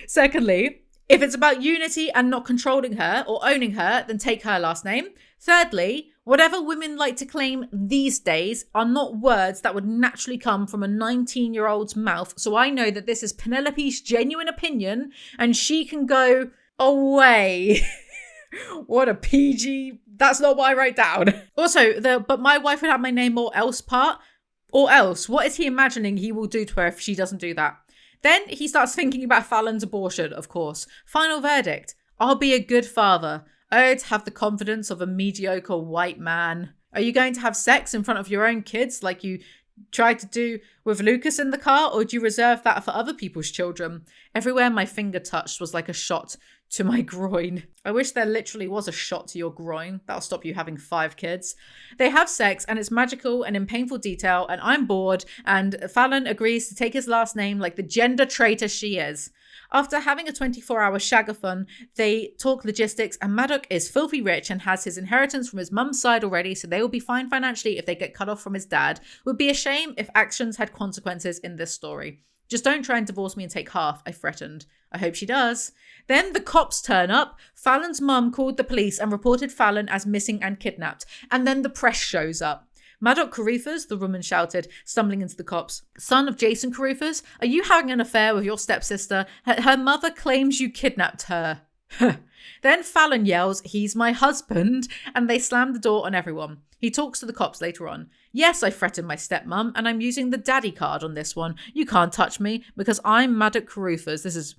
Secondly, if it's about unity and not controlling her or owning her, then take her last name. Thirdly, whatever women like to claim these days are not words that would naturally come from a 19-year-old's mouth. So I know that this is Penelope's genuine opinion and she can go away. What a PG. That's not what I wrote down. Also, but my wife would have my name or else part. Or else, what is he imagining he will do to her if she doesn't do that? Then he starts thinking about Fallon's abortion, of course. Final verdict. I'll be a good father. Oh, to have the confidence of a mediocre white man. Are you going to have sex in front of your own kids like you tried to do with Lucas in the car, or do you reserve that for other people's children? Everywhere my finger touched was like a shot to my groin. I wish there literally was a shot to your groin. That'll stop you having 5 kids. They have sex and it's magical and in painful detail, and I'm bored, and Fallon agrees to take his last name like the gender traitor she is. After having a 24-hour shagathon, they talk logistics, and Madoc is filthy rich and has his inheritance from his mum's side already, so they will be fine financially if they get cut off from his dad. Would be a shame if actions had consequences in this story. Just don't try and divorce me and take half, I threatened. I hope she does. Then the cops turn up. Fallon's mum called the police and reported Fallon as missing and kidnapped. And then the press shows up. Madoc Carruthers, the woman shouted, stumbling into the cops. Son of Jason Carruthers, are you having an affair with your stepsister? Her mother claims you kidnapped her. Then Fallon yells, he's my husband, and they slam the door on everyone. He talks to the cops later on. Yes, I threatened my stepmom, and I'm using the daddy card on this one. You can't touch me because I'm Madoc Carruthers. This is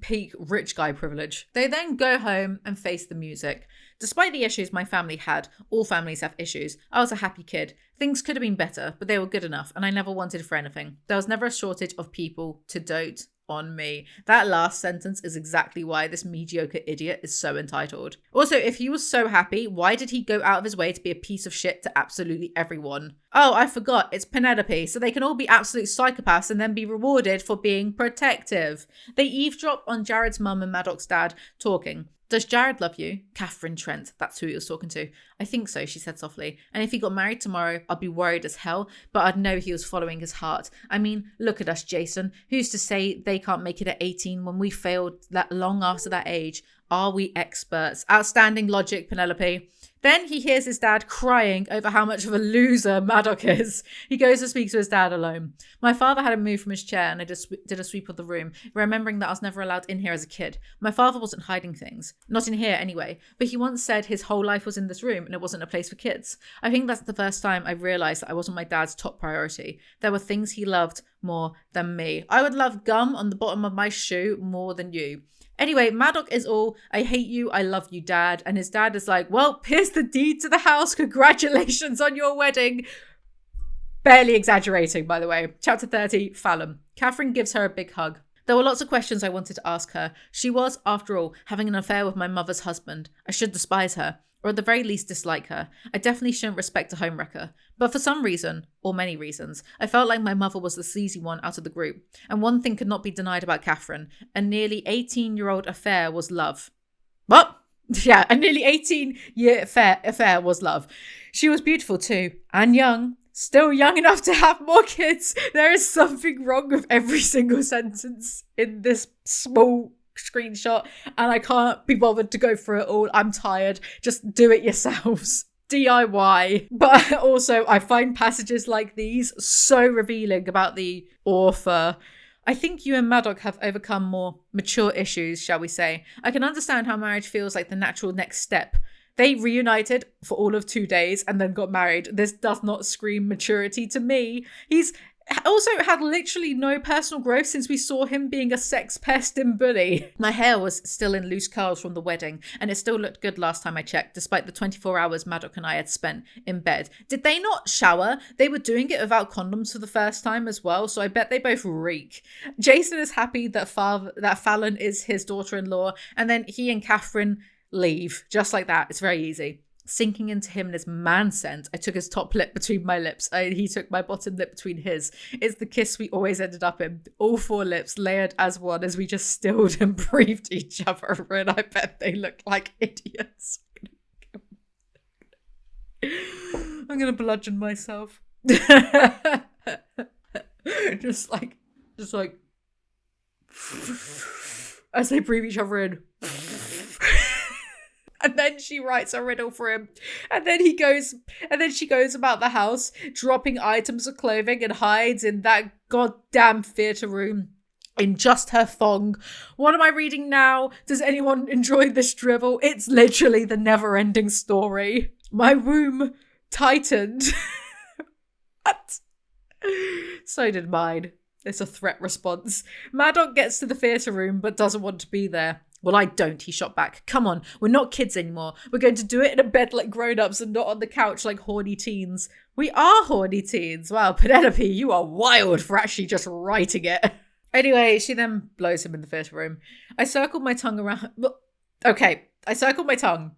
peak rich guy privilege. They then go home and face the music. Despite the issues my family had, all families have issues, I was a happy kid. Things could have been better, but they were good enough, and I never wanted for anything. There was never a shortage of people to dote on me. That last sentence is exactly why this mediocre idiot is so entitled. Also, if he was so happy, why did he go out of his way to be a piece of shit to absolutely everyone? Oh, I forgot, it's Penelope, so they can all be absolute psychopaths and then be rewarded for being protective. They eavesdrop on Jared's mum and Madoc's dad talking. Does Jared love you? Catherine Trent, that's who he was talking to. I think so, she said softly. And if he got married tomorrow, I'd be worried as hell, but I'd know he was following his heart. I mean, look at us, Jason. Who's to say they can't make it at 18 when we failed that long after that age? Are we experts? Outstanding logic, Penelope. Then he hears his dad crying over how much of a loser Madoc is. He goes to speak to his dad alone. My father hadn't moved from his chair, and I just did a sweep of the room, remembering that I was never allowed in here as a kid. My father wasn't hiding things. Not in here anyway. But he once said his whole life was in this room and it wasn't a place for kids. I think that's the first time I realised that I wasn't my dad's top priority. There were things he loved more than me. I would love gum on the bottom of my shoe more than you. Anyway, Madoc is all, I hate you, I love you, dad. And his dad is like, well, here's the deed to the house. Congratulations on your wedding. Barely exaggerating, by the way. Chapter 30, Fallon. Catherine gives her a big hug. There were lots of questions I wanted to ask her. She was, after all, having an affair with my mother's husband. I should despise her, or at the very least dislike her. I definitely shouldn't respect a homewrecker. But for some reason, or many reasons, I felt like my mother was the sleazy one out of the group. And one thing could not be denied about Catherine. A nearly 18-year-old affair was love. What? Yeah, a nearly 18-year affair was love. She was beautiful too, and young. Still young enough to have more kids. There is something wrong with every single sentence in this small screenshot, and I can't be bothered to go through it all. I'm tired. Just do it yourselves. DIY. But also, I find passages like these so revealing about the author. I think you and Madoc have overcome more mature issues, shall we say. I can understand how marriage feels like the natural next step. They reunited for all of 2 days and then got married. This does not scream maturity to me. He's also had literally no personal growth since we saw him being a sex pest and bully. My hair was still in loose curls from the wedding, and it still looked good last time I checked, despite the 24 hours Madoc and I had spent in bed. Did they not shower? They were doing it without condoms for the first time as well, so I bet they both reek. Jason is happy that Fallon is his daughter-in-law, and then he and Catherine leave. Just like that. It's very easy. Sinking into him in his man scent, I took his top lip between my lips. He took my bottom lip between his. It's the kiss we always ended up in. All 4 lips layered as one as we just stilled and breathed each other. And I bet they looked like idiots. I'm gonna bludgeon myself. just like as they breathe each other in. And then she writes a riddle for him. And then she goes about the house, dropping items of clothing, and hides in that goddamn theatre room in just her thong. What am I reading now? Does anyone enjoy this drivel? It's literally the never-ending story. My womb tightened. What? So did mine. It's a threat response. Madoc gets to the theatre room but doesn't want to be there. Well, I don't, he shot back. Come on, we're not kids anymore. We're going to do it in a bed like grown-ups and not on the couch like horny teens. We are horny teens. Wow, Penelope, you are wild for actually just writing it. Anyway, she then blows him in the theatre room. I circled my tongue around... Okay, I circled my tongue.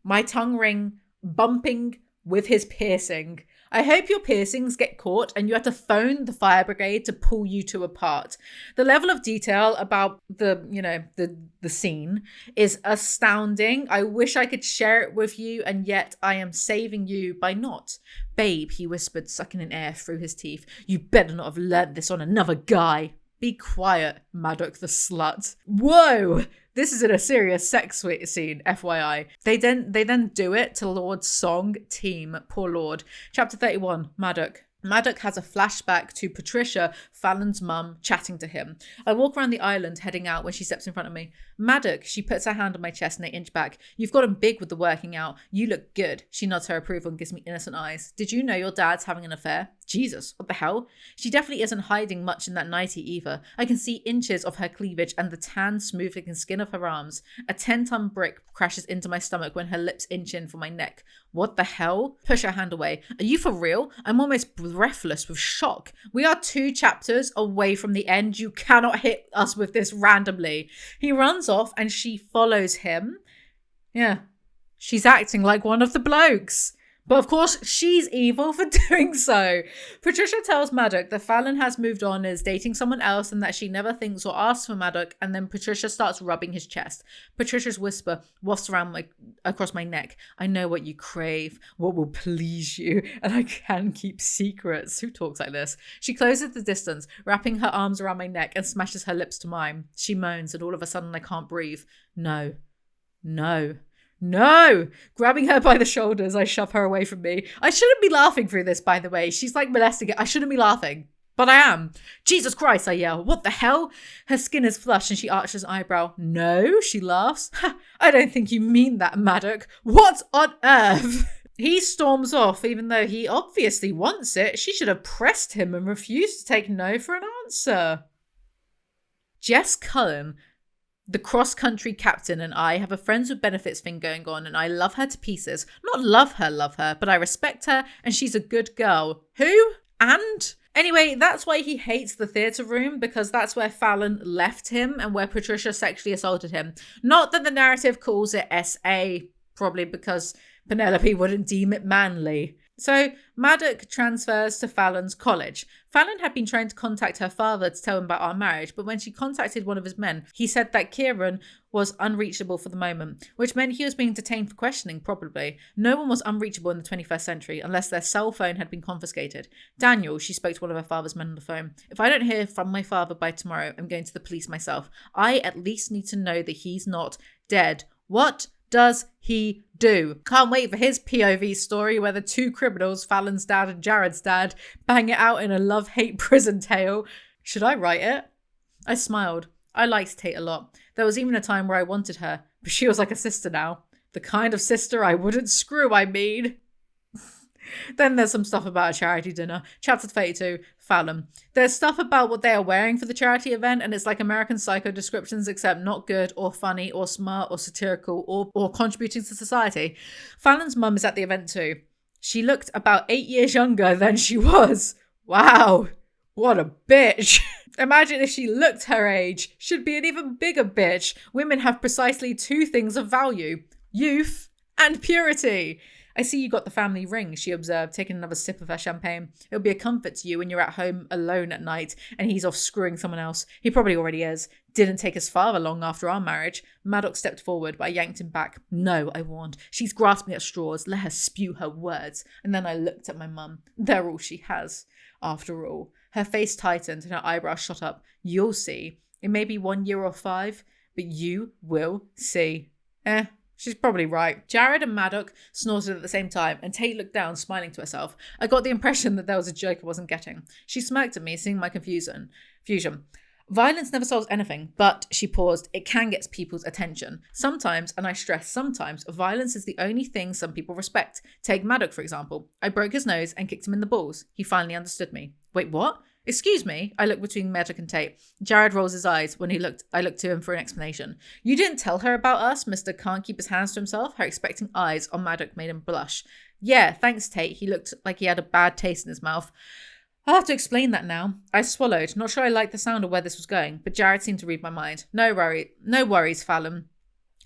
My tongue ring bumping with his piercing. I hope your piercings get caught and you have to phone the fire brigade to pull you two apart. The level of detail about the scene is astounding. I wish I could share it with you, and yet I am saving you by not. Babe, he whispered, sucking in air through his teeth. You better not have learnt this on another guy. Be quiet, Madoc the slut. Whoa! This is in a serious sex scene, FYI. They then do it to Lord's song, Team, Poor Lord. Chapter 31, Madoc. Madoc has a flashback to Patricia, Fallon's mum, chatting to him. I walk around the island, heading out when she steps in front of me. Madoc, she puts her hand on my chest and I inch back. You've gotten big with the working out. You look good. She nods her approval and gives me innocent eyes. Did you know your dad's having an affair? Jesus, what the hell? She definitely isn't hiding much in that nightie either. I can see inches of her cleavage and the tan, smooth-looking skin of her arms. A 10-ton brick crashes into my stomach when her lips inch in from my neck. What the hell? Push her hand away. Are you for real? I'm almost breathless with shock. We are 2 chapters away from the end. You cannot hit us with this randomly. He runs off and she follows him. Yeah, she's acting like one of the blokes. But of course, she's evil for doing so. Patricia tells Madoc that Fallon has moved on and is dating someone else and that she never thinks or asks for Madoc, and then Patricia starts rubbing his chest. Patricia's whisper wafts around across my neck. I know what you crave, what will please you, and I can keep secrets. Who talks like this? She closes the distance, wrapping her arms around my neck and smashes her lips to mine. She moans and all of a sudden I can't breathe. No. Grabbing her by the shoulders, I shove her away from me. I shouldn't be laughing through this, by the way. She's like molesting it. I shouldn't be laughing. But I am. Jesus Christ, I yell. What the hell? Her skin is flushed and she arches an eyebrow. No, she laughs. I don't think you mean that, Madoc. What on earth? He storms off, even though he obviously wants it. She should have pressed him and refused to take no for an answer. Jess Cullen, the cross-country captain, and I have a friends with benefits thing going on, and I love her to pieces. Not love her, but I respect her, and she's a good girl. Who? And? Anyway, that's why he hates the theatre room, because that's where Fallon left him and where Patricia sexually assaulted him. Not that the narrative calls it SA, probably because Penelope wouldn't deem it manly. So Madoc transfers to Fallon's college. Fallon had been trying to contact her father to tell him about our marriage, but when she contacted one of his men, he said that Kieran was unreachable for the moment, which meant he was being detained for questioning, probably. No one was unreachable in the 21st century unless their cell phone had been confiscated. Daniel, she spoke to one of her father's men on the phone. If I don't hear from my father by tomorrow, I'm going to the police myself. I at least need to know that he's not dead. What does he do? Can't wait for his POV story where the 2 criminals, Fallon's dad and Jared's dad, bang it out in a love-hate prison tale. Should I write it? I smiled. I liked Tate a lot. There was even a time where I wanted her, but she was like a sister now. The kind of sister I wouldn't screw, I mean. Then there's some stuff about a charity dinner. Chapter 32, Fallon. There's stuff about what they are wearing for the charity event, and it's like American Psycho descriptions, except not good or funny or smart or satirical or contributing to society. Fallon's mum is at the event too. She looked about 8 years younger than she was. Wow, what a bitch. Imagine if she looked her age. Should be an even bigger bitch. Women have precisely 2 things of value: youth and purity. I see you got the family ring, she observed, taking another sip of her champagne. It'll be a comfort to you when you're at home alone at night and he's off screwing someone else. He probably already is. Didn't take his father long after our marriage. Madoc stepped forward, but I yanked him back. No, I warned. She's grasping at straws. Let her spew her words. And then I looked at my mum. They're all she has, after all. Her face tightened and her eyebrows shot up. You'll see. It may be 1 year or 5, but you will see. She's probably right. Jared and Madoc snorted at the same time, and Tate looked down, smiling to herself. I got the impression that there was a joke I wasn't getting. She smirked at me, seeing my confusion. Violence never solves anything, but, she paused, it can get people's attention. Sometimes, and I stress sometimes, violence is the only thing some people respect. Take Madoc, for example. I broke his nose and kicked him in the balls. He finally understood me. Wait, what? Excuse me, I look between Madoc and Tate. Jared rolls his eyes when I looked to him for an explanation. You didn't tell her about us? Mr. Can't keep his hands to himself. Her expecting eyes on Madoc made him blush. Yeah, thanks, Tate. He looked like he had a bad taste in his mouth. I'll have to explain that now. I swallowed, not sure I liked the sound of where this was going, but Jared seemed to read my mind. No worries, Fallon.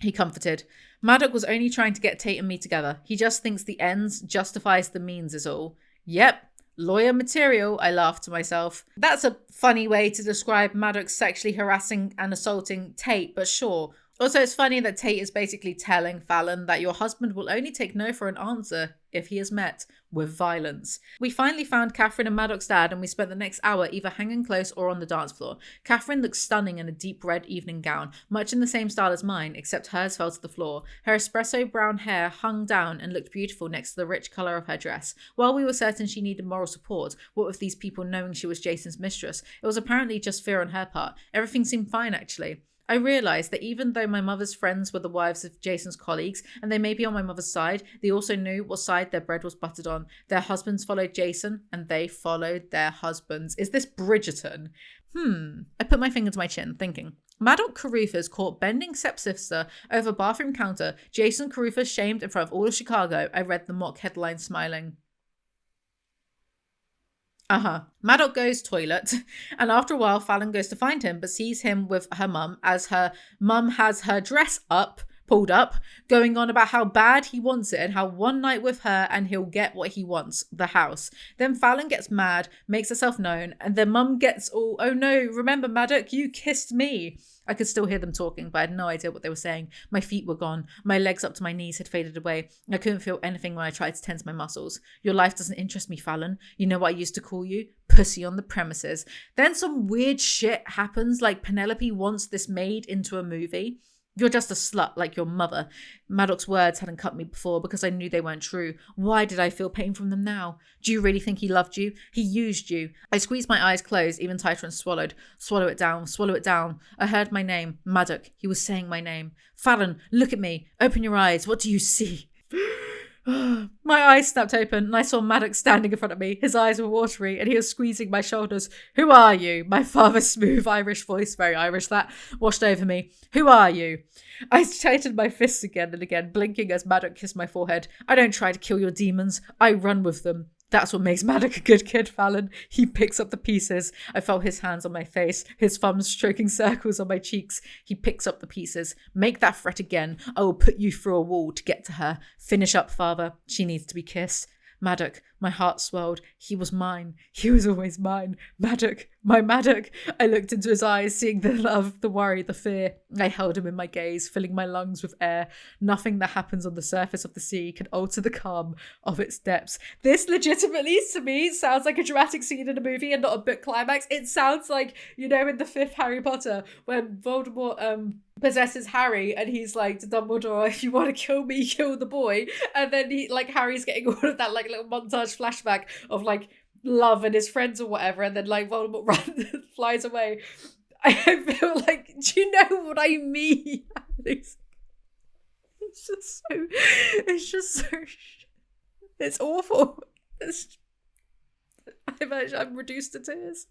He comforted. Madoc was only trying to get Tate and me together. He just thinks the ends justifies the means is all. Yep. Lawyer material, I laughed to myself. That's a funny way to describe Madoc sexually harassing and assaulting Tate, but sure. Also, it's funny that Tate is basically telling Fallon that your husband will only take no for an answer if he is met with violence. We finally found Catherine and Madoc's dad, and we spent the next hour either hanging close or on the dance floor. Catherine looked stunning in a deep red evening gown, much in the same style as mine, except hers fell to the floor. Her espresso brown hair hung down and looked beautiful next to the rich colour of her dress. While we were certain she needed moral support, what with these people knowing she was Jason's mistress? It was apparently just fear on her part. Everything seemed fine, actually. I realised that even though my mother's friends were the wives of Jason's colleagues, and they may be on my mother's side, they also knew what side their bread was buttered on. Their husbands followed Jason, and they followed their husbands. Is this Bridgerton? I put my finger to my chin, thinking. Madoc Carruthers caught bending stepsister over bathroom counter. Jason Carruthers shamed in front of all of Chicago. I read the mock headline smiling. Madoc goes toilet, and after a while Fallon goes to find him but sees him with her mum as her mum has her dress pulled up, going on about how bad he wants it and how one night with her and he'll get what he wants, the house. Then Fallon gets mad, makes herself known, and then mum gets all, oh no, remember Madoc, you kissed me. I could still hear them talking, but I had no idea what they were saying. My feet were gone. My legs up to my knees had faded away. I couldn't feel anything when I tried to tense my muscles. Your life doesn't interest me, Fallon. You know what I used to call you? Pussy on the premises. Then some weird shit happens, like Penelope wants this made into a movie. You're just a slut like your mother. Madoc's words hadn't cut me before because I knew they weren't true. Why did I feel pain from them now? Do you really think he loved you? He used you. I squeezed my eyes closed, even tighter, and swallowed. Swallow it down, swallow it down. I heard my name. Madoc. He was saying my name. Fallon, look at me. Open your eyes. What do you see? My eyes snapped open and I saw Madoc standing in front of me. His eyes were watery and he was squeezing my shoulders. Who are you? My father's smooth Irish voice, very Irish that, washed over me. Who are you? I tightened my fists again and again, blinking as Madoc kissed my forehead. I don't try to kill your demons. I run with them. That's what makes Madoc a good kid, Fallon. He picks up the pieces. I felt his hands on my face, his thumbs stroking circles on my cheeks. He picks up the pieces. Make that threat again. I will put you through a wall to get to her. Finish up, father. She needs to be kissed. Madoc, my heart swelled. He was mine. He was always mine. Madoc, my Madoc. I looked into his eyes, seeing the love, the worry, the fear. I held him in my gaze, filling my lungs with air. Nothing that happens on the surface of the sea can alter the calm of its depths. This legitimately, to me, sounds like a dramatic scene in a movie and not a book climax. It sounds like, you know, in the 5th Harry Potter, when Voldemort, possesses Harry and he's like to Dumbledore, if you want to kill me, kill the boy. And then Harry's getting all of that little montage flashback of love and his friends or whatever, and then Voldemort runs flies away. I feel like, do you know what I mean? It's awful. I'm reduced to tears.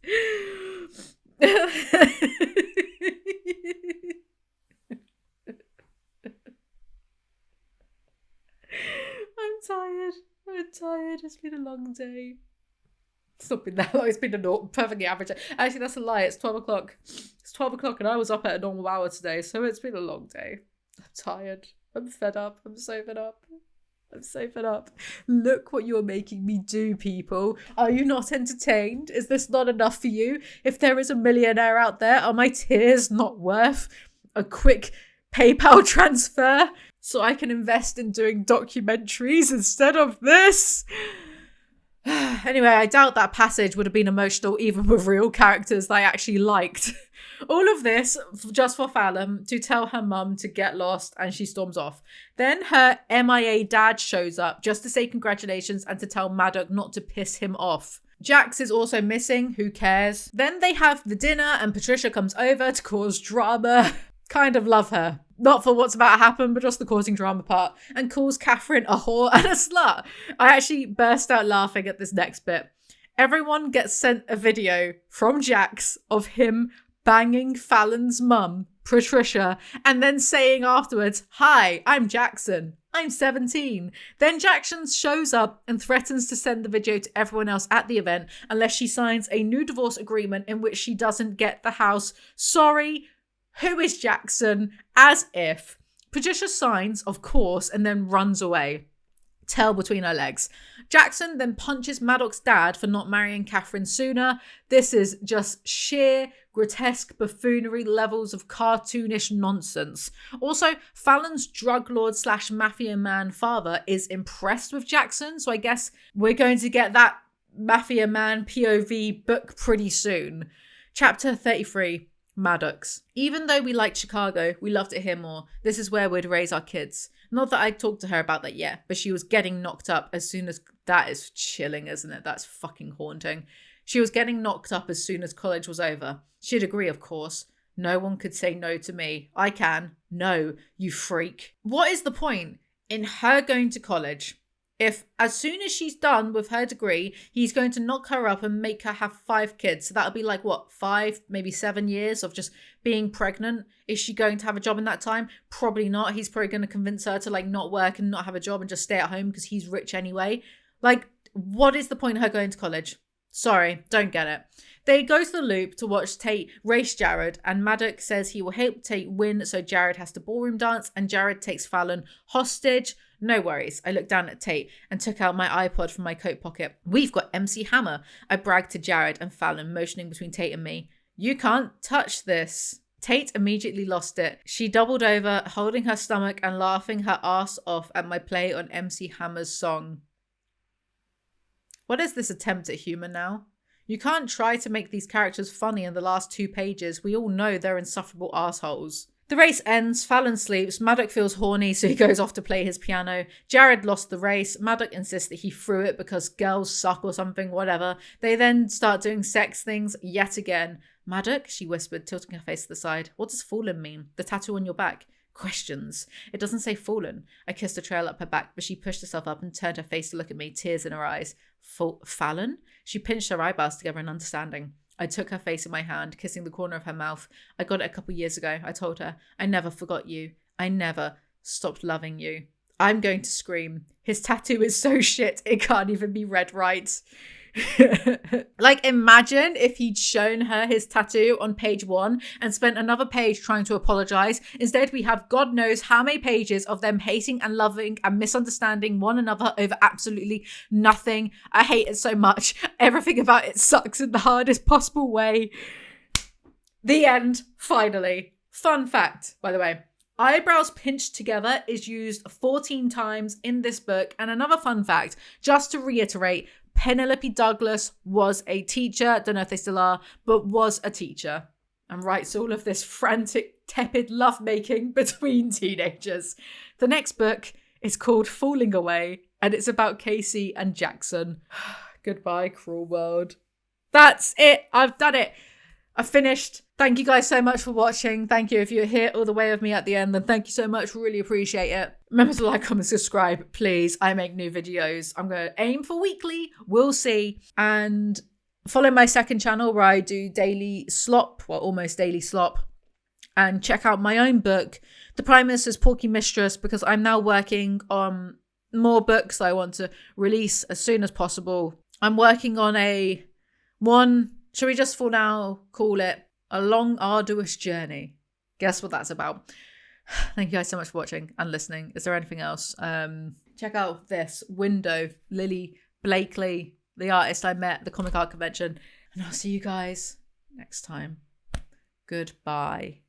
I'm tired. It's been a long day. It's not been that long. It's been a perfectly average day. Actually, that's a lie. It's 12 o'clock. It's 12 o'clock and I was up at a normal hour today, so it's been a long day. I'm tired. I'm fed up. I'm so fed up. Look what you're making me do, people. Are you not entertained? Is this not enough for you? If there is a millionaire out there, are my tears not worth a quick PayPal transfer so I can invest in doing documentaries instead of this? Anyway, I doubt that passage would have been emotional even with real characters that I actually liked. All of this just for Fallon to tell her mum to get lost, and she storms off. Then her MIA dad shows up just to say congratulations and to tell Madoc not to piss him off. Jax is also missing, who cares? Then they have the dinner and Patricia comes over to cause drama. Kind of love her. Not for what's about to happen, but just the causing drama part. And calls Catherine a whore and a slut. I actually burst out laughing at this next bit. Everyone gets sent a video from Jax of him banging Fallon's mum, Patricia, and then saying afterwards, "Hi, I'm Jackson. I'm 17. Then Jackson shows up and threatens to send the video to everyone else at the event unless she signs a new divorce agreement in which she doesn't get the house. Sorry, who is Jackson? As if. Patricia signs, of course, and then runs away. Tail between her legs. Jackson then punches Madoc's dad for not marrying Catherine sooner. This is just sheer grotesque buffoonery levels of cartoonish nonsense. Also, Fallon's drug lord / mafia man father is impressed with Jackson, so I guess we're going to get that mafia man POV book pretty soon. Chapter 33. Maddox. Even though we liked Chicago, we loved it here more. This is where we'd raise our kids. Not that I talked to her about that yet, but she was getting knocked up as soon as... That is chilling, isn't it? That's fucking haunting. She was getting knocked up as soon as college was over. She'd agree, of course. No one could say no to me. I can. No, you freak. What is the point in her going to college if as soon as she's done with her degree, he's going to knock her up and make her have 5 kids? So that'll be like, what, 5, maybe 7 years of just being pregnant? Is she going to have a job in that time? Probably not. He's probably going to convince her to like not work and not have a job and just stay at home because he's rich anyway. Like, what is the point of her going to college? Sorry, don't get it. They go to the loop to watch Tate race Jared, and Madoc says he will help Tate win, so Jared has to ballroom dance, and Jared takes Fallon hostage. No worries. I looked down at Tate and took out my iPod from my coat pocket. We've got MC Hammer. I bragged to Jared and Fallon, motioning between Tate and me. You can't touch this. Tate immediately lost it. She doubled over, holding her stomach and laughing her ass off at my play on MC Hammer's song. What is this attempt at humour now? You can't try to make these characters funny in the last 2 pages. We all know they're insufferable assholes. The race ends, Fallon sleeps, Madoc feels horny so he goes off to play his piano. Jared lost the race, Madoc insists that he threw it because girls suck or something, whatever. They then start doing sex things yet again. Madoc, she whispered, tilting her face to the side. What does Fallen mean? The tattoo on your back? Questions. It doesn't say Fallen. I kissed a trail up her back, but she pushed herself up and turned her face to look at me, tears in her eyes. Fallon? She pinched her eyebrows together in understanding. I took her face in my hand, kissing the corner of her mouth. I got it a couple years ago, I told her. I never forgot you. I never stopped loving you. I'm going to scream. His tattoo is so shit, it can't even be read right. Like, imagine if he'd shown her his tattoo on page 1 and spent another page trying to apologize. Instead, we have God knows how many pages of them hating and loving and misunderstanding one another over absolutely nothing. I hate it so much. Everything about it sucks in the hardest possible way. The end, finally. Fun fact, by the way. Eyebrows pinched together is used 14 times in this book. And another fun fact, just to reiterate, Penelope Douglas was a teacher, don't know if they still are, but was a teacher, and writes all of this frantic, tepid lovemaking between teenagers. The next book is called Falling Away, and it's about Casey and Jackson. Goodbye, cruel world. That's it. I've done it. I've finished. Thank you guys so much for watching. Thank you if you're here all the way with me at the end, then thank you so much. Really appreciate it. Remember to like, comment, subscribe, please. I make new videos. I'm going to aim for weekly. We'll see. And follow my second channel where I do daily slop, well, almost daily slop. And check out my own book, The Prime Minister's Porky Mistress, because I'm now working on more books I want to release as soon as possible. I'm working on should we just for now call it A Long Arduous Journey? Guess what that's about. Thank you guys so much for watching and listening. Is there anything else? Check out this window, Lily Blakely, the artist I met at the Comic Art Convention. And I'll see you guys next time. Goodbye.